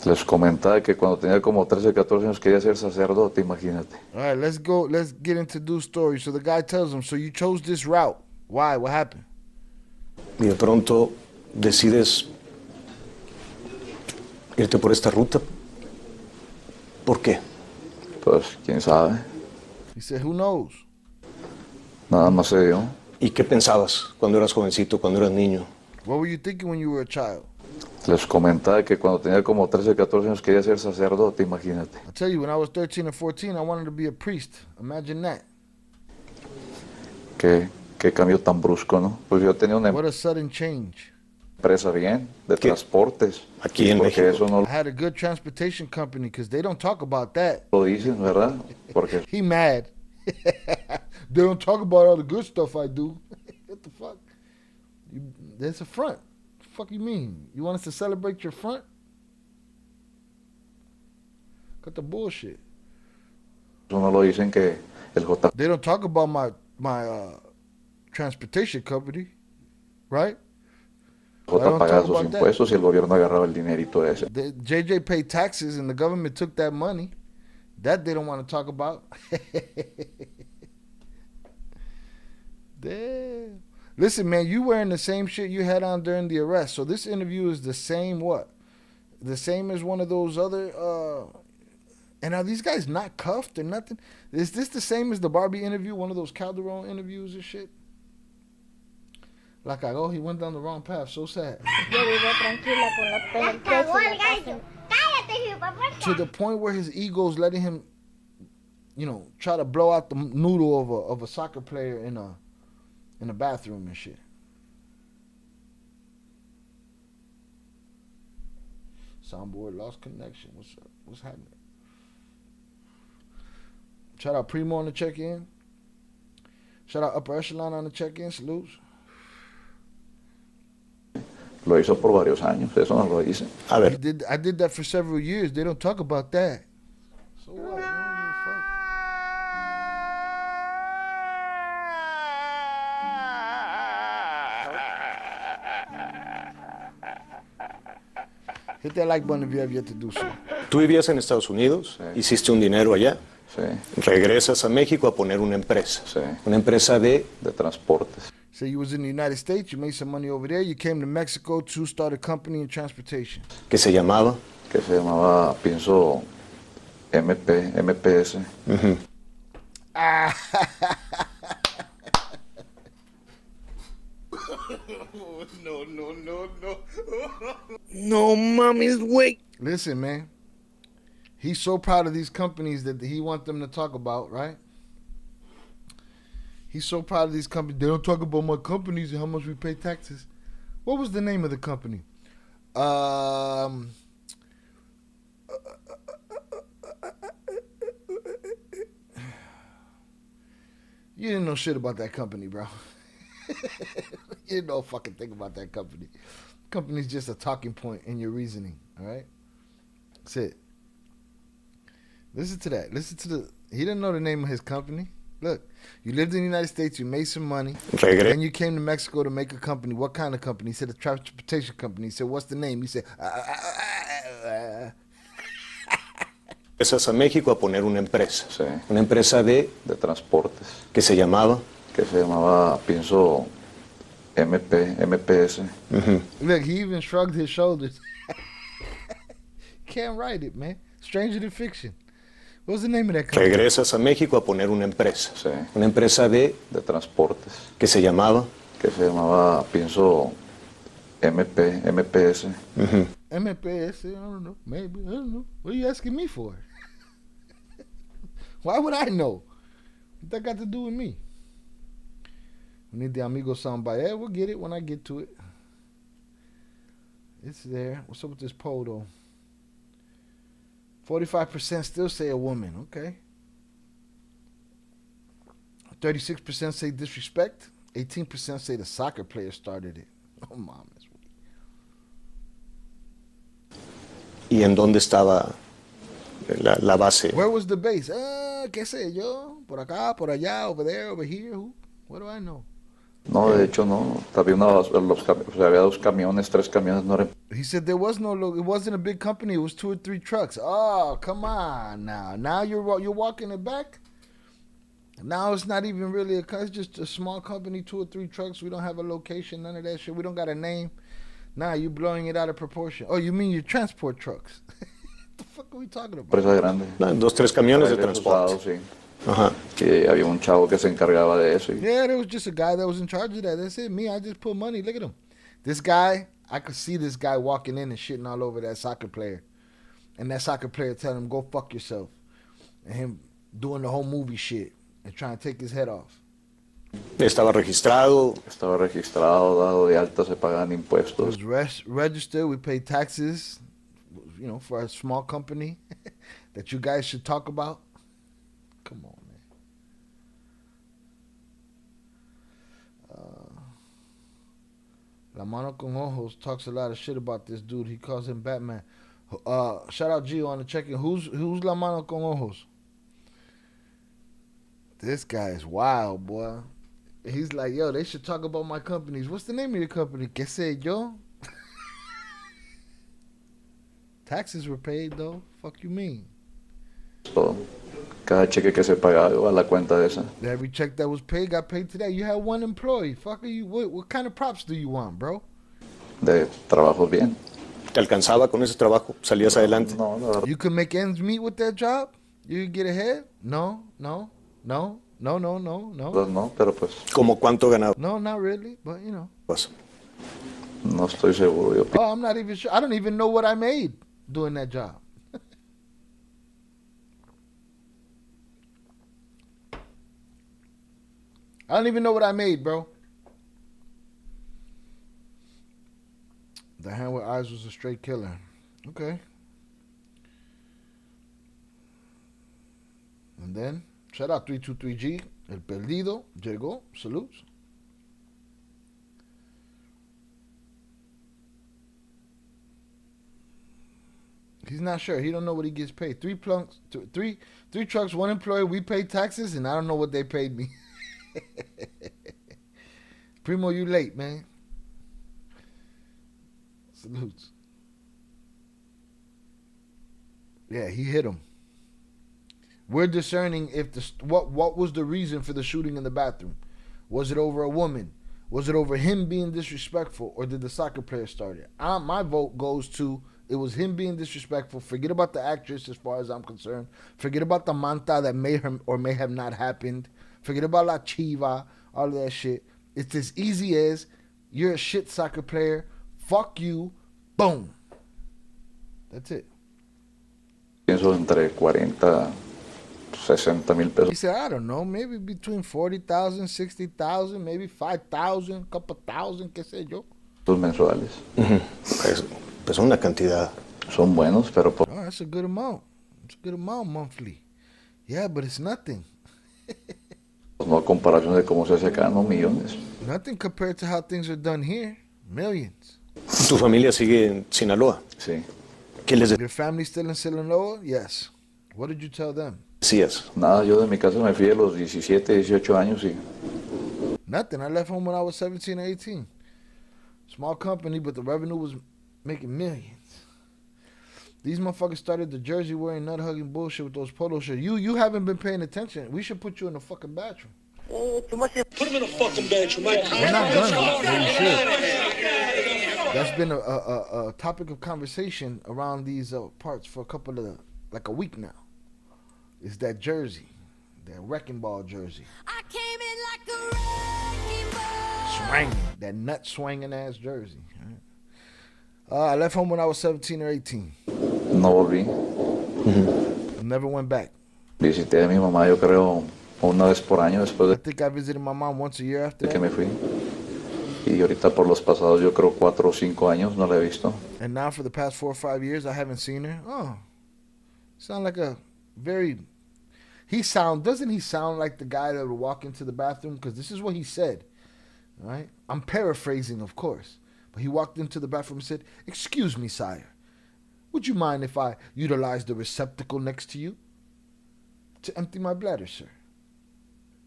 Les comentaba que cuando tenía como 13, 14 años quería ser sacerdote, imagínate. All right, let's go. Let's get into Dude's story. So the guy tells him, so you chose this route. Why? What happened? Y de pronto decides irte por esta ruta. ¿Por qué? Pues, quién sabe. He said, who knows? Nada más se dio. ¿Y qué pensabas cuando eras jovencito, cuando eras niño? What were you thinking when you were a child? Les comentaba que cuando tenía como 13, 14 años quería ser sacerdote, imagínate. I tell you, when I was 13 or 14, I wanted to be a priest. Imagine that. Qué cambio tan brusco, ¿no? Pues yo tenía una What a sudden change. empresa bien, de ¿Qué? transportes. Aquí en porque México. eso no I had a good transportation company because they don't talk about that. lo dicen, ¿verdad? Porque He mad. They don't talk about all the good stuff I do. What the fuck? There's a front. What the fuck you mean? You want us to celebrate your front? Cut the bullshit. eso no lo dicen que el J They don't talk about my transportation company, right? J pagaba sus about that. impuestos y el gobierno agarraba el dinerito ese. The JJ paid taxes and the government took that money. That they don't want to talk about. Damn. Listen, man, you wearing the same shit you had on during the arrest. So this interview is the same what? The same as one of those other and are these guys not cuffed or nothing? Is this the same as the Barbie interview, one of those Calderon interviews and shit? La cagó, he went down the wrong path, so sad. Yo vivo tranquila con la pena el Cagó precio. el gallo. Cállate, hijo de To the puerta. point where his ego's letting him, try to blow out the noodle of a soccer player in a bathroom and shit. Soundboard lost connection. What's up? What's happening? Shout out Primo on the check-in. Shout out Upper Echelon on the check-in. Salutes. Lo hizo por varios años, eso no lo dicen. A ver, I did that for several years. They don't talk about that. So what? I don't give a fuck. Hit that like button if you have yet to do so. tú vivías en Estados Unidos, Sí. hiciste un dinero allá, Sí, regresas a México a poner una empresa. sí, Una empresa de... transportes. So you was in the United States, you made some money over there, you came to Mexico to start a company in transportation. que se llamaba... Que se llamaba, pienso, MPS. No mommy's wake. Listen, man. He's so proud of these companies that he wants them to talk about, right? He's so proud of these companies. They don't talk about my companies and how much we pay taxes. What was the name of the company? You didn't know shit about that company, bro. You didn't know a fucking thing about that company. Company's just a talking point in your reasoning, all right? That's it. Listen to that. He didn't know the name of his company. Look, you lived in the United States, you made some money, then you came to Mexico to make a company. What kind of company? He said a transportation company. He said, what's the name? He said, Regresas a México a poner una empresa. Sí. Una empresa de... Transportes. que se llamaba... Que se llamaba, pienso, MPS. Look, he even shrugged his shoulders. Can't write it, man. Stranger than fiction. What's the name of that company? Regresas a México a poner una empresa. Sí. Una empresa de... Transportes. que se llamaba... Que se llamaba, pienso, MPS. MPS, I don't know. Maybe, I don't know. What are you asking me for? Why would I know? What that got to do with me? We need the amigo soundbite. Yeah, we'll get it when I get to it. It's there. What's up with this poll, though? 45% still say a woman. Okay. 36% say disrespect. 18% say the soccer player started it. Oh, mom. ¿Y en dónde estaba la base? Where was the base? Qué sé yo. Por acá, por allá, over there, over here. Who? What do I know? No, de hecho no. Había, había 2 camiones, 3 camiones. No era... He said there was no. It wasn't a big company. It was 2 or 3 trucks. Oh, come on now. Now you're walking it back. Now it's not even really it's just a small company, 2 or 3 trucks. We don't have a location, none of that shit. We don't got a name. Nah, you're blowing it out of proportion. Oh, you mean your transport trucks? What the fuck are we talking about? Empresa grande. 2, 3 camiones de Trailers transporte. usados, sí. Ajá. Que había un chavo que se encargaba de eso. Y Yeah, there was just a guy that was in charge of that. That's it. Me, I just put money. Look at him. This guy, I could see this guy walking in and shitting all over that soccer player. And that soccer player telling him, go fuck yourself. And him doing the whole movie shit and trying to take his head off. Estaba registrado. Estaba registrado, dado de alta, se pagaban It impuestos. was registered. We pay taxes, you know, for a small company that you guys should talk about. Come on, man. La Mano con Ojos talks a lot of shit about this dude. He calls him Batman. Shout out Gio on the check-in. Who's La Mano con Ojos? This guy is wild, boy. He's like, yo, they should talk about my companies. What's the name of your company? ¿Qué sé yo? Taxes were paid, though. Fuck you mean? Todo. Cada cheque que se pagaba iba a la cuenta de esa. Every check that was paid got paid today. You had one employee. Fuck you. What kind of props do you want, bro? De trabajos bien. ¿Te alcanzaba con ese trabajo? ¿Salías adelante? No, la verdad. You could make ends meet with that job? You could get ahead? No. No, pero pues ¿Cómo cuánto ganabas? No, not really, but you know. no estoy seguro. Yo Oh, I'm not even sure. I don't even know what I made doing that job. I don't even know what I made, bro. The Hand with Eyes was a straight killer. Okay. And then, shout out 323G. El Perdido llegó. Salutes. He's not sure. He don't know what he gets paid. Three trucks, one employee. We pay taxes, and I don't know what they paid me. Primo, you late, man. Salutes. Yeah, he hit him. We're discerning if what was the reason for the shooting in the bathroom. Was it over a woman? Was it over him being disrespectful, or did the soccer player start it? My vote goes to it was him being disrespectful. Forget about the actress as far as I'm concerned. Forget about the manta that may or may have not happened. Forget about La Chiva, all of that shit. It's as easy as you're a shit soccer player. Fuck you. Boom. That's it. pienso entre 40, 60 mil He pesos said, I don't know, maybe between 40,000, 60,000, maybe 5,000, couple thousand, qué sé yo. mensuales. Pues una cantidad. Son buenos, pero Oh, that's a good amount. It's a good amount monthly. Yeah, but it's nothing. no a comparación de cómo se hace acá, no millones. Nothing compared to how things are done here. Millions. ¿Tu familia sigue en Sinaloa? Sí. ¿Qué les Your family still in Sinaloa? Yes. What did you tell them? decías? Nada, yo de mi casa me fui a los 17, 18 años y Nothing. I left home when I was 17 or 18. Small company, but the revenue was making millions. These motherfuckers started the jersey wearing nut hugging bullshit with those polo shirts. You haven't been paying attention. We should put you in the fucking bathroom. Put him in a fucking bedroom. We're not gonna. But we should. That's been a topic of conversation around these parts for a week now. It's that jersey, that wrecking ball jersey. I came in like a wrecking ball. Swinging, that nut swinging ass jersey. I left home when I was 17 or 18. no volví. Never went back. Visité a mi mamá, yo creo, una vez por año después I de think I visited my mom once a year after que me that. fui. Y ahorita por los pasados, yo creo 4 o 5 años no la he visto. And now for the past 4 or 5 years, I haven't seen her. Oh, sound like a very... Doesn't he sound like the guy that would walk into the bathroom? Because this is what he said, right? I'm paraphrasing, of course. But he walked into the bathroom and said, "Excuse me, sire. Would you mind if I utilize the receptacle next to you to empty my bladder, sir?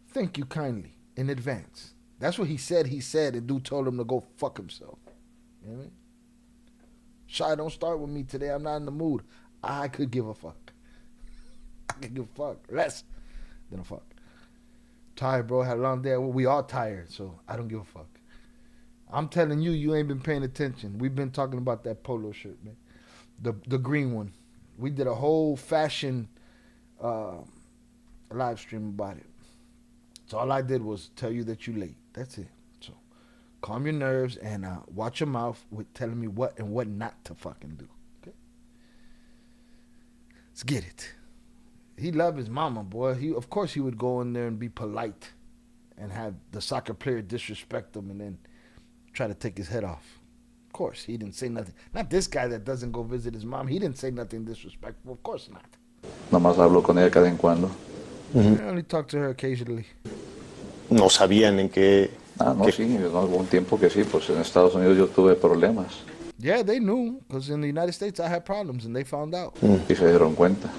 Thank you kindly in advance." That's what he said, and dude told him to go fuck himself. You know what I mean? Shy, don't start with me today. I'm not in the mood. I could give a fuck. I could give a fuck. Less than a fuck. Tired, bro. Had a long day. We all tired, so I don't give a fuck. I'm telling you, you ain't been paying attention. We've been talking about that polo shirt, man. The green one. We did a whole fashion live stream about it. So all I did was tell you that you late. That's it. So calm your nerves and watch your mouth with telling me what and what not to fucking do. Okay? Let's get it. He loved his mama, boy. Of course he would go in there and be polite and have the soccer player disrespect him and then try to take his head off. Of course, he didn't say nothing. Not this guy that doesn't go visit his mom. He didn't say nothing disrespectful. Of course not. Nomás hablo con ella cada en cuando. I only talk to her occasionally. No sabían en qué... No, sí, no, hubo un tiempo que sí, pues en Estados Unidos yo tuve problemas. Yeah, they knew, because in the United States I had problems and they found out. Y se dieron cuenta.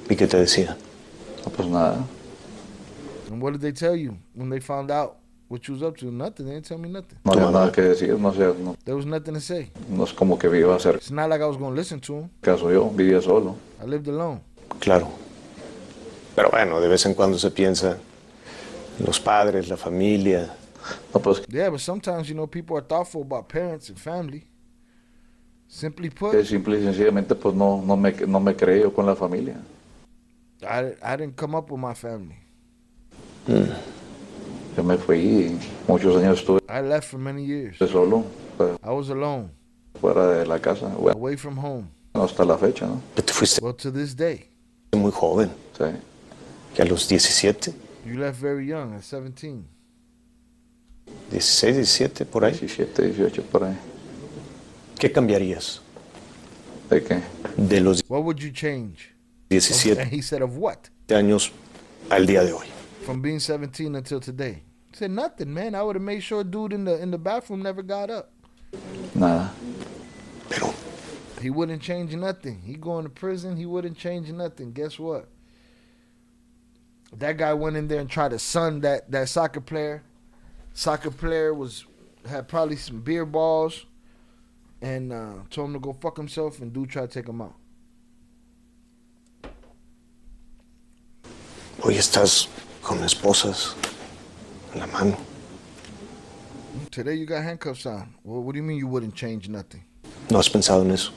¿Y qué te decía? No, pues nada. And what did they tell you when they found out what you was up to? Nothing. They didn't tell me nothing. No había nada que decir, no sé, no, There was nothing to say. no es como que iba a hacer It's not like I was going to listen to him. caso yo, vivía solo. I lived alone. Claro. Pero bueno, de vez en cuando se piensa en los padres, la familia. No, pues Yeah, but sometimes, people are thoughtful about parents and family. Simply que put, simple y sencillamente pues no me creí yo con la familia. I didn't come up with my family. Yo me fui y muchos años estuve I left for many years. solo, I was alone, fuera de la casa, bueno, away from home. hasta la fecha, ¿no? Te fuiste Well, to this day. muy joven, Sí. que a los 17, You left very young, at 17. 16, 17, por ahí. 17, 18 por ahí. ¿Qué cambiarías ¿De qué? de los What would you change? 17 And he said, of what? años al día de hoy? From being 17 until today. He said, nothing, man. I would have made sure a dude in the bathroom never got up. Nada. Pero He wouldn't change nothing. He going to prison, he wouldn't change nothing. Guess what? That guy went in there and tried to sun that soccer player. Soccer player had probably some beer balls and told him to go fuck himself, and dude tried to take him out. hoy estás con esposas en la mano. Today you got handcuffs on. Well, what do you mean you wouldn't change nothing? ¿No has pensado en eso?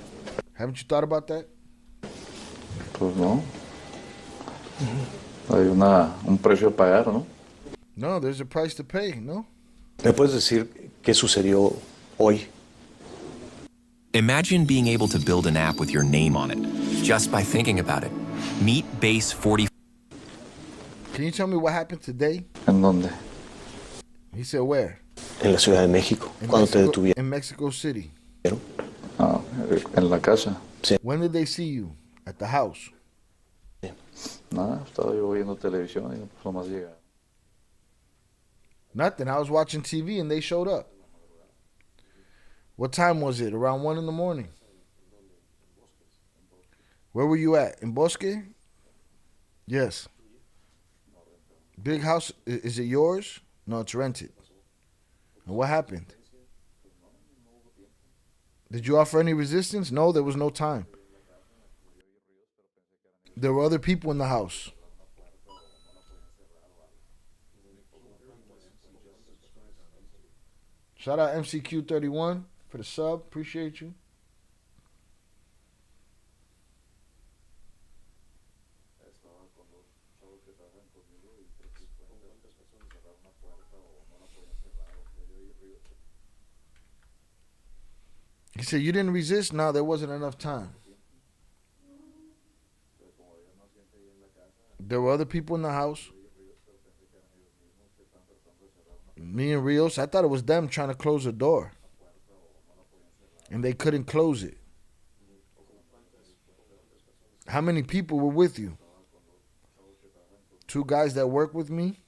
Haven't you thought about that? Pues no. Hay un precio a pagar, ¿no? No, there's a price to pay, no? ¿Me puedes decir qué sucedió hoy? Imagine being able to build an app with your name on it, just by thinking about it. Meet Base 40. Can you tell me what happened today? ¿En dónde? He said, where? En la Ciudad de México. ¿Cuándo te detuvieron? In Mexico City. Ah, en la casa. When did they see you? At the house. Nada, estaba yo viendo televisión y pues nomás llega. Nothing. I was watching TV and they showed up. What time was it? Around 1 in the morning. Where were you at? In Bosque? Yes. Big house. Is it yours? No, it's rented. And what happened? Did you offer any resistance? No, there was no time. There were other people in the house. Shout out MCQ31 for the sub. Appreciate you. He said, you didn't resist? No, there wasn't enough time. There were other people in the house. Me and Rios, I thought it was them trying to close the door. And they couldn't close it. How many people were with you? 2 guys that work with me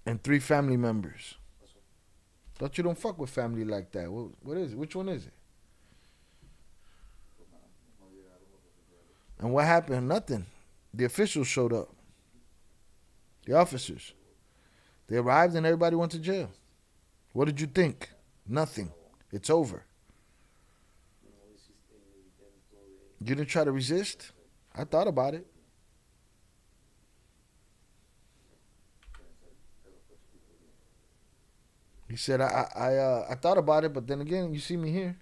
and 3 family members. Thought you don't fuck with family like that. What is it? Which one is it? And what happened? Nothing. The officials showed up. The officers. They arrived and everybody went to jail. What did you think? Nothing. It's over. You didn't try to resist? I thought about it. He said, I thought about it, but then again, you see me here.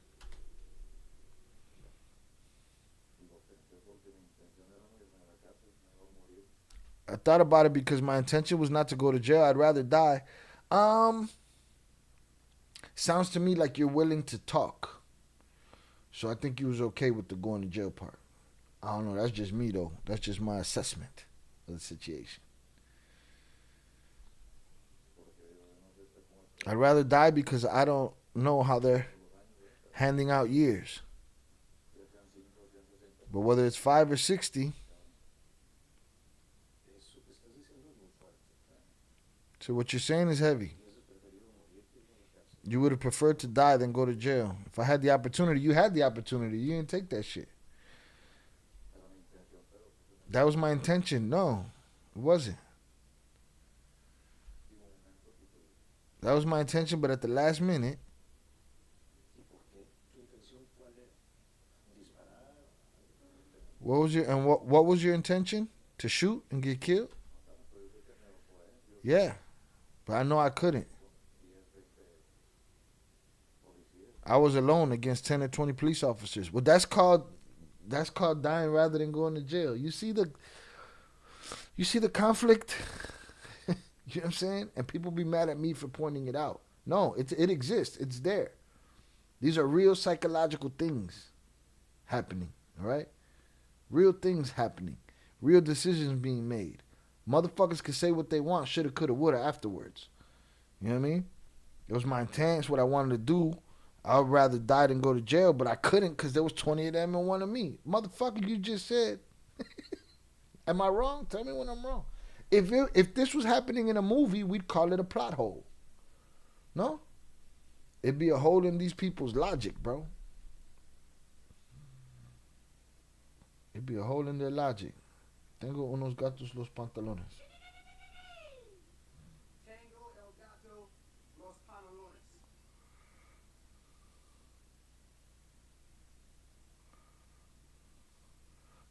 thought about it because my intention was not to go to jail. I'd rather die. Sounds to me like you're willing to talk. So I think you was okay with the going to jail part. I don't know. That's just me, though. That's just my assessment of the situation. I'd rather die because I don't know how they're handing out years. But whether it's 5 or 60, so what you're saying is heavy. You would have preferred to die than go to jail. If I had the opportunity, you had the opportunity. You didn't take that shit. That was my intention. No, it wasn't. That was my intention, but at the last minute, what was your intention? To shoot and get killed? Yeah, but I know I couldn't. I was alone against 10 or 20 police officers. Well, that's called dying rather than going to jail. You see the conflict? You know what I'm saying? And people be mad at me for pointing it out. No, it exists. It's there. These are real psychological things happening, all right? Real things happening. Real decisions being made. Motherfuckers can say what they want, shoulda, coulda, woulda afterwards. You know what I mean? It was my intent. It's what I wanted to do. I would rather die than go to jail, but I couldn't because there was 20 of them and one of me. Motherfucker, you just said. Am I wrong? Tell me when I'm wrong. If this was happening in a movie, we'd call it a plot hole. No? It'd be a hole in these people's logic, bro. It'd be a hole in their logic. Tengo unos gatos los pantalones. Tengo el gato los pantalones.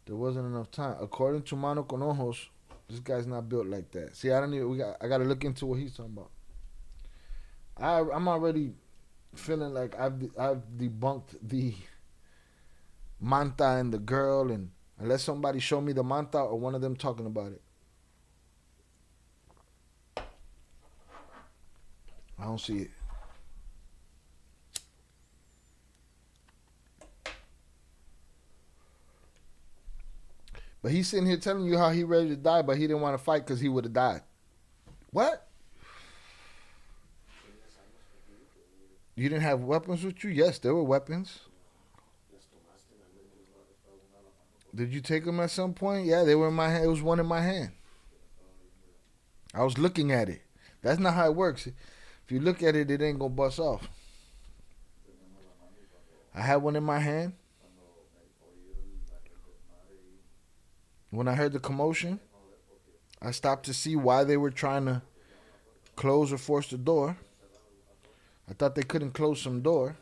There wasn't enough time. According to Mano con Ojos, this guy's not built like that. See, I got to look into what he's talking about. I'm already feeling like I've debunked the manta and the girl, and unless somebody show me the manta or one of them talking about it, I don't see it. But he's sitting here telling you how he ready to die, but he didn't want to fight because he would have died. What? You didn't have weapons with you? Yes, there were weapons. Did you take them at some point? Yeah, they were in my hand. It was one in my hand. I was looking at it. That's not how it works. If you look at it, it ain't going to bust off. I had one in my hand. When I heard the commotion, I stopped to see why they were trying to close or force the door. I thought they couldn't close some door.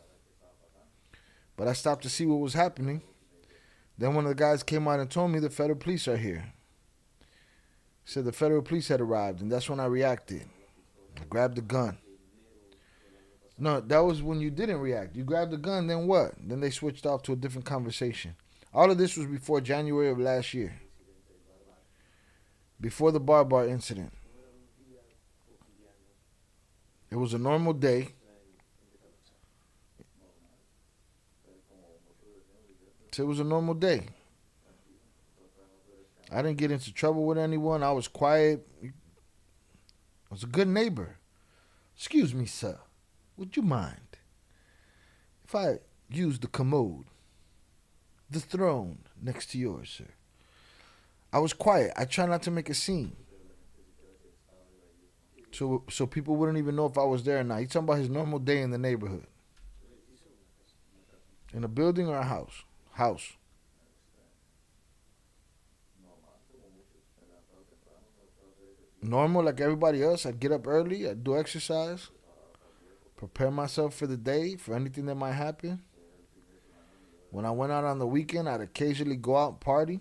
But I stopped to see what was happening. Then one of the guys came out and told me the federal police are here. He said the federal police had arrived, and that's when I reacted. I grabbed the gun. No, that was when you didn't react. You grabbed the gun, then what? Then they switched off to a different conversation. All of this was before January of last year. Before the bar incident. It was a normal day. So it was a normal day. I didn't get into trouble with anyone. I was quiet. I was a good neighbor. Excuse me, sir. Would you mind if I use the commode, the throne next to yours, sir? I was quiet. I try not to make a scene. So people wouldn't even know if I was there or not. He's talking about his normal day in the neighborhood. In a building or a house? House. Normal like everybody else. I'd get up early. I'd do exercise. Prepare myself for the day, for anything that might happen. When I went out on the weekend, I'd occasionally go out and party.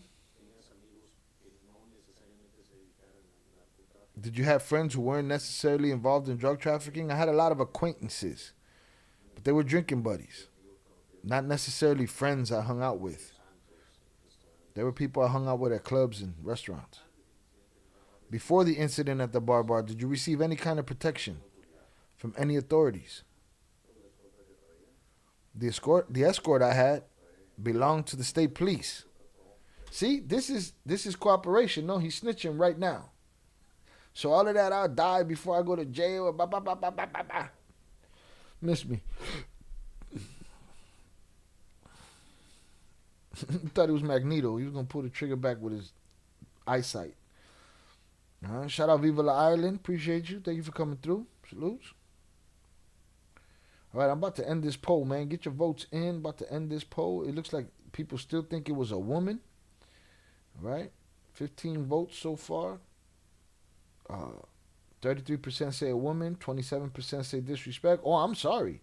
Did you have friends who weren't necessarily involved in drug trafficking? I had a lot of acquaintances, but they were drinking buddies. Not necessarily friends I hung out with. There were people I hung out with at clubs and restaurants. before the incident at the bar, did you receive any kind of protection from any authorities? The escort I had belonged to the state police. See, this is cooperation. No, he's snitching right now. So all of that, I'll die before I go to jail. Bah, bah, bah, bah, bah, bah, bah. Miss me. He thought he was Magneto. He was going to pull the trigger back with his eyesight. Shout out Viva La Ireland. Appreciate you. Thank you for coming through. Salutes. All right, I'm about to end this poll, man. Get your votes in. About to end this poll. It looks like people still think it was a woman. All right. 15 votes so far. 33% say a woman. 27% say disrespect. Oh, I'm sorry.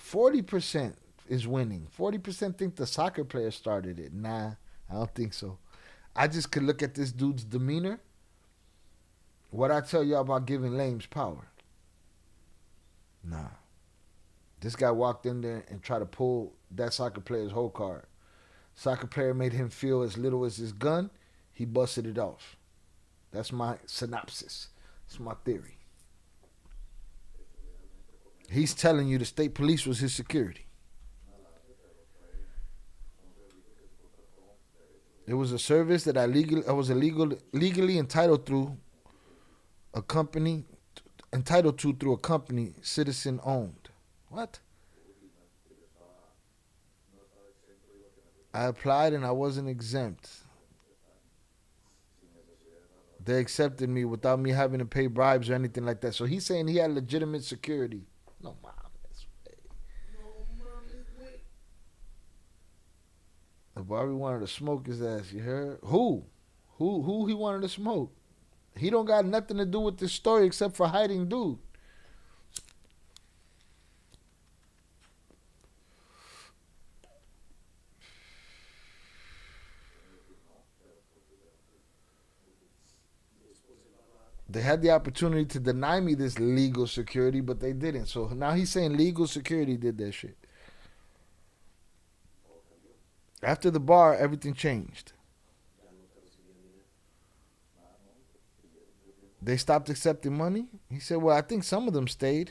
40% is winning. 40% think the soccer player started it. Nah, I don't think so. I just could look at this dude's demeanor. What I tell y'all about giving lames power. Nah. This guy walked in there and tried to pull that soccer player's whole card. Soccer player made him feel as little as his gun. He busted it off. That's my synopsis. That's my theory. He's telling you the state police was his security. It was a service that I was legally entitled through a company, through a company citizen owned. What? I applied and I wasn't exempt. They accepted me without me having to pay bribes or anything like that. So he's saying he had legitimate security. No, mom. The Barbie wanted to smoke his ass, you heard? Who he wanted to smoke? He don't got nothing to do with this story except for hiding dude. They had the opportunity to deny me this legal security, but they didn't. So now he's saying legal security did that shit. After the bar, everything changed. They stopped accepting money. He said, well, I think some of them stayed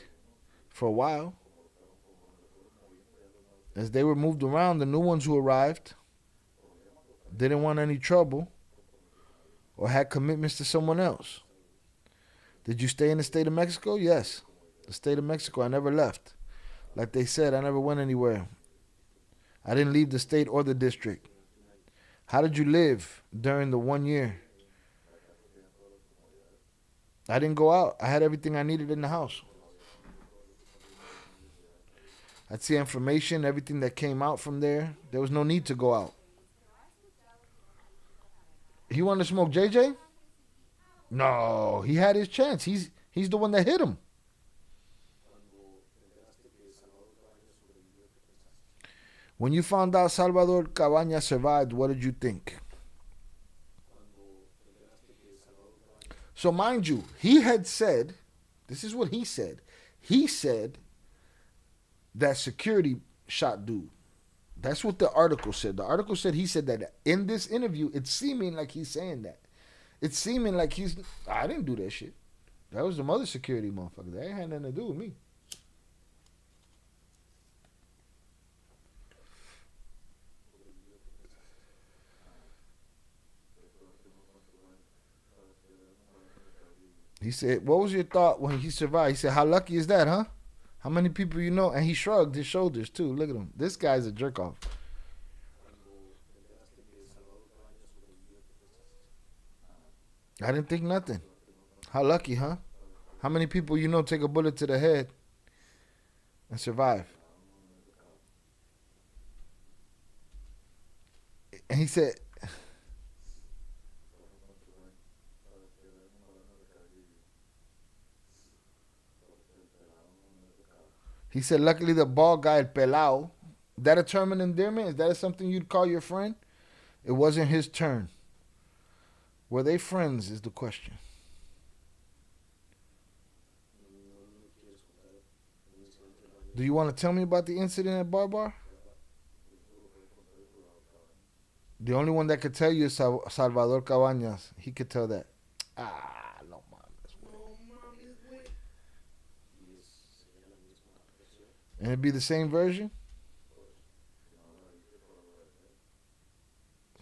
for a while. As they were moved around, the new ones who arrived didn't want any trouble or had commitments to someone else. Did you stay in the state of Mexico? Yes. The state of Mexico. I never left. Like they said, I never went anywhere. I didn't leave the state or the district. How did you live during the 1 year? I didn't go out. I had everything I needed in the house. I'd see information, everything that came out from there. There was no need to go out. He wanted to smoke JJ? No, he had his chance. He's the one that hit him. When you found out Salvador Cabañas survived, what did you think? So mind you, he had said, this is what he said. He said that security shot dude. That's what the article said. The article said he said that in this interview, it's seeming like he's saying that. It's seeming like I didn't do that shit. That was the mother security motherfucker. That ain't had nothing to do with me. He said, what was your thought when he survived? He said, how lucky is that, huh? How many people you know? And he shrugged his shoulders, too. Look at him. This guy's a jerk-off. I didn't think nothing. How lucky, huh? How many people you know take a bullet to the head and survive? And he said, luckily the bald guy, El Pelao, that a term of endearment? Is that something you'd call your friend? It wasn't his turn. Were they friends is the question. Do you want to tell me about the incident at Bar? The only one that could tell you is Salvador Cabañas. He could tell that. And it'd be the same version?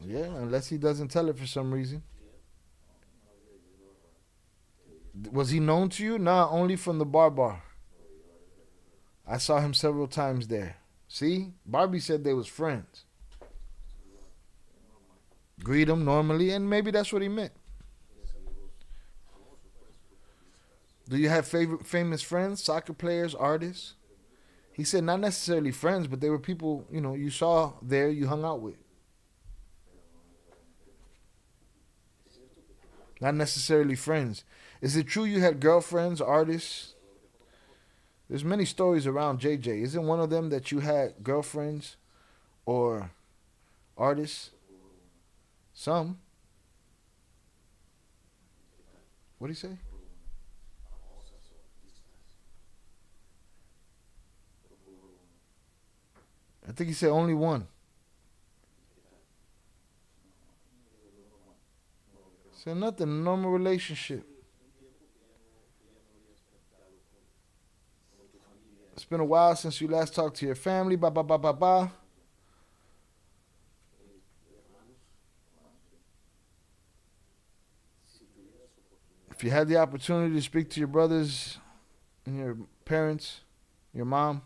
Yeah, unless he doesn't tell it for some reason. Was he known to you? Nah, only from the bar. I saw him several times there. See? Barbie said they was friends. Greet him normally, and maybe that's what he meant. Do you have favorite famous friends, soccer players, artists? He said not necessarily friends, but they were people, you saw there, you hung out with. Not necessarily friends. Is it true you had girlfriends, artists? There's many stories around JJ. Isn't one of them that you had girlfriends or artists? Some. What'd he say? I think he said only one. Said nothing, normal relationship. It's been a while since you last talked to your family. Ba ba ba ba ba. If you had the opportunity to speak to your brothers and your parents, your mom,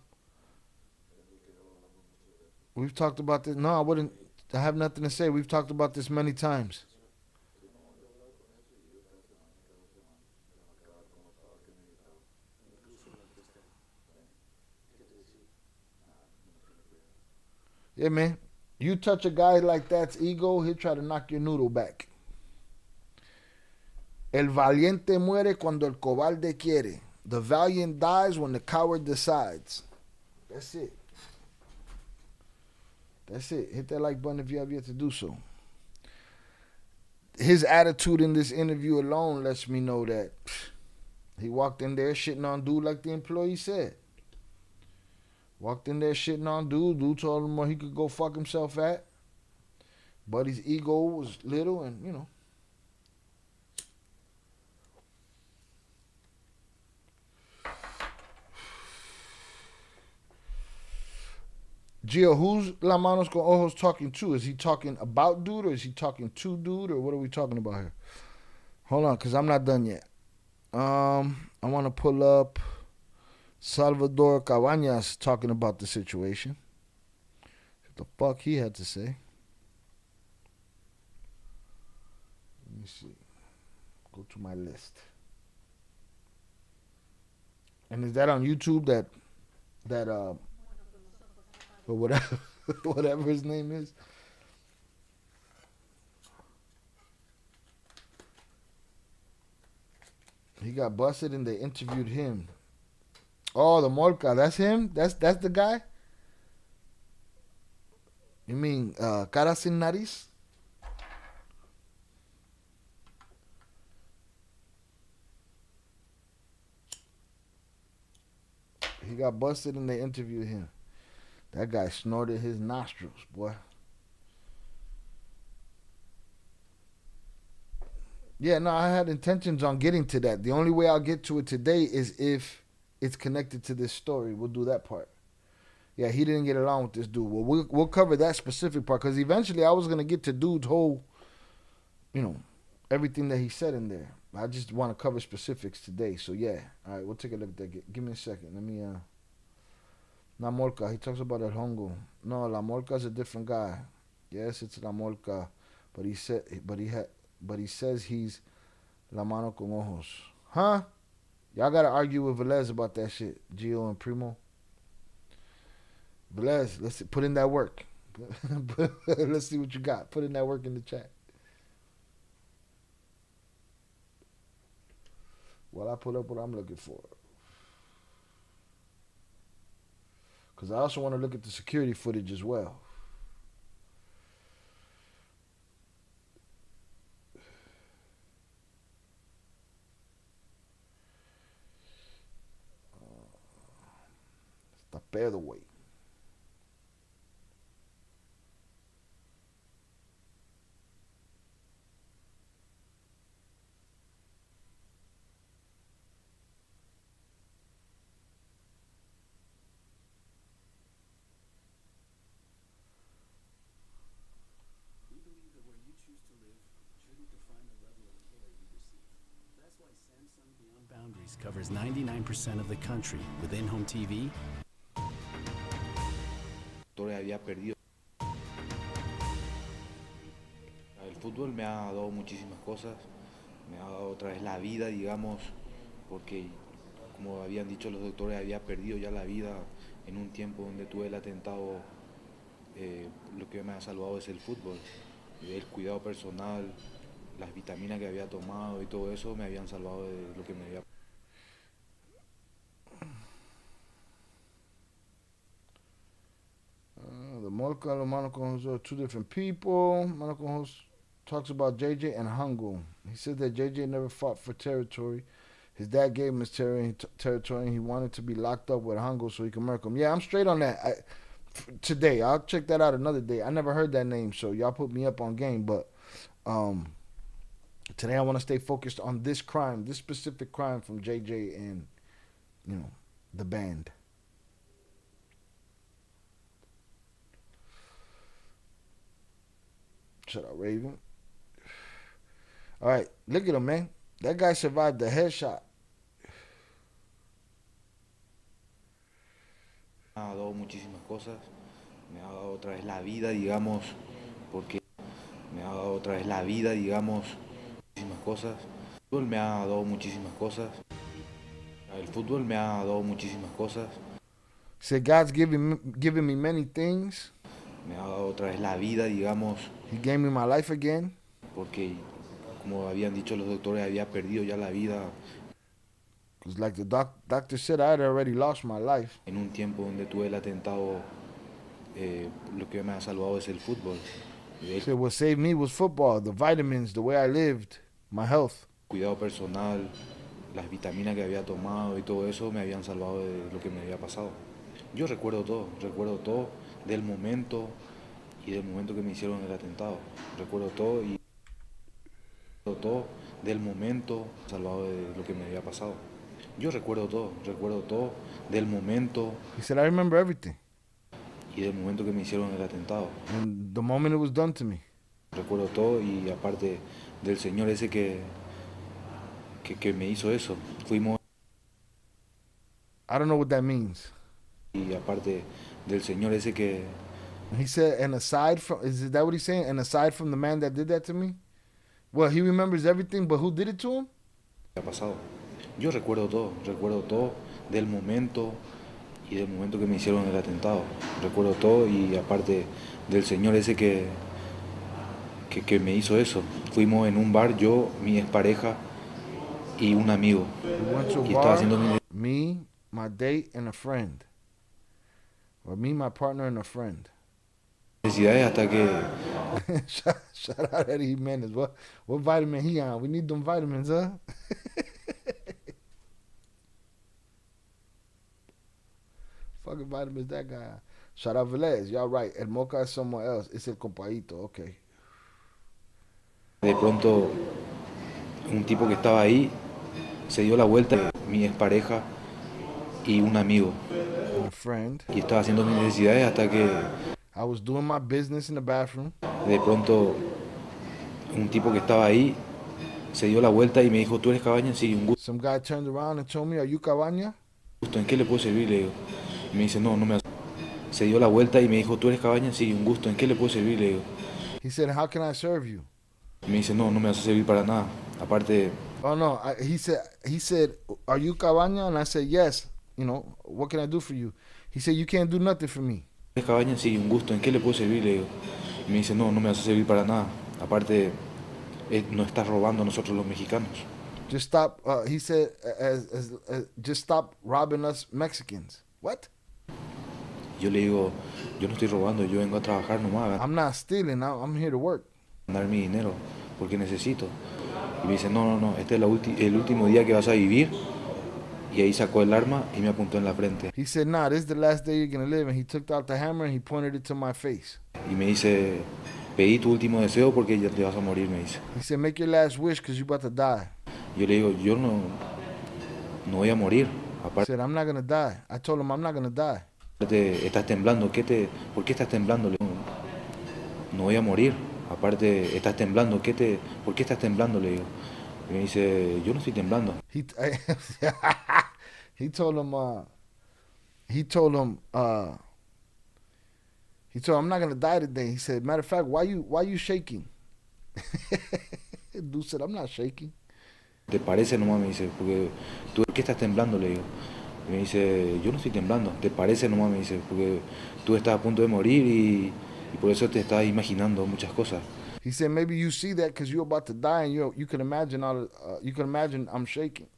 we've talked about this. No, I wouldn't. I have nothing to say. We've talked about this many times. Yeah, man. You touch a guy like that's ego, he'll try to knock your noodle back. El valiente muere cuando el cobarde quiere. The valiant dies when the coward decides. That's it. That's it. Hit that like button if you have yet to do so. His attitude in this interview alone lets me know that he walked in there shitting on dude like the employee said. Walked in there shitting on dude. Dude told him where he could go fuck himself at. But his ego was little and, Gio, who's La Manos con Ojos talking to? Is he talking about dude or is he talking to dude or what are we talking about here? Hold on, because I'm not done yet. I want to pull up Salvador Cabañas talking about the situation. What the fuck he had to say. Let me see. Go to my list. And is that on YouTube or whatever whatever his name is? He got busted and they interviewed him. Oh, the Molca, that's him? That's the guy? You mean Cara Sin Nariz? He got busted and they interviewed him. That guy snorted his nostrils, boy. Yeah, no, I had intentions on getting to that. The only way I'll get to it today is if it's connected to this story. We'll do that part. Yeah, he didn't get along with this dude. Well, we'll cover that specific part because eventually I was going to get to dude's whole, everything that he said in there. I just want to cover specifics today. So, yeah. All right, we'll take a look at that. Give me a second. Let me, La Molca. He talks about El Hongo. No, La Molca's a different guy. Yes, it's La Molca. But he says he's La Mano con Ojos. Huh? Y'all got to argue with Velez about that shit. Gio and Primo. Velez, let's put in that work. Let's see what you got. Put in that work in the chat. While I pull up what I'm looking for. Because I also want to look at the security footage as well. It's the featherweight. Covers 99% of the country with in-home TV. Había perdido. El fútbol me ha dado muchísimas cosas, me ha dado otra vez la vida, digamos, porque como habían dicho los doctores, había perdido ya la vida en un tiempo donde tuve el atentado. Lo que me ha salvado es el fútbol, el cuidado personal, las vitaminas que había tomado y todo eso me habían salvado de lo que me había. The Molka and Monaco are two different people. Monaco talks about JJ and Hangu. He said that JJ never fought for territory. His dad gave him his territory and he wanted to be locked up with Hangu so he could murk him. Yeah, I'm straight on that. Today, I'll check that out another day. I never heard that name, so y'all put me up on game. But today I want to stay focused on this crime, this specific crime from JJ and, you know, the band. Shut up, Raven. All right, look at him, man. That guy survived the headshot. Me ha dado muchísimas cosas, me ha dado otra vez la vida, digamos, porque me ha dado otra vez la vida, digamos, muchísimas cosas. El fútbol me ha dado muchísimas cosas. El fútbol me ha dado muchísimas cosas. Said God's giving me many things. Me ha dado otra vez la vida, digamos. He gave me my life again. Porque, como habían dicho los doctores, había perdido ya la vida. Because like the doctor said, I had already lost my life. En un tiempo donde tuve el atentado, lo que me ha salvado es el fútbol. He said what saved me was football, the vitamins, the way I lived, my health. Cuidado personal, las vitaminas que había tomado y todo eso me habían salvado de lo que me había pasado. Yo recuerdo todo del momento y del momento que me hicieron el atentado. Recuerdo todo y todo del momento salvado de lo que me había pasado. Yo recuerdo todo del momento. He said I remember everything. Y del momento que me hicieron el atentado. And the moment it was done to me. Recuerdo todo y aparte del señor ese que me hizo eso. Fuimos. I don't know what that means. Y aparte del señor ese que. He said, and aside from, is that what he's saying? And aside from the man that did that to me? Well, he remembers everything, but who did it to him? Ha pasado. Yo recuerdo todo del momento y del momento que me hicieron el atentado. Recuerdo todo y aparte del señor ese que me hizo eso. Fuimos en un bar, yo, mi expareja y un amigo. We went to a Y estaba bar, haciendo me, my date, and a friend. Or me, my partner, and a friend. necesidades hasta que Shout out Eddie Jimenez. What vitamin he on? We need them vitamins, huh? Fucking vitamins that guy on. Shout out Velez. Y'all right. El Moca is somewhere else. It's el compadito. Okay. de pronto un tipo que estaba ahí se dio la vuelta, mi expareja y un amigo. A friend. Y estaba haciendo mis necesidades hasta que I was doing my business in the bathroom. de pronto un tipo que estaba ahí se dio la vuelta y me dijo, ¿tú eres Cabañas? Sí, un Some guy turned around and told me, "Are you Cabañas?" gusto, ¿en qué le puedo servir? Le digo. Y me dice, no me hace. Se dio la vuelta y me dijo, ¿tú eres Cabañas? Sí, un gusto, ¿en qué le puedo servir? Le digo. He said, "How can I serve you?" Y me dice, no me vas a servir para nada. Aparte, Oh no, he said, "Are you Cabañas?" And I said, "Yes." You know, what can I do for you? He said, "You can't do nothing for me." ¿eres Cabañas? Sí, un gusto, ¿en qué le puedo servir? Le digo. Y me dice, no me vas a servir para nada. Aparte, nos estás robando a nosotros los mexicanos. Just stop. He said, "Just stop robbing us Mexicans." What? Yo le digo, yo no estoy robando, yo vengo a trabajar nomás, a I'm not stealing. I'm here to work. ganar mi dinero, porque necesito. Y me dice, no, este es el último día que vas a vivir. Y ahí sacó el arma y me apuntó en la frente. He said, "Nah, this is the last day you're gonna live." And he took out the hammer and he pointed it to my face. Y me dice, pedí tu último deseo porque ya te vas a morir, me dice. He said, "Make your last wish because you're about to die." Yo le digo, yo no voy a morir. He Aparte, said, "I'm not gonna die." I told him, "I'm not gonna die." estás temblando. ¿Por qué estás temblando? Le digo, no voy a morir. Aparte, estás temblando. ¿Por qué estás temblando? Le digo. Y me dice, yo no estoy temblando. He he told him he told him I'm not gonna die today. He said, matter of fact, why you shaking? Dude said, I'm not shaking. ¿Te parece nomás? Me dice, porque tú, ¿qué estás temblando? Le digo. Y me dice, yo no estoy temblando. ¿Te parece nomás? Me dice, porque tú estás a punto de morir y por eso te estás imaginando muchas cosas. He said, maybe you see that because you're about to die and you can imagine I'm shaking.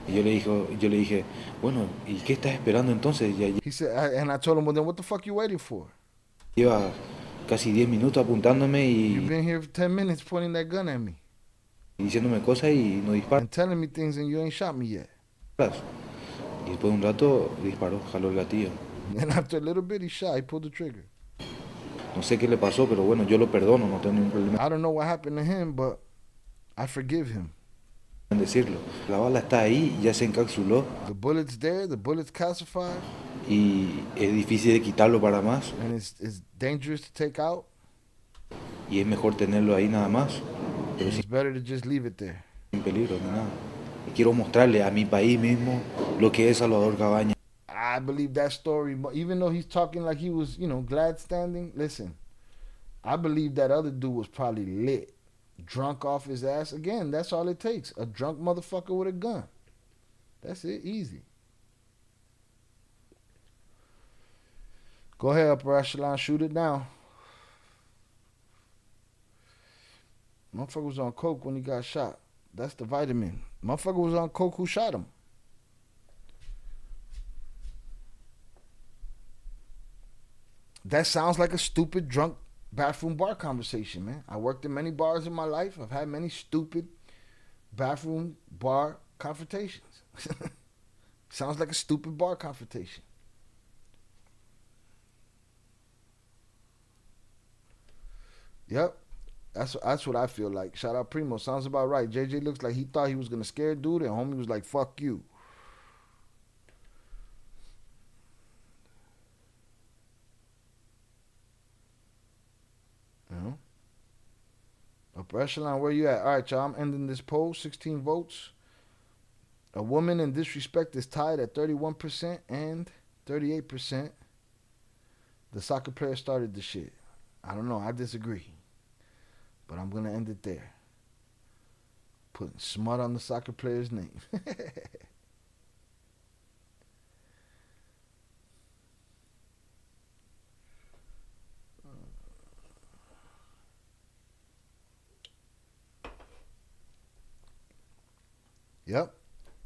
Y yo le dije, bueno, ¿y qué estás esperando entonces? Ya He said, and I told him, well, then what the fuck you waiting for? lleva casi 10 minutos apuntándome You've y been here for 10 minutes pointing that gun at me diciéndome cosas y no dispara. and telling me things and you ain't shot me yet. Y después de un rato disparó, jaló el gatillo. And after a little bit, he shot. He pulled the trigger. No sé qué le pasó, pero bueno, yo lo perdono, no tengo ningún problema I don't know what happened to him, but I forgive him. en decirlo. La bala está ahí, ya se encapsuló The bullet's there. The bullet's calcified. y es difícil de quitarlo para más. And it's dangerous to take out. Y es mejor tenerlo ahí nada más, pero It's better to just leave it there. sin peligro ni nada. Y quiero mostrarle a mi país mismo lo que es Salvador Cabañas. I believe that story, even though he's talking like he was, glad standing. Listen, I believe that other dude was probably lit, drunk off his ass. Again, that's all it takes. A drunk motherfucker with a gun. That's it, easy. Go ahead, upper echelon, shoot it down. Motherfucker was on coke when he got shot. That's the vitamin. Motherfucker was on coke, who shot him? That sounds like a stupid drunk bathroom bar conversation, man. I worked in many bars in my life. I've had many stupid bathroom bar confrontations. Sounds like a stupid bar confrontation. Yep. That's what I feel like. Shout out Primo. Sounds about right. JJ looks like he thought he was going to scare dude and homie was like, fuck you. Upper echelon, where you at? All right, y'all, I'm ending this poll. 16 votes. A woman in disrespect is tied at 31% and 38%. The soccer player started the shit. I don't know. I disagree. But I'm going to end it there. Putting smut on the soccer player's name. Yep.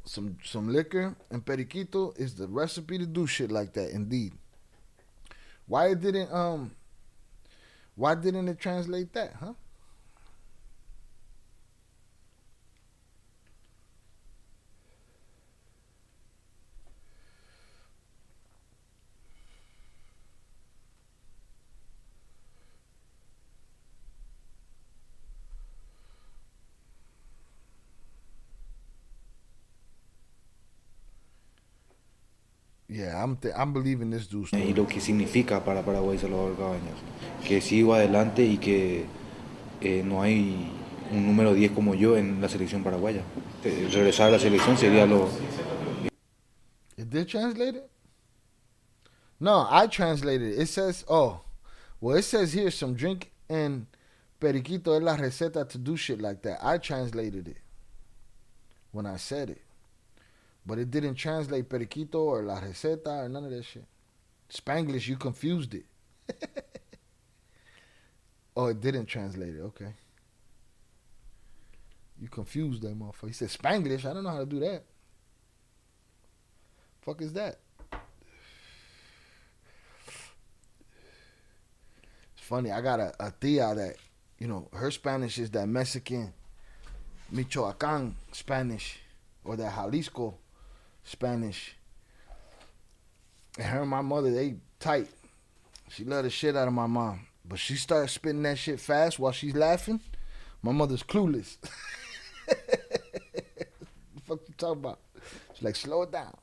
Some liquor and periquito is the recipe to do shit like that, indeed. Why didn't it translate that, huh? Yeah, I'm believing this dude's story. Y lo que significa para Paraguay Salvador Cabañas. Que sigo adelante y que no hay un número 10 como yo en la selección paraguaya. Regresar a la selección sería lo... It did translate it? No, I translated it. It says, it says here some drink and periquito es la receta to do shit like that. I translated it when I said it. But it didn't translate periquito or la receta or none of that shit. Spanglish, you confused it. Oh, it didn't translate it. Okay. You confused that motherfucker. He said Spanglish. I don't know how to do that. Fuck is that? It's funny. I got a tia that, her Spanish is that Mexican, Michoacan Spanish, or that Jalisco Spanish. And her and my mother, they tight. She love the shit out of my mom. But she starts spitting that shit fast while she's laughing. My mother's clueless. What the fuck you talking about? She's like, slow it down.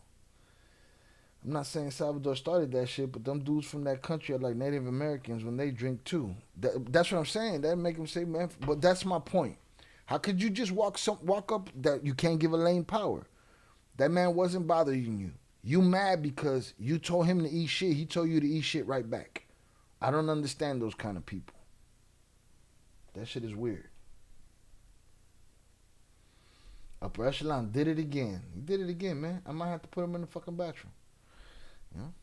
I'm not saying Salvador started that shit, but them dudes from that country are like Native Americans when they drink too. That's what I'm saying. That make them say, man. But that's my point. How could you just walk up that you can't give a lane power? That man wasn't bothering you. You mad because you told him to eat shit. He told you to eat shit right back. I don't understand those kind of people. That shit is weird. Upper Echelon did it again. He did it again, man. I might have to put him in the fucking bathroom. You know?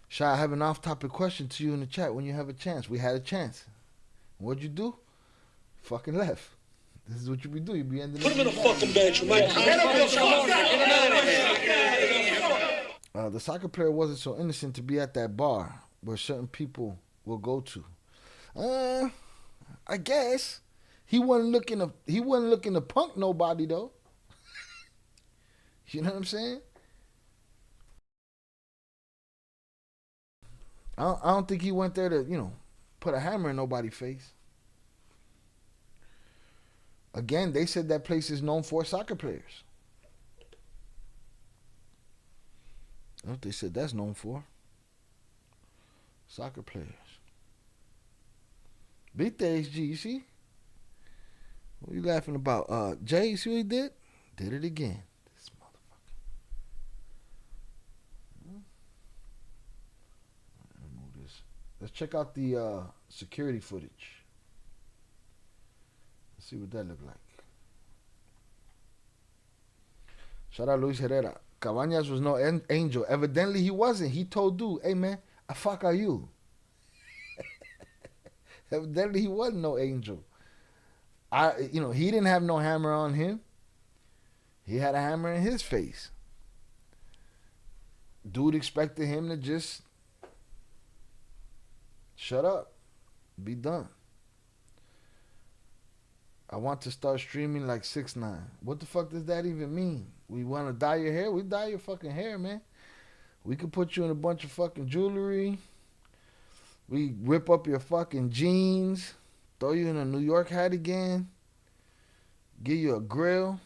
Shy, I have an off-topic question to you in the chat when you have a chance. We had a chance. What'd you do? Fucking left. This is what you be doing. You be ending Put him in a fucking bathroom, man. The soccer player wasn't so innocent to be at that bar where certain people will go to. I guess he wasn't looking to punk nobody though. You know what I'm saying? I don't think he went there to, put a hammer in nobody's face. Again, they said that place is known for soccer players. That's what they said that's known for. Soccer players. Beat the HG, you see? What are you laughing about? Jay, you see what he did? Did it again. This motherfucker. Remove this. Let's check out the security footage. Let's see what that looked like. Shout out Luis Herrera. Cabañas was no angel. Evidently he wasn't. He told dude, hey man, I fuck are you? Evidently he wasn't no angel. He didn't have no hammer on him. He had a hammer in his face. Dude expected him to just shut up. Be done. I want to start streaming like 6ix9ine. What the fuck does that even mean? We want to dye your hair? We dye your fucking hair, man. We could put you in a bunch of fucking jewelry. We rip up your fucking jeans. Throw you in a New York hat again. Give you a grill.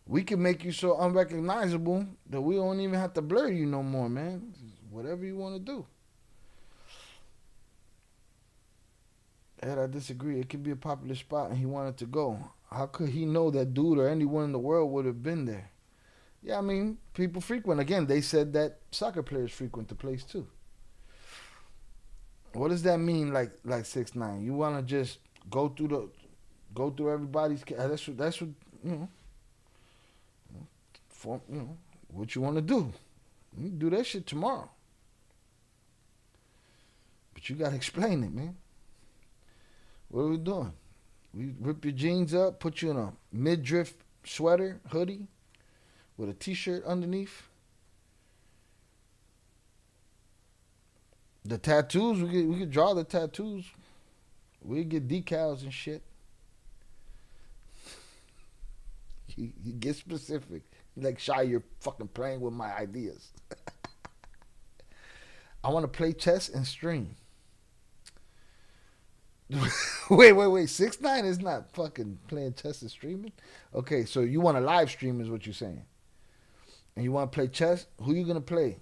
We can make you so unrecognizable that we don't even have to blur you no more, man. Whatever you want to do. Ed, I disagree. It could be a popular spot and he wanted to go. How could he know that dude or anyone in the world would have been there? Yeah, I mean, people frequent. Again, they said that soccer players frequent the place too. What does that mean, like 6ix9ine? You want to just go through everybody's... That's what what you want to do. You can do that shit tomorrow. But you got to explain it, man. What are we doing? We rip your jeans up, put you in a midriff sweater, hoodie, with a t-shirt underneath. The tattoos, we could draw the tattoos. We get decals and shit. You get specific. Like, Shy, you're fucking playing with my ideas. I want to play chess and stream. Wait. 6ix9ine is not fucking playing chess and streaming? Okay, so you want to live stream is what you're saying. And you want to play chess? Who you going to play?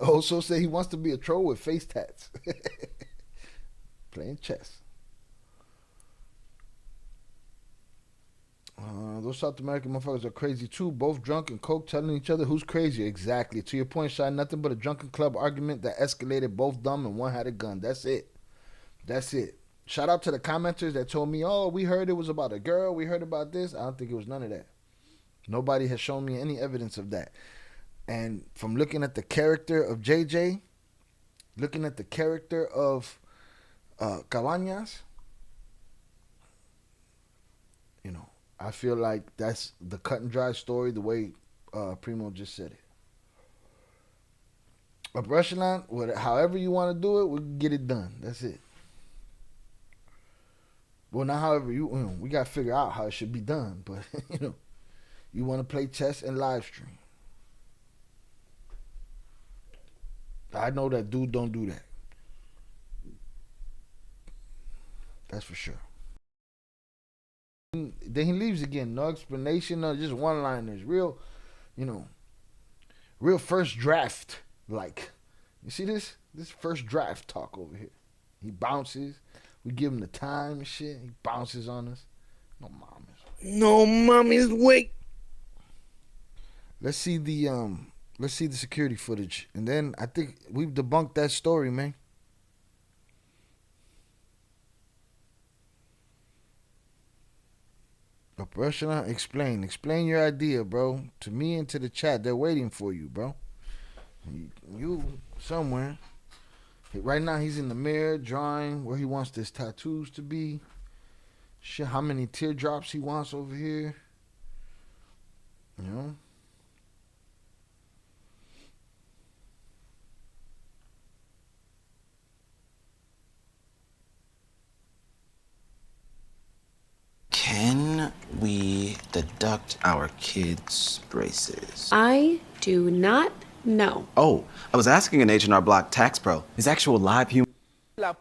Also say he wants to be a troll with face tats. Playing chess. Those South American motherfuckers are crazy too. Both drunk and coke, telling each other who's crazy. Exactly. To your point, Shy, nothing but a drunken club argument that escalated, both dumb and one had a gun. That's it. Shout out to the commenters that told me, oh, we heard it was about a girl. We heard about this. I don't think it was none of that. Nobody has shown me any evidence of that. And from looking at the character of JJ, looking at the character of Cabañas, I feel like that's the cut and dry story, the way Primo just said it. Upper Echelon, however you want to do it, we can get it done. That's it. Well, not however we got to figure out how it should be done, but you want to play chess and live stream. I know that dude don't do that. That's for sure. Then he leaves again. No explanation, no, just one-liners. Real, real first draft. Like, you see this? This first draft talk over here. He bounces. We give him the time and shit. He bounces on us. No mames. No mames, wait. Let's see the security footage, and then I think we've debunked that story, man. Operational, explain your idea, bro, to me and to the chat. They're waiting for you, bro. You somewhere. Right now he's in the mirror drawing where he wants his tattoos to be. Shit, how many teardrops he wants over here. Can we deduct our kids' braces? I do not know. Oh, I was asking an H&R Block tax pro. Is actual live human... How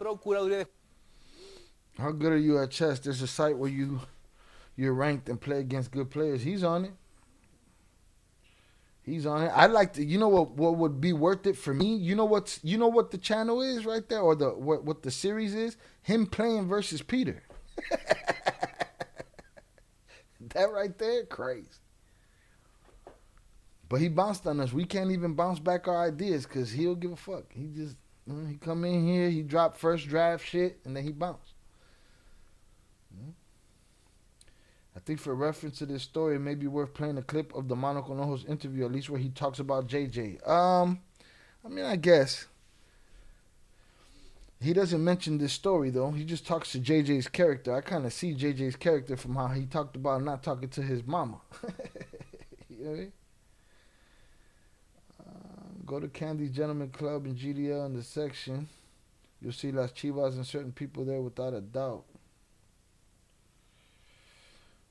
good are you at chess? There's a site where you're ranked and play against good players. He's on it. I'd like to. You know what would be worth it for me? You know what the channel is right there, or what the series is? Him playing versus Peter. That right there, crazy. But he bounced on us. We can't even bounce back our ideas because he'll give a fuck. He just he come in here, he dropped first draft shit, and then he bounced. I think for reference to this story, it may be worth playing a clip of the Mano Conojos interview, at least where he talks about JJ. I guess. He doesn't mention this story, though. He just talks to JJ's character. I kind of see JJ's character from how he talked about not talking to his mama. You know what I mean? Go to Candy's Gentleman Club in GDL in the section. You'll see Las Chivas and certain people there without a doubt.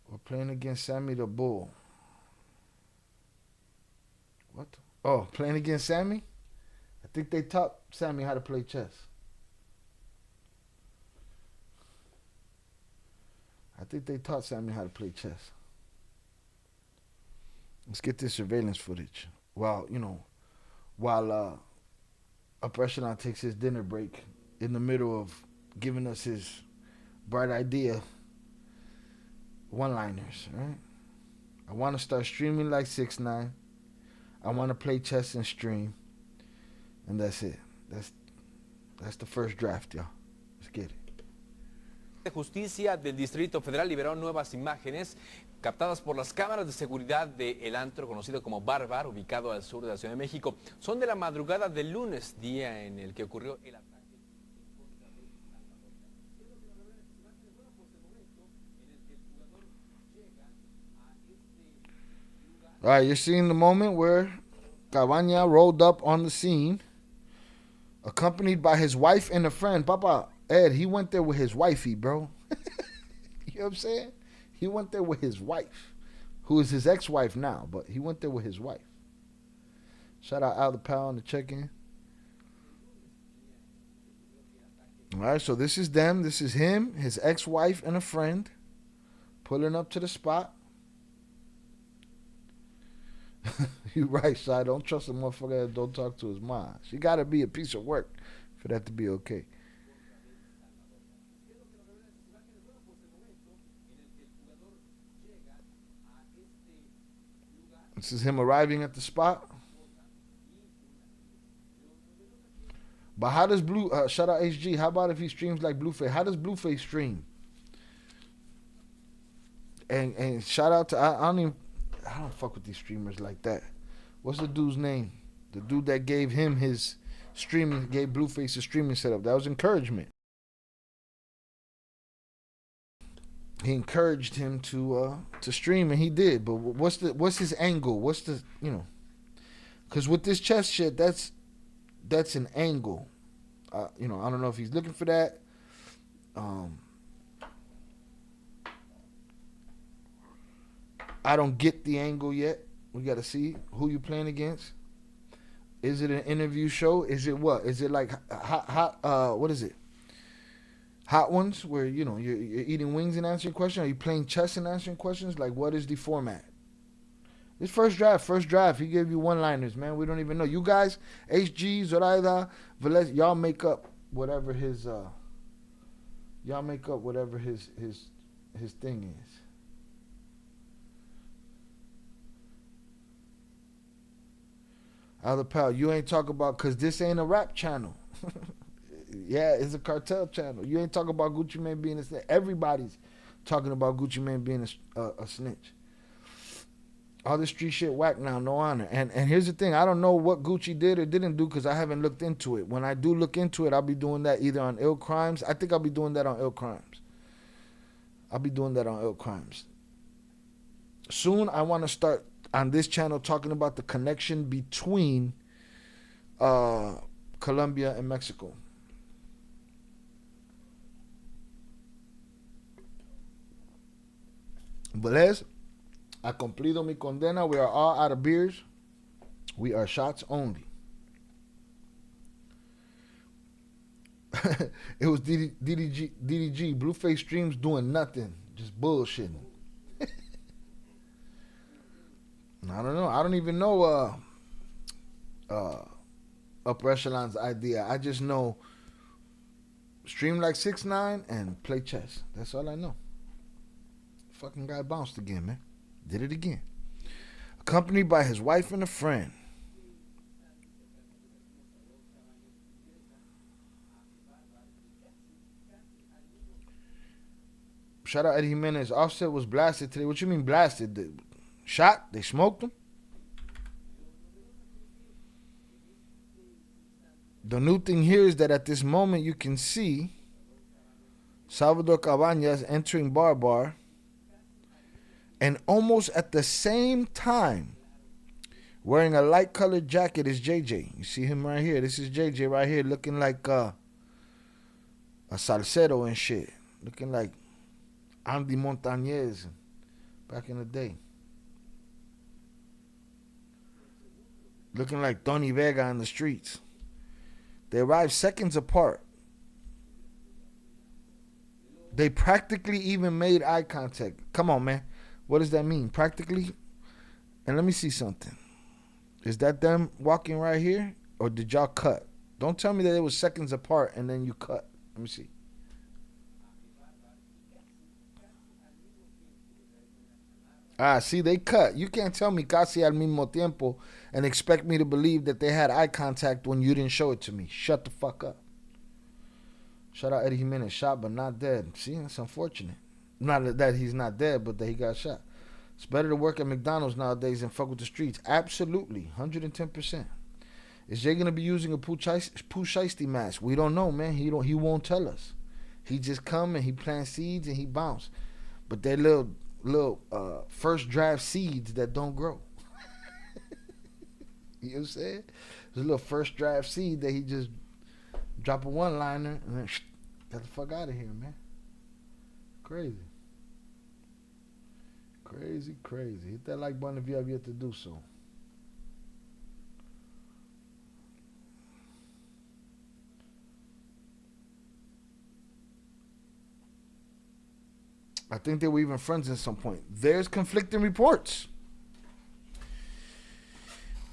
We're playing against Sammy the Bull. What? Oh, playing against Sammy? I think they taught Sammy how to play chess. Let's get this surveillance footage. While Operational takes his dinner break in the middle of giving us his bright idea one-liners, right? I want to start streaming like 6ix9ine. I want to play chess and stream. And that's it. That's the first draft, y'all. Let's get it. Justicia del Distrito Federal liberó nuevas imágenes captadas por las cámaras de seguridad del antro conocido como Barbie, ubicado al sur de la Ciudad de México. Son de la madrugada del lunes, día en el que ocurrió el ataque. All right, you're seeing the moment where Cabañas rolled up on the scene, accompanied by his wife and a friend. Papa, Ed, he went there with his wifey, bro. You know what I'm saying? He went there with his wife, who is his ex-wife now, but he went there with his wife. Shout out Al the Pal on the check-in. All right, so this is them. This is him, his ex-wife, and a friend pulling up to the spot. You're right, Shy. Don't trust a motherfucker that don't talk to his mom. She got to be a piece of work for that to be okay. This is him arriving at the spot. But how does shout out HG, how about if he streams like Blueface? How does Blueface stream? And shout out to, I don't fuck with these streamers like that. What's the dude's name? The dude that gave him his streaming, gave Blueface a streaming setup. That was encouragement. He encouraged him to stream, and he did. But what's his angle? What's the, because with this chess shit, that's an angle. I don't know if he's looking for that. I don't get the angle yet. We got to see who you playing against. Is it an interview show? Is it what? Is it like what is it? hot ones where, you know, you're eating wings and answering questions? Are you playing chess and answering questions? Like, what is the format? This first draft, he gave you one-liners, man. We don't even know. You guys, HG, Zoraida, Velez, y'all make up whatever his his thing is. Other pal, you ain't talk about, cause this ain't a rap channel. Yeah, it's a cartel channel. You ain't talking about Gucci Mane being a snitch. Everybody's talking about Gucci Mane being a snitch. All this street shit whack now, no honor. And here's the thing, I don't know what Gucci did or didn't do because I haven't looked into it. When I do look into it, I'll be doing that either on Ill Crimes. I think I'll be doing that on Ill Crimes. Soon I want to start on this channel talking about the connection between Colombia and Mexico. Velez, I cumplido mi condena. We are all out of beers. We are shots only. It was DDG, Blueface Streams doing nothing, just bullshitting. I don't know. I don't even know Upper Echelon's idea. I just know stream like 6ix9ine and play chess. That's all I know. Fucking guy bounced again, man. Did it again. Accompanied by his wife and a friend. Shout out Eddie Jimenez. Offset was blasted today. What you mean blasted? Shot? They smoked him? The new thing here is that at this moment you can see Salvador Cabañas entering Bar. And almost at the same time, wearing a light colored jacket is JJ. You see him right here. This is JJ right here looking like a salsero and shit. Looking like Andy Montañez back in the day. Looking like Tony Vega on the streets. They arrived seconds apart. They practically even made eye contact. Come on, man. What does that mean? Practically? And let me see something. Is that them walking right here? Or did y'all cut? Don't tell me that it was seconds apart and then you cut. Let me see. See, they cut. You can't tell me casi al mismo tiempo and expect me to believe that they had eye contact when you didn't show it to me. Shut the fuck up. Shout out Eddie Jimenez. Shot but not dead. See, that's unfortunate. Not that he's not dead, but that he got shot. It's better to work at McDonald's nowadays than fuck with the streets. Absolutely. 110%. Is Jay going to be using a Pooh Shiesty mask? We don't know, man. He won't tell us. He just come and he plant seeds and he bounce. But they're little first draft seeds that don't grow. You know what I'm saying? There's a little first draft seed that he just drop a one-liner and then get the fuck out of here, man. Crazy. Hit that like button if you have yet to do so. I think they were even friends at some point. There's conflicting reports.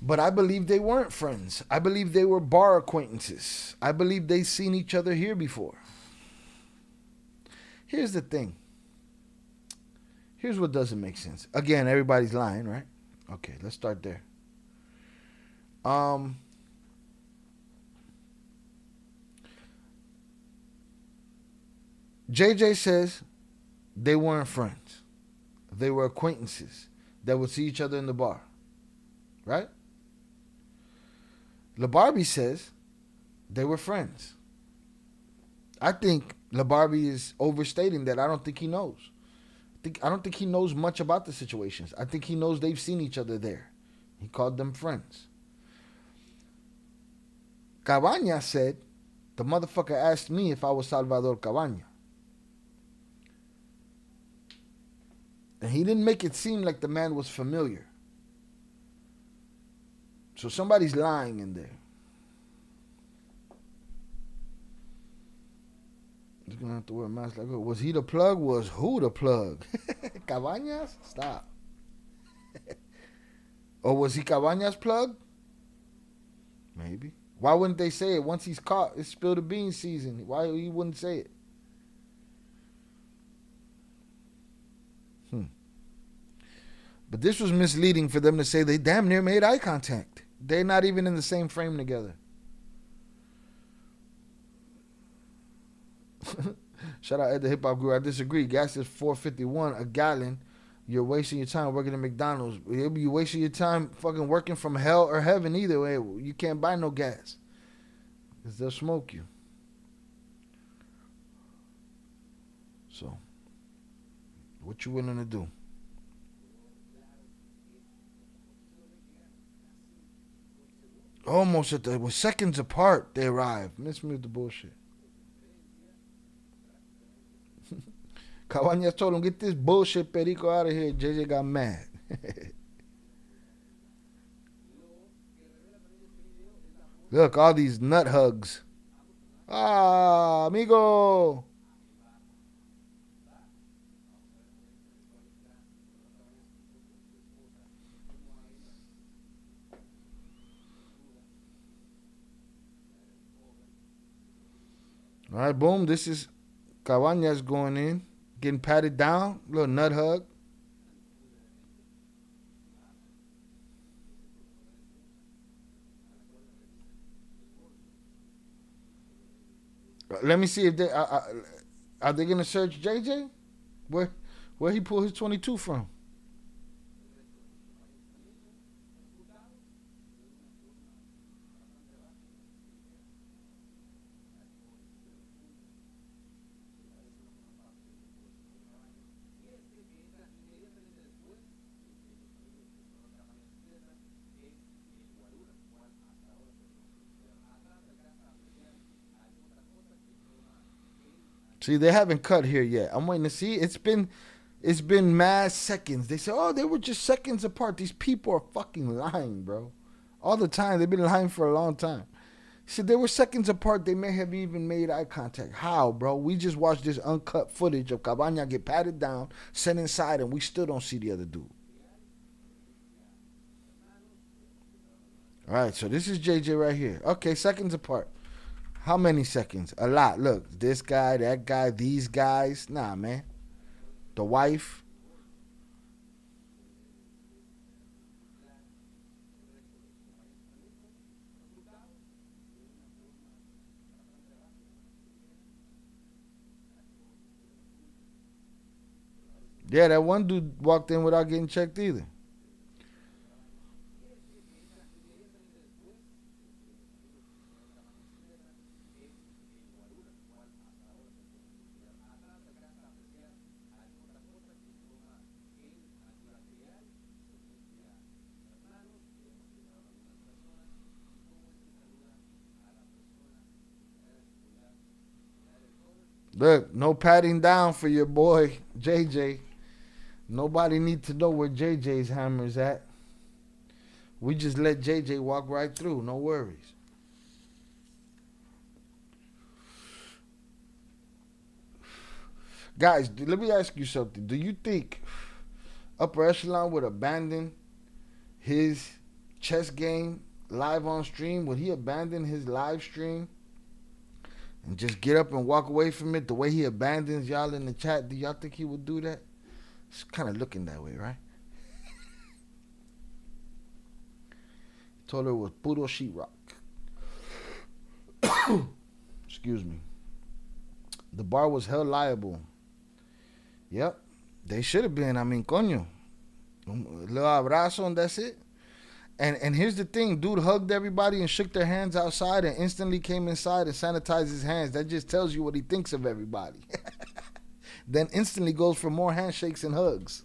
But I believe they weren't friends. I believe they were bar acquaintances. I believe they've seen each other here before. Here's the thing. Here's what doesn't make sense. Again, everybody's lying, right? Okay, let's start there. JJ says they weren't friends. They were acquaintances that would see each other in the bar. Right? Barbie says they were friends. I think Barbie is overstating that. I don't think he knows. I don't think he knows much about the situations. I think he knows they've seen each other there. He called them friends. Cabañas said, the motherfucker asked me if I was Salvador Cabañas. And he didn't make it seem like the man was familiar. So somebody's lying in there. gonna have to wear a mask like her. Was he the plug? Was who the plug? Cabañas? Stop. Or was he Cabañas' plug? Maybe. Why wouldn't they say it? Once he's caught, it's spill the beans season. Why he wouldn't say it? But this was misleading for them to say they damn near made eye contact. They're not even in the same frame together. Shout out Ed the Hip Hop Guru. I disagree. Gas is $4.51 a gallon. You're wasting your time working at McDonald's. You're wasting your time fucking working from hell or heaven either way. You can't buy no gas because they'll smoke you. So, what you willing to do? Almost at the with seconds apart they arrived. Let's mute the bullshit. Cabañas told him, get this bullshit perico out of here. JJ got mad. Look, all these nut hugs. Ah, amigo. All right, boom. This is Cabañas going in, getting patted down, little nut hug. Let me see if they are they gonna search JJ? Where he pulled his 22 from? See, they haven't cut here yet. I'm waiting to see. It's been mad seconds. They say, oh, they were just seconds apart. These people are fucking lying, bro. All the time. They've been lying for a long time. He said they were seconds apart. They may have even made eye contact. How, bro? We just watched this uncut footage of Cabañas get patted down, sent inside, and we still don't see the other dude. All right, so this is JJ right here. Okay, seconds apart. How many seconds? A lot. Look, this guy, that guy, these guys. Nah, man. The wife. Yeah, that one dude walked in without getting checked either. Look, no patting down for your boy JJ. Nobody need to know where JJ's hammer's at. We just let JJ walk right through. No worries. Guys, let me ask you something. Do you think Upper Echelon would abandon his chess game live on stream? Would he abandon his live stream and just get up and walk away from it the way he abandons y'all in the chat? Do y'all think he would do that? It's kind of looking that way, right? Told her it was puro sheetrock. Excuse me. The bar was held liable. Yep. They should have been. I mean, coño. Little abrazo and that's it. And here's the thing. Dude hugged everybody and shook their hands outside and instantly came inside and sanitized his hands. That just tells you what he thinks of everybody. Then instantly goes for more handshakes and hugs.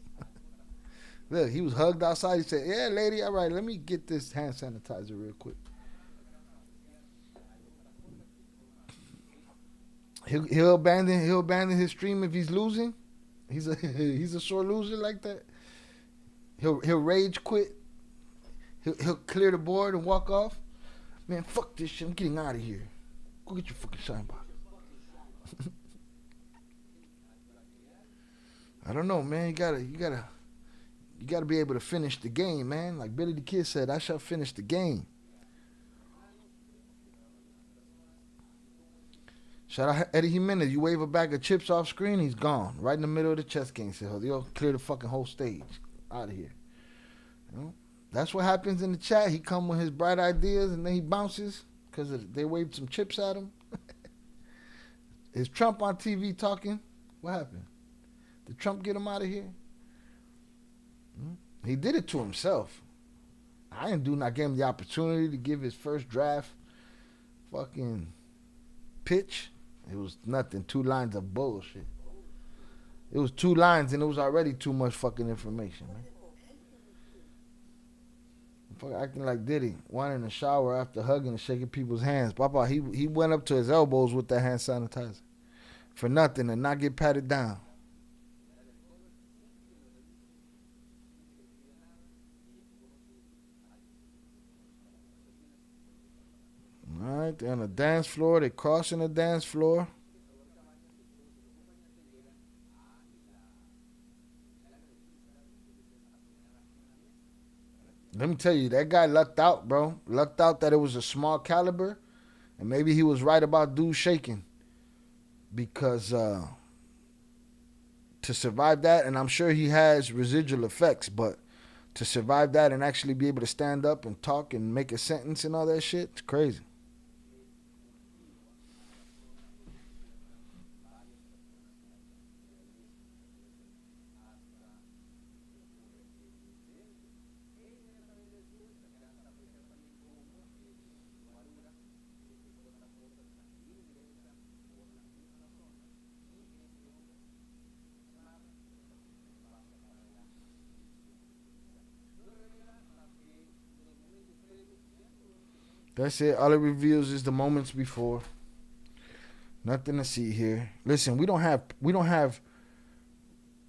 Look, he was hugged outside. He said, yeah, lady, all right, let me get this hand sanitizer real quick. He'll abandon his stream if he's losing. He's a sore loser like that. He'll rage quit. He'll clear the board and walk off. Man, fuck this shit. I'm getting out of here. Go get your fucking shine box. I don't know, man. You gotta be able to finish the game, man. Like Billy the Kid said, I shall finish the game. Shout out Eddie Jimenez. You wave a bag of chips off screen, he's gone. Right in the middle of the chess game. Say, yo, clear the fucking whole stage. Out of here. You know? That's what happens in the chat. He come with his bright ideas and then he bounces because they waved some chips at him. Is Trump on TV talking? What happened? Did Trump get him out of here? He did it to himself. I gave him the opportunity to give his first draft fucking pitch. It was nothing. 2 lines of bullshit. It was 2 lines and it was already too much fucking information, man. Fuck acting like Diddy. One in the shower after hugging and shaking people's hands. Papa, he went up to his elbows with that hand sanitizer. For nothing and not get patted down. All right, they're on the dance floor. They're crossing the dance floor. Let me tell you, that guy lucked out, bro. Lucked out that it was a small caliber. And maybe he was right about dude shaking. Because to survive that, and I'm sure he has residual effects, but to survive that and actually be able to stand up and talk and make a sentence and all that shit, it's crazy. That's it. All it reveals is the moments before. Nothing to see here. Listen, we don't have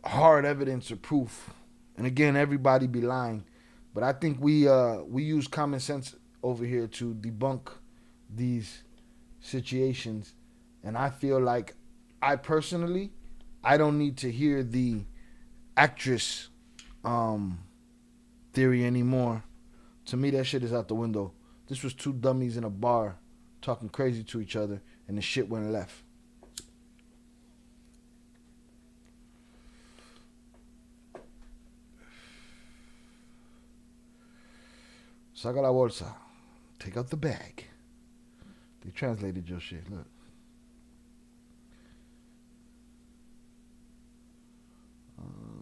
hard evidence or proof. And again, everybody be lying. But I think we use common sense over here to debunk these situations. And I feel like I personally don't need to hear the actress theory anymore. To me, that shit is out the window. This was 2 dummies in a bar talking crazy to each other, and the shit went left. Saca la bolsa. Take out the bag. They translated your shit. Look.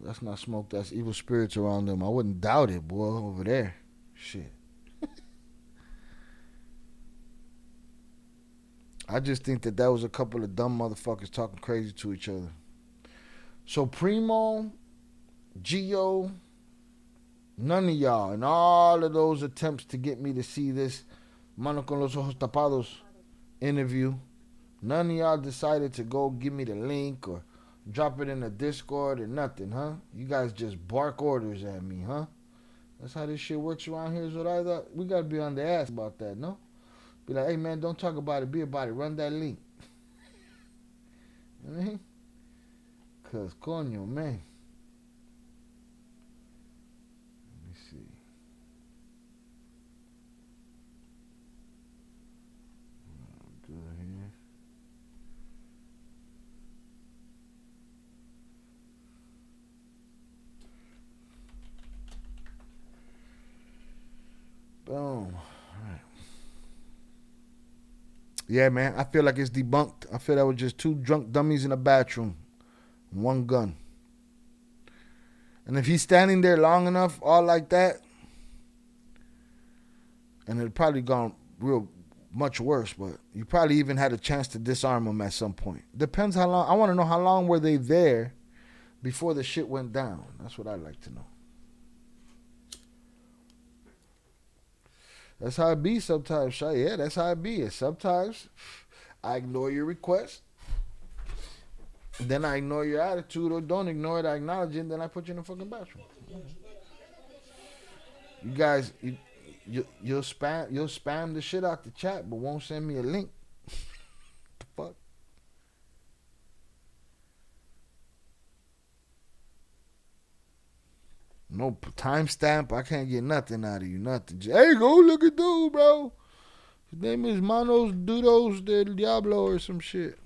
That's not smoke. That's evil spirits around them. I wouldn't doubt it, boy, over there. Shit. I just think that was a couple of dumb motherfuckers talking crazy to each other. So Primo, Gio, none of y'all, and all of those attempts to get me to see this Mano con los ojos tapados interview, none of y'all decided to go give me the link or drop it in the Discord or nothing, huh? You guys just bark orders at me, huh? That's how this shit works around here is what I thought. We gotta be on the ass about that, no? Be like, hey man, don't talk about it, be about it, run that link. You know what I mean? Cause coño, man. Let me see. Good here. Boom. All right. Yeah, man, I feel like it's debunked. I feel that was just 2 drunk dummies in a bathroom. 1 gun. And if he's standing there long enough, all like that, and it probably gone real much worse, but you probably even had a chance to disarm him at some point. Depends how long. I want to know how long were they there before the shit went down. That's what I'd like to know. That's how it be sometimes, Shy. Yeah, that's how it be. Sometimes I ignore your request. Then I ignore your attitude, or don't ignore it, I acknowledge it, and then I put you in the fucking bathroom. You guys, you'll spam the shit out the chat, but won't send me a link. The fuck? No timestamp. I can't get nothing out of you. Nothing. Hey, go look at dude, bro. His name is Manos Dudos del Diablo or some shit.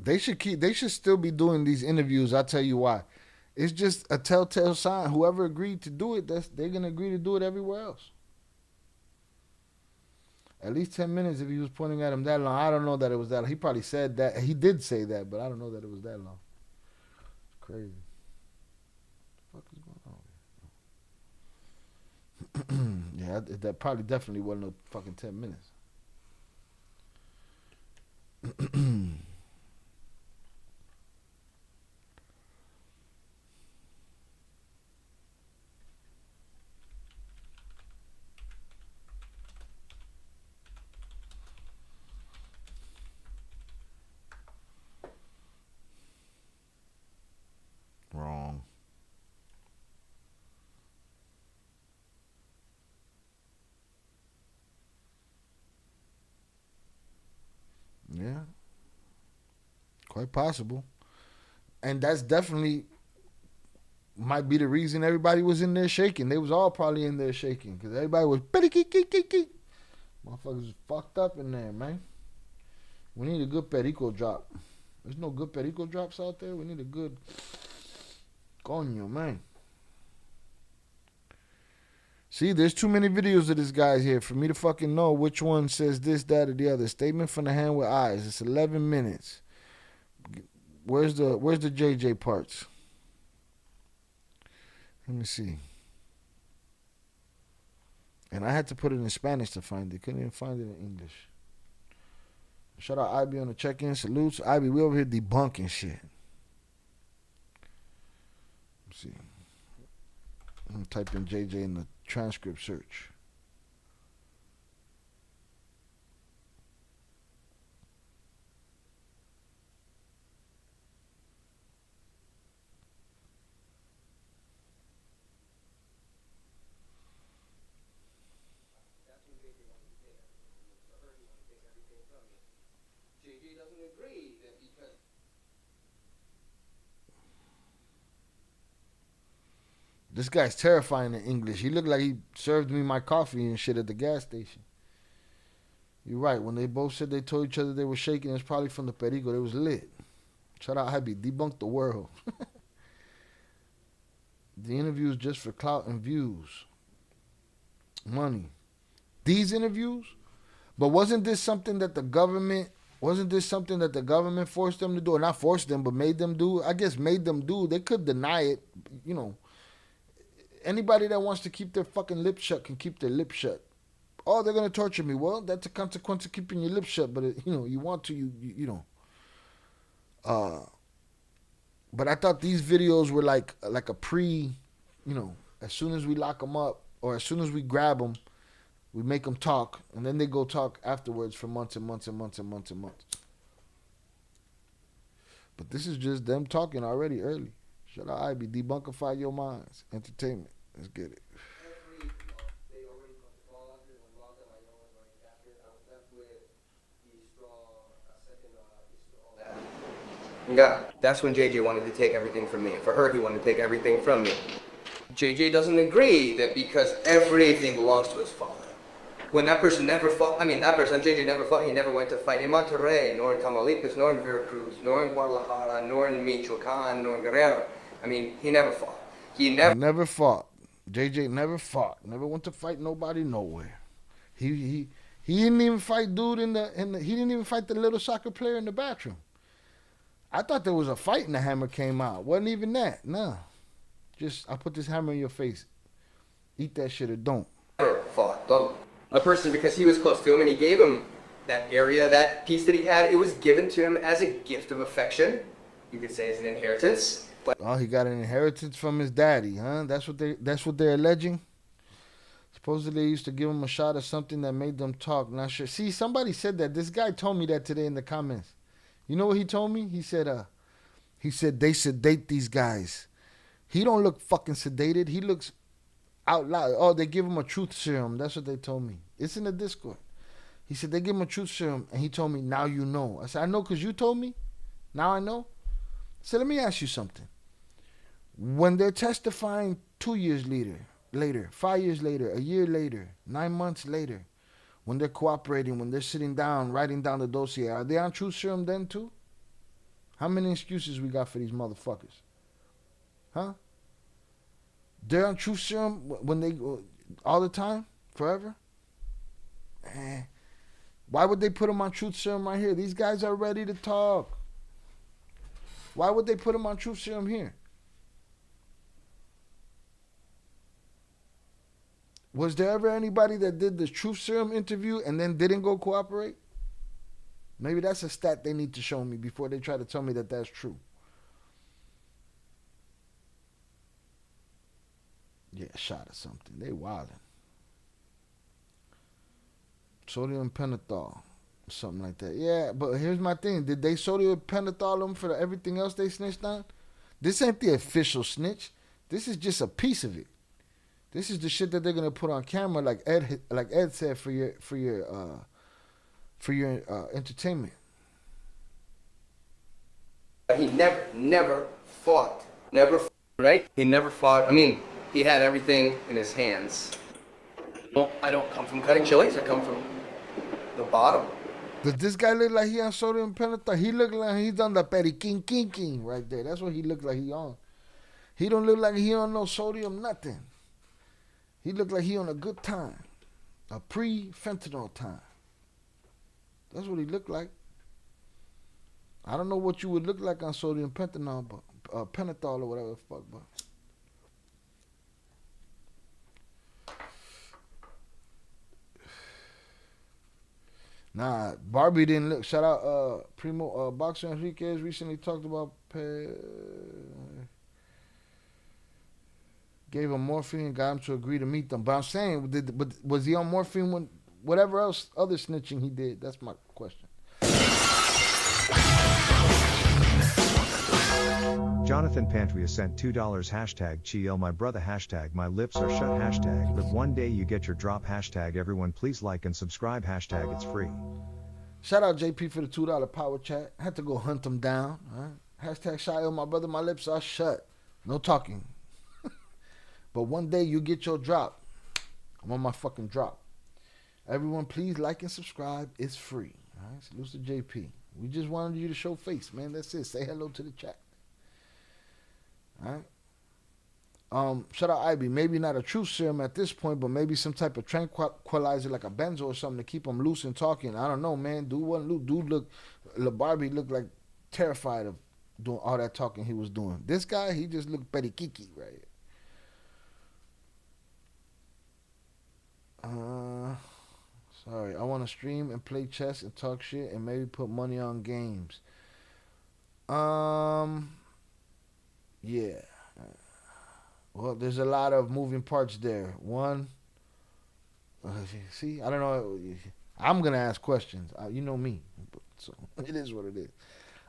They should still be doing these interviews. I'll tell you why. It's just a telltale sign. Whoever agreed to do it, they're gonna agree to do it everywhere else. At least 10 minutes if he was pointing at him that long. I don't know that it was that long. He probably said that. He did say that, but I don't know that it was that long. It's crazy. What the fuck is going on? Yeah, that probably definitely wasn't no fucking 10 minutes. Wrong. Yeah. Quite possible. And that's definitely might be the reason everybody was in there shaking. They was all probably in there shaking because everybody was motherfuckers was fucked up in there, man. We need a good perico drop. There's no good perico drops out there. We need a good coño, man. See, there's too many videos of this guy here for me to fucking know which one says this, that, or the other. Statement from the hand with eyes. It's 11 minutes. Where's the JJ parts? Let me see. And I had to put it in Spanish to find it. Couldn't even find it in English. Shout out Ivy on the check-in. Salutes. Ivy, we over here debunking shit. Let's see. I'm going to type in JJ in the transcript search. This guy's terrifying in English. He looked like he served me my coffee and shit at the gas station. You're right. When they both said they told each other they were shaking, it's probably from the perico. They was lit. Shout out Happy. Debunked the world. The interviews just for clout and views. Money. These interviews? But wasn't this something that the government forced them to do? Or not forced them, but made them do? I guess made them do. They could deny it, you know. Anybody that wants to keep their fucking lip shut can keep their lip shut. Oh, they're going to torture me. Well, that's a consequence of keeping your lip shut. But, you want to, you know. But I thought these videos were like a as soon as we lock them up or as soon as we grab them, we make them talk. And then they go talk afterwards for months and months and months and months and months. But this is just them talking already early. Shout out IB, debunkify your minds. Entertainment. Let's get it. Yeah, that's when JJ wanted to take everything from me. For her, he wanted to take everything from me. JJ doesn't agree that because everything belongs to his father. When that person never fought, JJ never fought, he never went to fight in Monterrey, nor in Tamaulipas, nor in Veracruz, nor in Guadalajara, nor in Michoacan, nor in Guerrero. He never fought. He never fought. JJ never fought. Never went to fight nobody nowhere. He didn't even fight dude he didn't even fight the little soccer player in the bathroom. I thought there was a fight and the hammer came out. Wasn't even that. Nah. Just I'll put this hammer in your face. Eat that shit or don't. Never fought. A person, because he was close to him and he gave him that area, that piece that he had, it was given to him as a gift of affection. You could say as an inheritance. But he got an inheritance from his daddy, huh? That's what they're alleging. It's Supposedly they used to give them a shot of something that made them talk. Not sure. See, somebody said that. This guy told me that today in the comments. You know what he told me? He said they sedate these guys. He don't look fucking sedated. He looks out loud. Oh, they give him a truth serum. That's what they told me. It's in the Discord. He said they give him a truth serum, and he told me, now you know. I said, I know because you told me. Now I know. So let me ask you something. When they're testifying 2 years later, 5 years later, a year later, 9 months later, when they're cooperating, when they're sitting down, writing down the dossier, are they on truth serum then too? How many excuses we got for these motherfuckers? Huh? They're on truth serum when they all the time, forever. Why would they put them on truth serum right here? These guys are ready to talk. Why would they put them on truth serum here? Was there ever anybody that did the truth serum interview and then didn't go cooperate? Maybe that's a stat they need to show me before they try to tell me that that's true. Yeah, shot or something. They wildin'. Sodium pentothal. Something like that. Yeah, but here's my thing. Did they sodium pentothal them for everything else they snitched on? This ain't the official snitch. This is just a piece of it. This is the shit that they're gonna put on camera, like Ed said, for your entertainment. He never fought. Right? He never fought. I mean, he had everything in his hands. Well, I don't come from cutting chilies. I come from the bottom. Does this guy look like he on sodium pentothal? He look like he's on the periquin right there. That's what he look like he on. He don't look like he on no sodium nothing. He look like he on a good time. A pre-fentanyl time. That's what he looked like. I don't know what you would look like on sodium pentothal, but pentothal or whatever the fuck, but. Nah, Barbie didn't look. Shout out Primo Boxer Enriquez recently talked about gave him morphine and got him to agree to meet them. But I'm saying, was he on morphine when whatever else other snitching he did? That's my question. Jonathan Pantria sent $2 hashtag chill my brother hashtag my lips are shut hashtag but one day you get your drop hashtag everyone please like and subscribe hashtag it's free. Shout out JP for the $2 power chat. I had to go hunt him down. Right? Hashtag chill my brother my lips are shut. No talking. But one day you get your drop. I'm on my fucking drop. Everyone please like and subscribe. It's free. All right? Salute to JP. We just wanted you to show face, man. That's it. Say hello to the chat. All right. Shout out Ivy. Maybe not a truth serum at this point, but maybe some type of tranquilizer like a benzo or something to keep them loose and talking. I don't know, man. Dude wasn't loose. Dude looked, Barbie looked like terrified of doing all that talking he was doing. This guy, he just looked periquiki right here. Sorry, I want to stream and play chess and talk shit and maybe put money on games. Yeah. Well, there's a lot of moving parts there. One, see, I don't know. I'm going to ask questions. You know me. So it is what it is.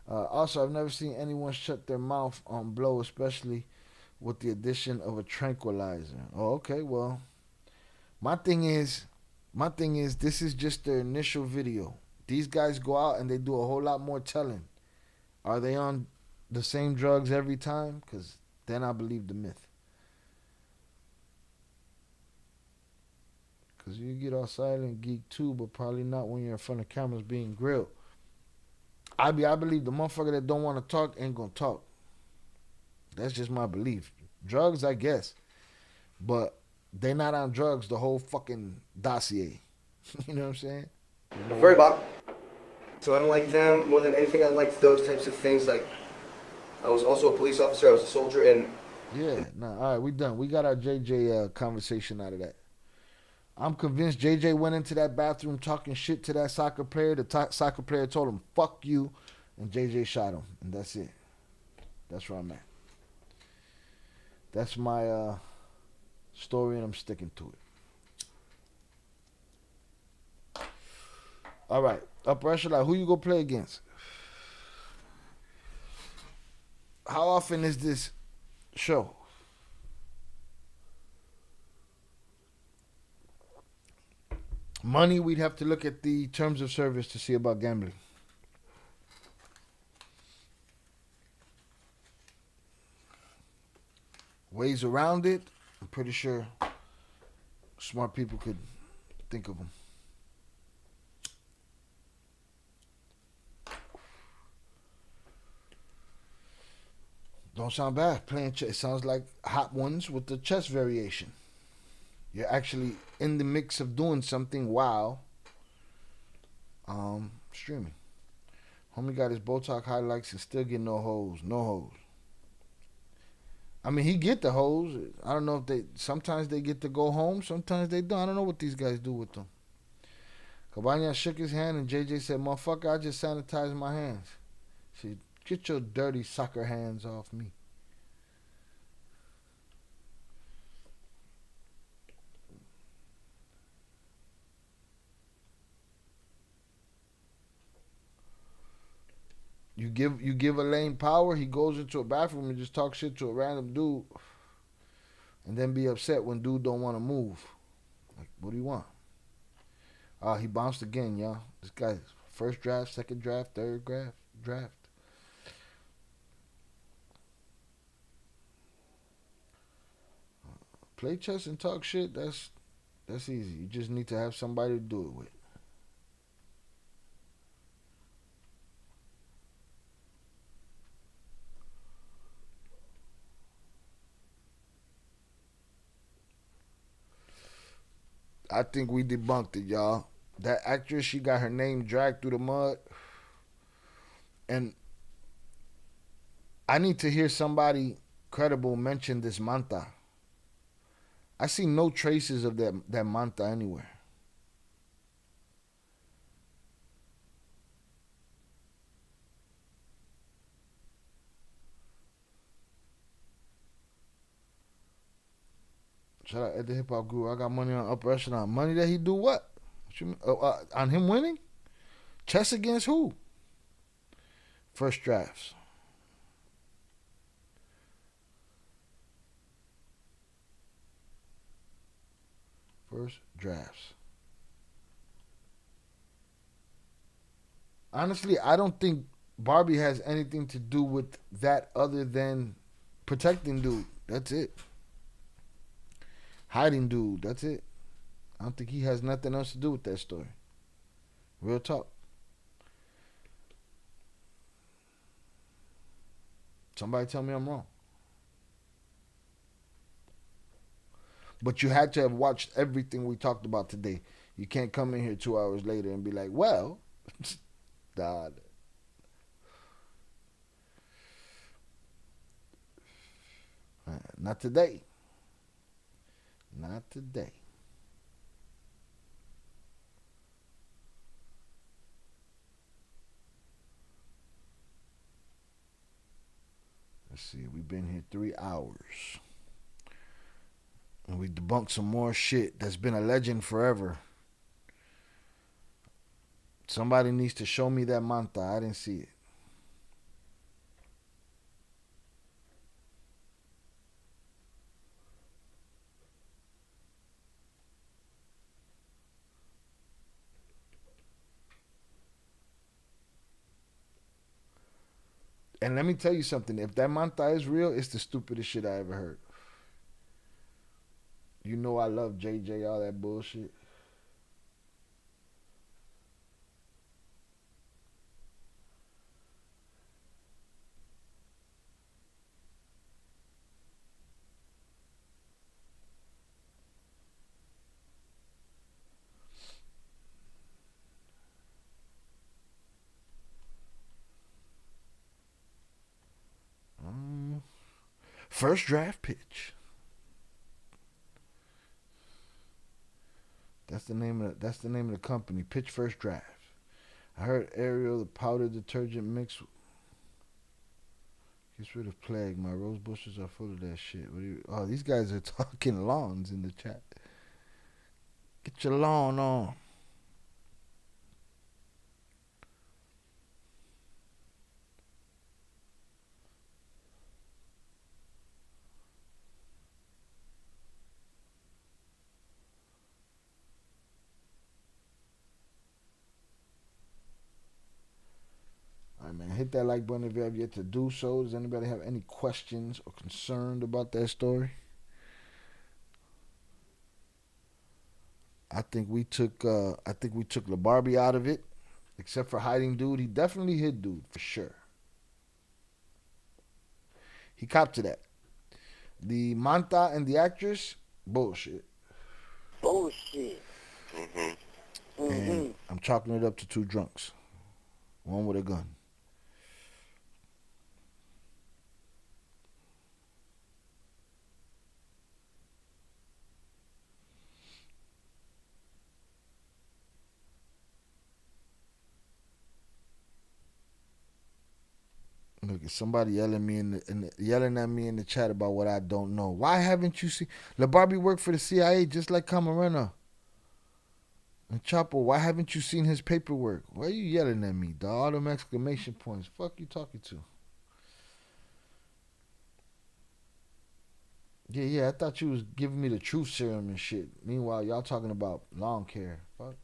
Also, I've never seen anyone shut their mouth on blow, especially with the addition of a tranquilizer. Oh, okay, well. My thing is, this is just their initial video. These guys go out and they do a whole lot more telling. Are they on the same drugs every time? Because then I believe the myth. Because you get all silent geek too, but probably not when you're in front of cameras being grilled. I believe the motherfucker that don't want to talk ain't going to talk. That's just my belief. Drugs, I guess. But they're not on drugs the whole fucking dossier. You know what I'm saying? Very bottom. So I don't like them more than anything. I like those types of things. Like, I was also a police officer. I was a soldier, and yeah. Nah. All right, we done. We got our JJ conversation out of that. I'm convinced JJ went into that bathroom talking shit to that soccer player. The soccer player told him "fuck you," and JJ shot him, and that's it. That's where I'm at. That's my story, and I'm sticking to it. All right. Upper echelon. Who you gonna play against? How often is this show? Money, we'd have to look at the terms of service to see about gambling. Ways around it, I'm pretty sure smart people could think of them. Don't sound bad. Playing chess. It sounds like Hot Ones with the chess variation. You're actually in the mix of doing something while streaming. Homie got his Botox highlights and still get no hoes. No hoes. I mean, he get the hoes. I don't know if they... Sometimes they get to go home. Sometimes they don't. I don't know what these guys do with them. Cabañas shook his hand and JJ said, motherfucker, I just sanitized my hands. See, get your dirty soccer hands off me. You give Elaine power, he goes into a bathroom and just talks shit to a random dude and then be upset when dude don't want to move. Like, what do you want? He bounced again, y'all. This guy's first draft, second draft, third draft. Play chess and talk shit, that's easy. You just need to have somebody to do it with. I think we debunked it, y'all. That actress, she got her name dragged through the mud. And I need to hear somebody credible mention this manta. I see no traces of that manta anywhere. Shout out at the Hip Hop Guru. I got money on Upper Echelon. Money that he do what? On him winning? Chess against who? First drafts. First drafts. Honestly, I don't think Barbie has anything to do with that other than protecting dude. That's it. Hiding dude. That's it. I don't think he has nothing else to do with that story. Real talk. Somebody tell me I'm wrong. But you had to have watched everything we talked about today. You can't come in here 2 hours later and be like, well, God. Not today. Not today. Let's see. We've been here 3 hours. And we debunked some more shit that's been a legend forever. Somebody needs to show me that manta. I didn't see it. And let me tell you something. If that manta is real, it's the stupidest shit I ever heard. You know I love JJ, all that bullshit. First draft pitch. That's the name of the company. Pitch first draft. I heard Ariel, the powder detergent mix gets rid of plague. My rose bushes are full of that shit. Oh, these guys are talking lawns in the chat. Get your lawn on. man. Hit that like button if you have yet to do so. Does anybody have any questions or concerned about that story? I think we took the Barbie out of it, except for hiding dude. He definitely hid dude for sure. He copped to that. The Manta and the actress, bullshit. Bullshit. And I'm chalking it up to two drunks. One with a gun. Look, somebody yelling at me in the chat about what I don't know. Why haven't you seen? La Barbie worked for the CIA just like Camarena and Chapo. Why haven't you seen his paperwork? Why are you yelling at me, dog? All them exclamation points. Fuck you talking to? Yeah. I thought you was giving me the truth serum and shit. Meanwhile, y'all talking about lawn care. Fuck.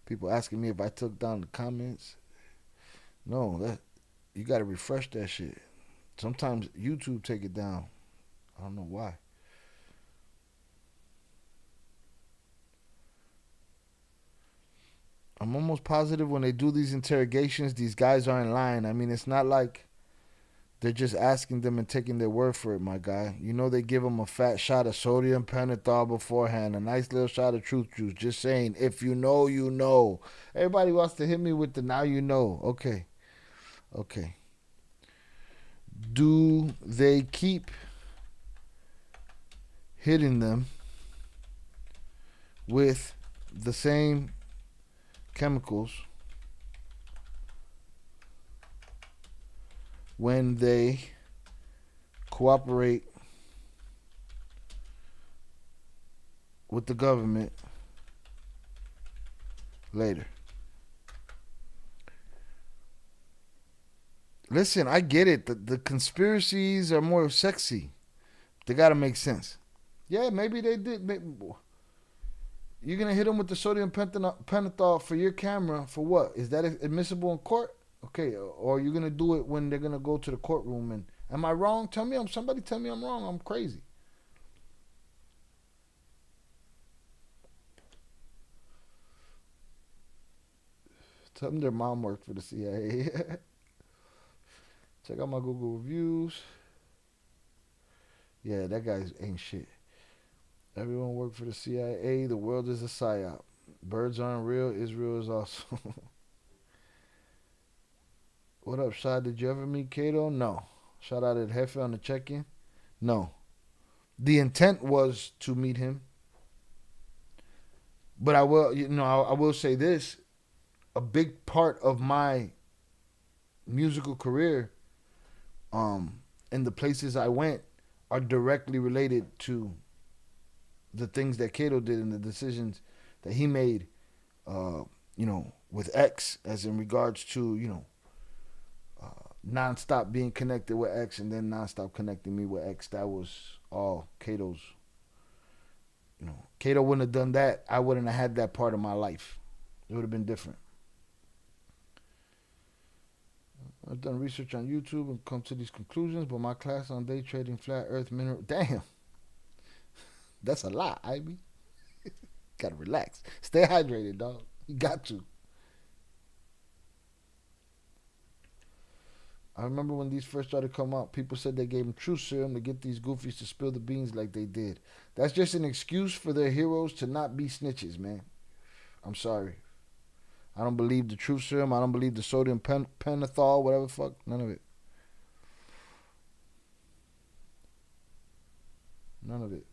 People asking me if I took down the comments. No, you got to refresh that shit. Sometimes YouTube take it down. I don't know why. I'm almost positive when they do these interrogations, these guys are in line. I mean, it's not like they're just asking them and taking their word for it, my guy. You know they give them a fat shot of sodium pentothal beforehand, a nice little shot of truth juice. Just saying, if you know, you know. Everybody wants to hit me with the now you know. Okay. Do they keep hitting them with the same chemicals when they cooperate with the government later? Listen, I get it. The conspiracies are more sexy. They got to make sense. Yeah, maybe they did. You're going to hit them with the sodium pentothal for your camera for what? Is that admissible in court? Okay, or you're going to do it when they're going to go to the courtroom. And am I wrong? Somebody tell me I'm wrong. I'm crazy. Tell them their mom worked for the CIA. Check out my Google reviews. Yeah, that guy ain't shit. Everyone worked for the CIA. The world is a psyop. Birds aren't real. Israel is also. What up, Shad? Did you ever meet Kato? No. Shout out at Jefe on the check-in. No. The intent was to meet him. But I will say this. A big part of my musical career, and the places I went, are directly related to the things that Kato did and the decisions that he made, with X, as in regards to, nonstop being connected with X and then nonstop connecting me with X. That was all Kato's. Kato wouldn't have done that. I wouldn't have had that part of my life. It would have been different. I've done research on YouTube and come to these conclusions, but my class on day trading, flat earth, mineral. Damn. That's a lot, Ivy. Gotta relax. Stay hydrated, dog. You got to. I remember when these first started to come out, people said they gave them truth serum to get these goofies to spill the beans like they did. That's just an excuse for their heroes to not be snitches, man. I'm sorry. I don't believe the truth serum. I don't believe the sodium pentothal, whatever the fuck. None of it. None of it.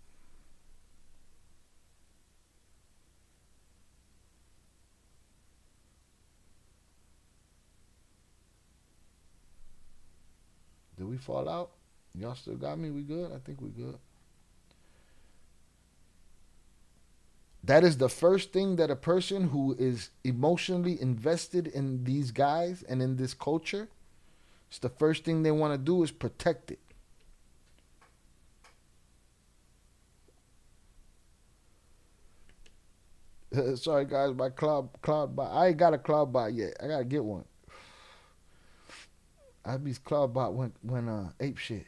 Did we fall out? Y'all still got me? We good? I think we good. That is the first thing that a person who is emotionally invested in these guys and in this culture, it's the first thing they want to do is protect it. Sorry guys, my cloud bot. I ain't got a cloud bot yet. I gotta get one. IB's cloud bot went ape shit.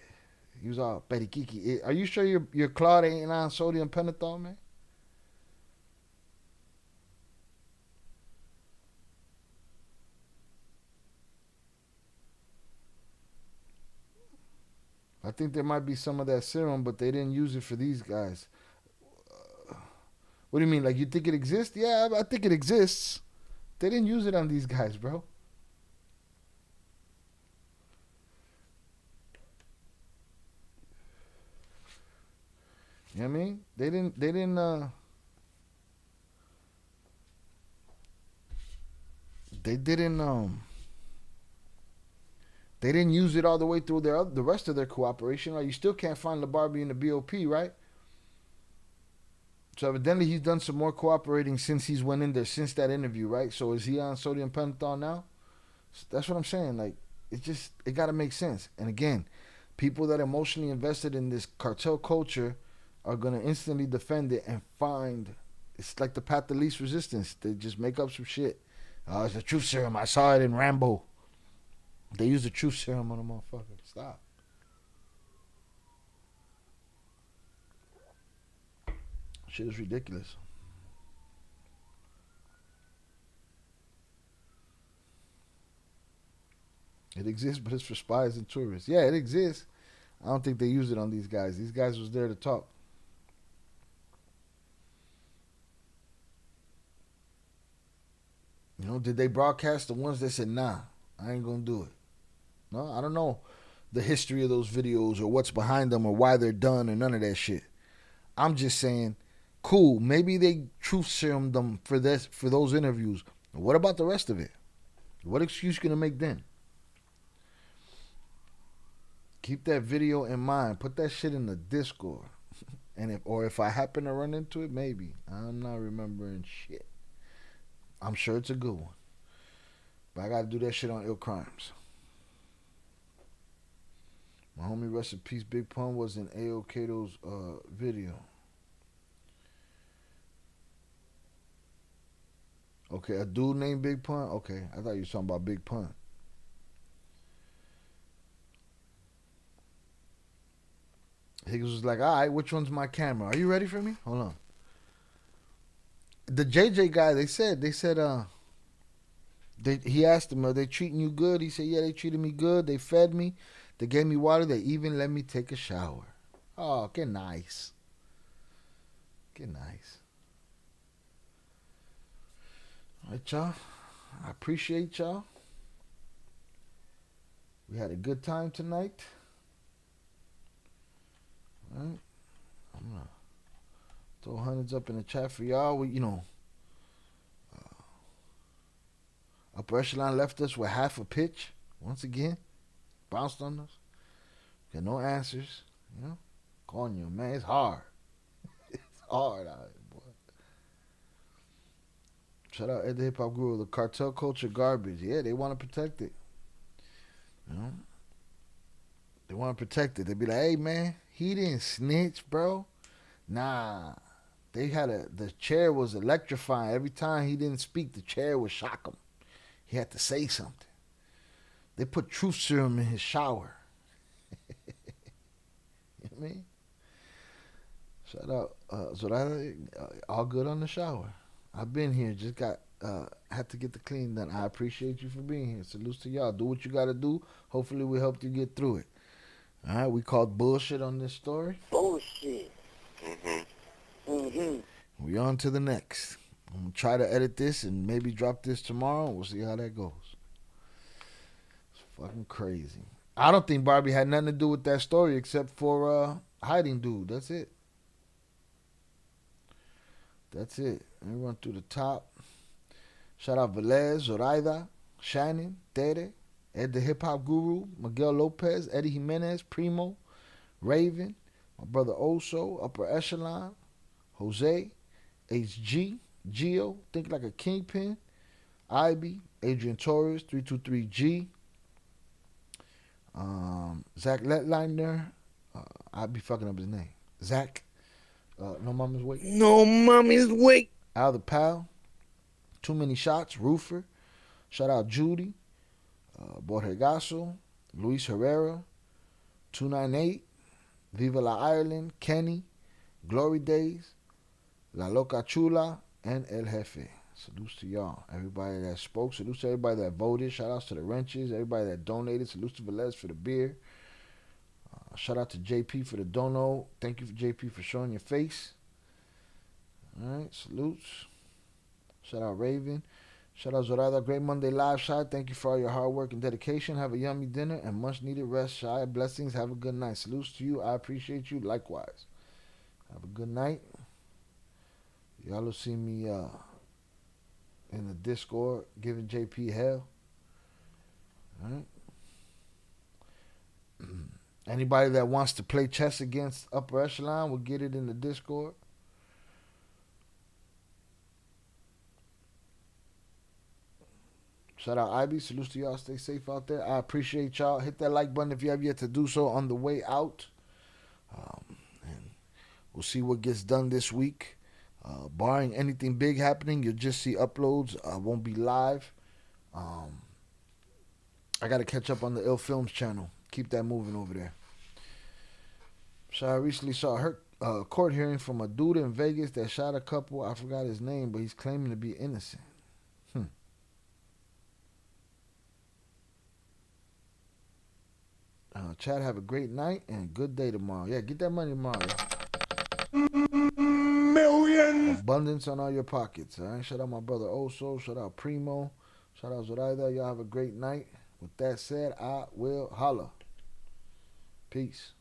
He was all Betty Kiki. Are you sure your cloud ain't on sodium pentothal, man? I think there might be some of that serum, but they didn't use it for these guys. What do you mean? Like, you think it exists? Yeah, I think it exists. They didn't use it on these guys, bro. You know what I mean? They didn't use it all the way through the rest of their cooperation. Right? You still can't find the Barbie in the BOP, right? So evidently he's done some more cooperating since he's went in there, since that interview, right? So is he on sodium pentothal now? That's what I'm saying. Like, it got to make sense. And again, people that are emotionally invested in this cartel culture are going to instantly defend it and find, it's like the path of least resistance. They just make up some shit. It's a truth serum. I saw it in Rambo. They use the truth serum on a motherfucker. Stop. Shit is ridiculous. It exists, but it's for spies and tourists. Yeah, it exists. I don't think they use it on these guys. These guys was there to talk. You know, did they broadcast the ones that said, nah, I ain't gonna do it? No, I don't know the history of those videos or what's behind them or why they're done or none of that shit. I'm just saying, cool, maybe they truth serum them for those interviews. What about the rest of it? What excuse can I make then? Keep that video in mind. Put that shit in the Discord. And if I happen to run into it, maybe. I'm not remembering shit. I'm sure it's a good one. But I gotta do that shit on Ill Crimes. My homie, rest in peace, Big Pun was in A.O. Kato's video. Okay, a dude named Big Pun? Okay, I thought you were talking about Big Pun. Higgins was like, all right, which one's my camera? Are you ready for me? Hold on. The JJ guy, they said, he asked him, are they treating you good? He said, yeah, they treated me good. They fed me. They gave me water. They even let me take a shower. Oh, get nice. Get nice. All right, y'all. I appreciate y'all. We had a good time tonight. All right. I'm going to throw hundreds up in the chat for y'all. We, Upper Echelon left us with half a pitch. Once again. Bounced on us. Got no answers. Calling you, man. It's hard. It's hard out here, boy. Shout out Ed the Hip Hop Guru. The cartel culture garbage. Yeah, they want to protect it. They want to protect it. They be like, hey, man, he didn't snitch, bro. Nah. The chair was electrifying. Every time he didn't speak, the chair would shock him. He had to say something. They put truth serum in his shower. You know what I mean? Shout out. Zorada, all good on the shower. I've been here. Just had to get the clean done. I appreciate you for being here. Salutes to y'all. Do what you got to do. Hopefully we helped you get through it. All right, we called bullshit on this story. Bullshit. We on to the next. I'm going to try to edit this and maybe drop this tomorrow. We'll see how that goes. It's fucking crazy. I don't think Barbie had nothing to do with that story except for hiding dude. That's it. That's it. Let me run through the top. Shout out Velez, Zoraida, Shannon, Tere, Ed the Hip Hop Guru, Miguel Lopez, Eddie Jimenez, Primo, Raven, my brother Oso, Upper Echelon, Jose, HG, Gio, Think Like a Kingpin, Ivy, Adrian Torres, 323G, Zach Letliner, I'd be fucking up his name. Zach, No Mama's Wait. No mommy's wait. Al the Pal, Too Many Shots, Roofer. Shout out Judy, Borregaso, Luis Herrera, 298, Viva La Ireland, Kenny, Glory Days, La Loca Chula, and El Jefe. Salutes to y'all. Everybody that spoke. Salutes to everybody that voted. Shout outs to the Wrenches. Everybody that donated. Salutes to Velez for the beer. Shout out to JP for the dono. Thank you for JP for showing your face. Alright, salutes. Shout out Raven. Shout out Zorada. Great Monday live, Shy. Thank you for all your hard work and dedication. Have a yummy dinner and much needed rest, Shy. Blessings. Have a good night. Salutes to you. I appreciate you. Likewise. Have a good night. Y'all will see me in the Discord giving JP hell. Alright. Anybody that wants to play chess against Upper Echelon will get it in the Discord. Shout out Ivy. Salutes to y'all. Stay safe out there. I appreciate y'all. Hit that like button if you have yet to do so on the way out. And we'll see what gets done this week. Barring anything big happening, you'll just see uploads. I won't be live. I got to catch up on the Ill Films channel. Keep that moving over there. So I recently saw a court hearing from a dude in Vegas that shot a couple. I forgot his name, but he's claiming to be innocent. Chad, have a great night and good day tomorrow. Yeah, get that money tomorrow. Millions. Abundance on all your pockets. All right. Shout out my brother Oso. Shout out Primo. Shout out Zoraida. Y'all have a great night. With that said, I will holla. Peace.